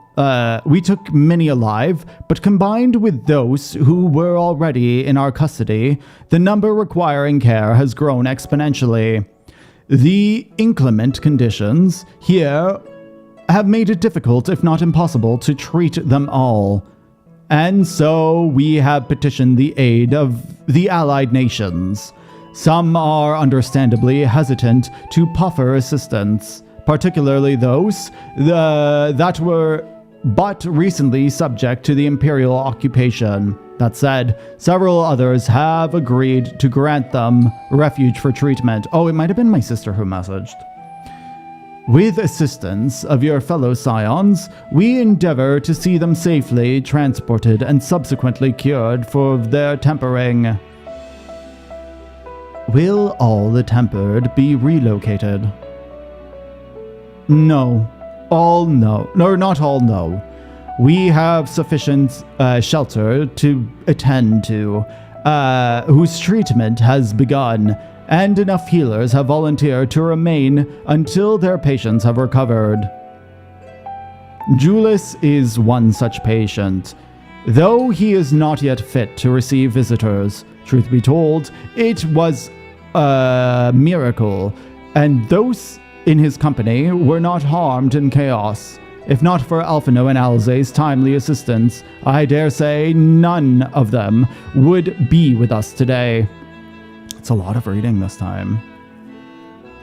but combined with those who were already in our custody, the number requiring care has grown exponentially. The inclement conditions here have made it difficult, if not impossible, to treat them all. And so we have petitioned the aid of the allied nations. Some are understandably hesitant to proffer assistance, particularly those that were but recently subject to the imperial occupation. That said, several others have agreed to grant them refuge for treatment. Oh, it might have been my sister who messaged. With assistance of your fellow scions, we endeavor to see them safely transported and subsequently cured for their tempering. Will all the tempered be relocated? No. All no. No, not all no. We have sufficient shelter to attend to, whose treatment has begun, and enough healers have volunteered to remain until their patients have recovered. Julius is one such patient. Though he is not yet fit to receive visitors, truth be told, it was a miracle, and those in his company were not harmed in chaos. If not for Alphino and Alze's timely assistance, I dare say none of them would be with us today. It's a lot of reading this time.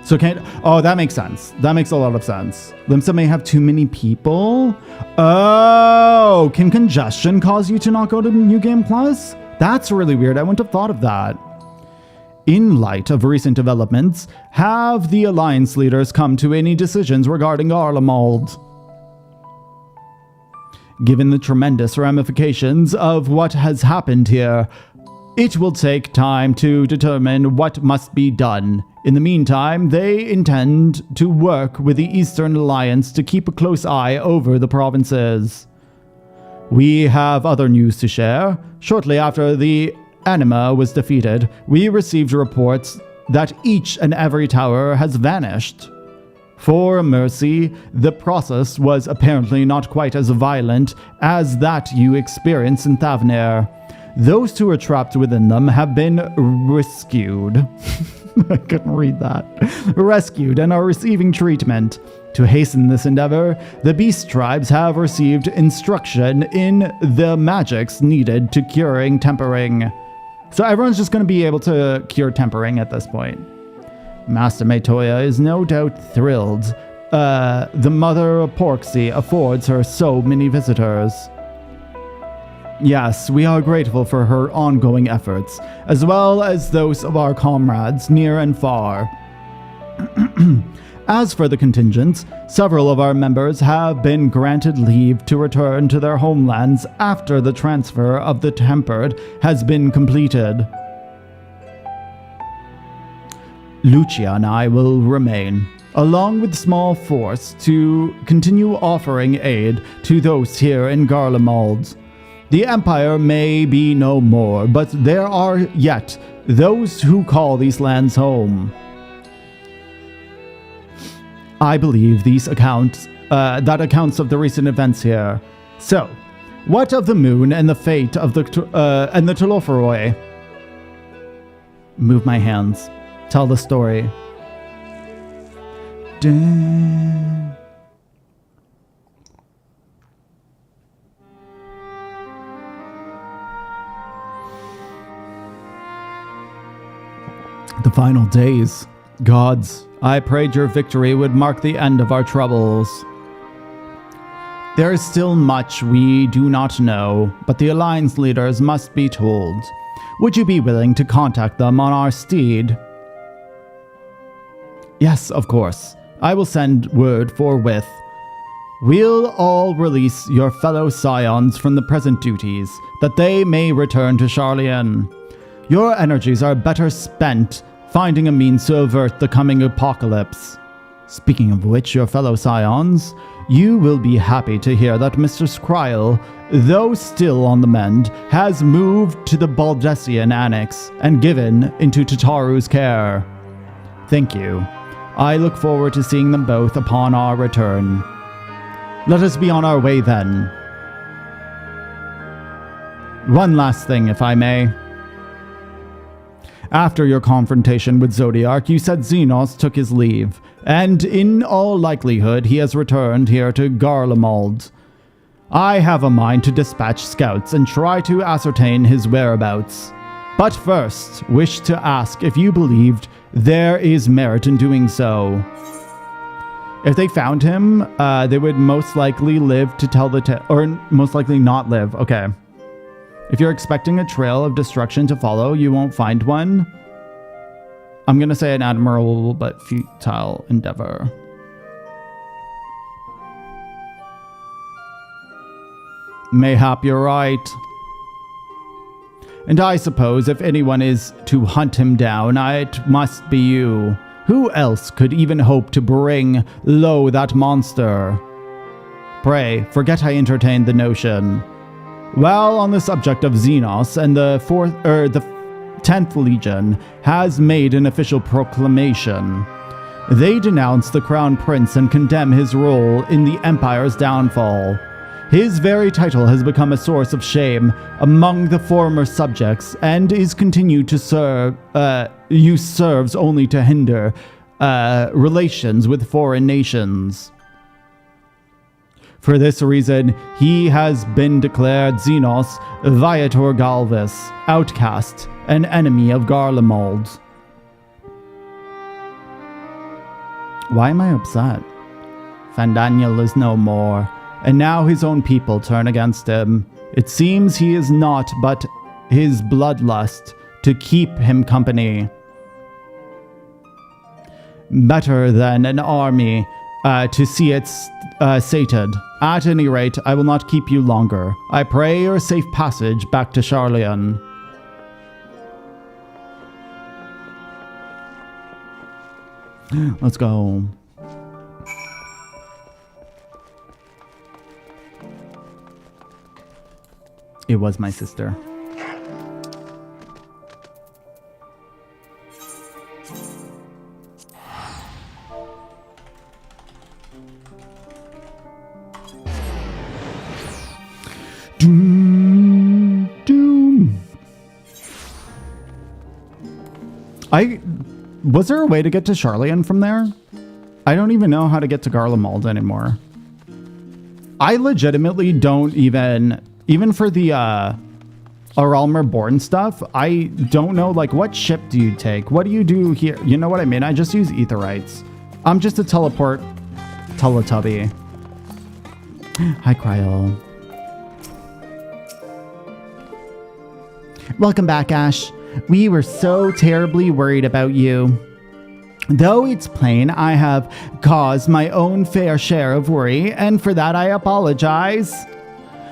So oh, that makes sense. That makes a lot of sense. Limsa may have too many people. Oh, can congestion cause you to not go to New Game Plus? That's really weird. I wouldn't have thought of that. In light of recent developments, have the Alliance leaders come to any decisions regarding Garlemald? Given the tremendous ramifications of what has happened here, it will take time to determine what must be done. In the meantime, they intend to work with the Eastern Alliance to keep a close eye over the provinces. We have other news to share. Shortly after the Anima was defeated, we received reports that each and every tower has vanished. For Mercy, the process was apparently not quite as violent as that you experienced in Thavnir. Those who are trapped within them have been rescued. I couldn't read that. Rescued and are receiving treatment. To hasten this endeavor, the beast tribes have received instruction in the magics needed to curing tempering. So everyone's just going to be able to cure tempering at this point. Master Metoya is no doubt thrilled. The mother of Porksy affords her so many visitors. Yes, we are grateful for her ongoing efforts, as well as those of our comrades near and far. As for the contingents, several of our members have been granted leave to return to their homelands after the transfer of the Tempered has been completed. Lucia and I will remain, along with a small force, to continue offering aid to those here in Garlemald. The Empire may be no more, but there are yet those who call these lands home. I believe these accounts of the recent events here. So, what of the moon and the fate of the Telophoroi? Move my hands. Tell the story. Dun. The final days. Gods, I prayed your victory would mark the end of our troubles. There is still much we do not know, but the Alliance leaders must be told. Would you be willing to contact them on our steed? Yes, of course. I will send word forthwith. We'll all release your fellow scions from the present duties, that they may return to Charlian. Your energies are better spent finding a means to avert the coming apocalypse. Speaking of which, your fellow scions, you will be happy to hear that Mr. Skryl, though still on the mend, has moved to the Baldessian Annex and given into Tataru's care. Thank you. I look forward to seeing them both upon our return. Let us be on our way then. One last thing, if I may. After your confrontation with Zodiark, you said Xenos took his leave, and in all likelihood he has returned here to Garlemald. I have a mind to dispatch scouts and try to ascertain his whereabouts. But first, wish to ask if you believed there is merit in doing so. If they found him, they would most likely live to tell the tale, or most likely not live. Okay. If you're expecting a trail of destruction to follow, you won't find one. I'm going to say an admirable but futile endeavor. Mayhap you're right. And I suppose if anyone is to hunt him down, it must be you. Who else could even hope to bring low that monster? Pray, forget I entertained the notion. Well, on the subject of Xenos and the 10th Legion has made an official proclamation. They denounce the Crown Prince and condemn his role in the Empire's downfall. His very title has become a source of shame among the former subjects and is continued to serves only to hinder relations with foreign nations. For this reason, he has been declared Xenos Viator Galvis, outcast, an enemy of Garlemald. Why am I upset? Fandaniel is no more, and now his own people turn against him. It seems he is not but his bloodlust to keep him company. Better than an army to see it sated. At any rate, I will not keep you longer. I pray your safe passage back to Charlian. Let's go. It was my sister. Doom, doom. Was there a way to get to Charlian from there? I don't even know how to get to Garlemald anymore. I legitimately don't even for the Aralmer Born stuff, I don't know, like, what ship do you take? What do you do here? You know what I mean? I just use Aetherites. I'm just a Teletubby. Hi, Cryo. Welcome back, Ash. We were so terribly worried about you. Though it's plain I have caused my own fair share of worry, and for that I apologize.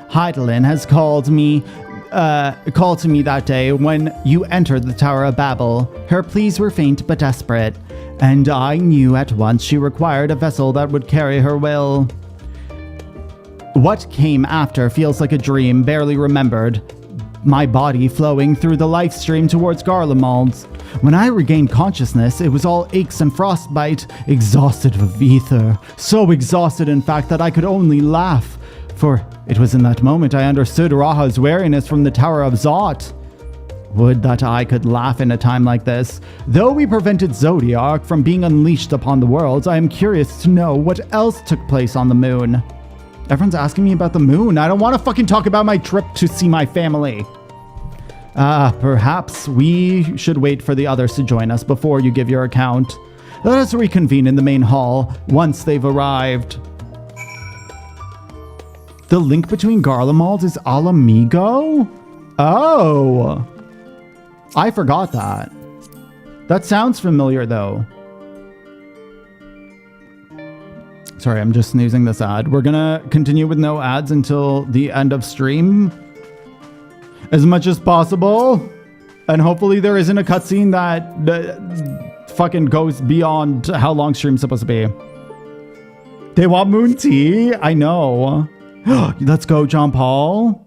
Heidelin has called to me that day when you entered the Tower of Babel. Her pleas were faint but desperate, and I knew at once she required a vessel that would carry her will. What came after feels like a dream barely remembered. My body flowing through the life stream towards Garlemald. When I regained consciousness, it was all aches and frostbite, exhausted of ether. So exhausted, in fact, that I could only laugh. For it was in that moment I understood Raha's wariness from the Tower of Zot. Would that I could laugh in a time like this. Though we prevented Zodiac from being unleashed upon the worlds, I am curious to know what else took place on the moon. Everyone's asking me about the moon. I don't want to fucking talk about my trip to see my family. Perhaps we should wait for the others to join us before you give your account. Let us reconvene in the main hall once they've arrived. The link between Garlemald is Alamigo? Oh! I forgot that. That sounds familiar, though. Sorry, I'm just snoozing this ad. We're gonna continue with no ads until the end of stream. As much as possible. And hopefully there isn't a cutscene that fucking goes beyond how long stream's supposed to be. They want moon tea? I know. Let's go, John Paul.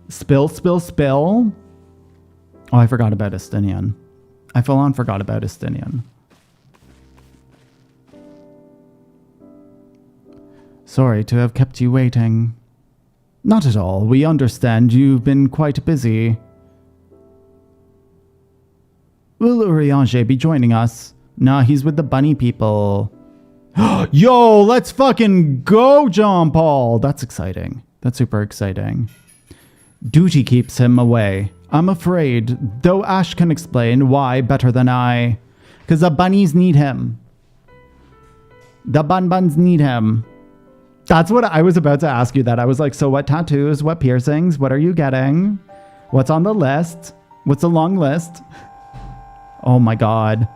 Spill, spill, spill. Oh, I forgot about Estinian. I full on forgot about Estinian. Sorry to have kept you waiting. Not at all. We understand you've been quite busy. Will Urianger be joining us? Nah, he's with the bunny people. Yo, let's fucking go, John Paul. That's exciting. That's super exciting. Duty keeps him away. I'm afraid, though Ash can explain why better than I. Because the bunnies need him. The bun-buns need him. That's what I was about to ask you that. I was like, so what tattoos, what piercings, what are you getting? What's on the list? What's the long list? Oh my God.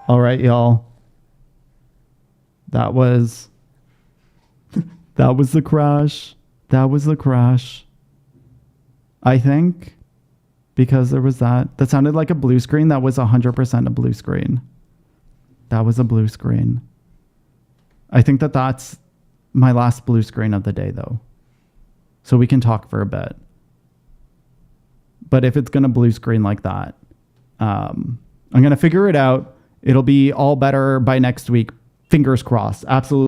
All right, y'all. That was the crash. That was the crash. I think because there was that. That sounded like a blue screen. That was 100% a blue screen. That was a blue screen. I think that's my last blue screen of the day, though. So we can talk for a bit. but if it's going to blue screen like that, I'm going to figure it out. It'll be all better by next week. Fingers crossed. Absolutely.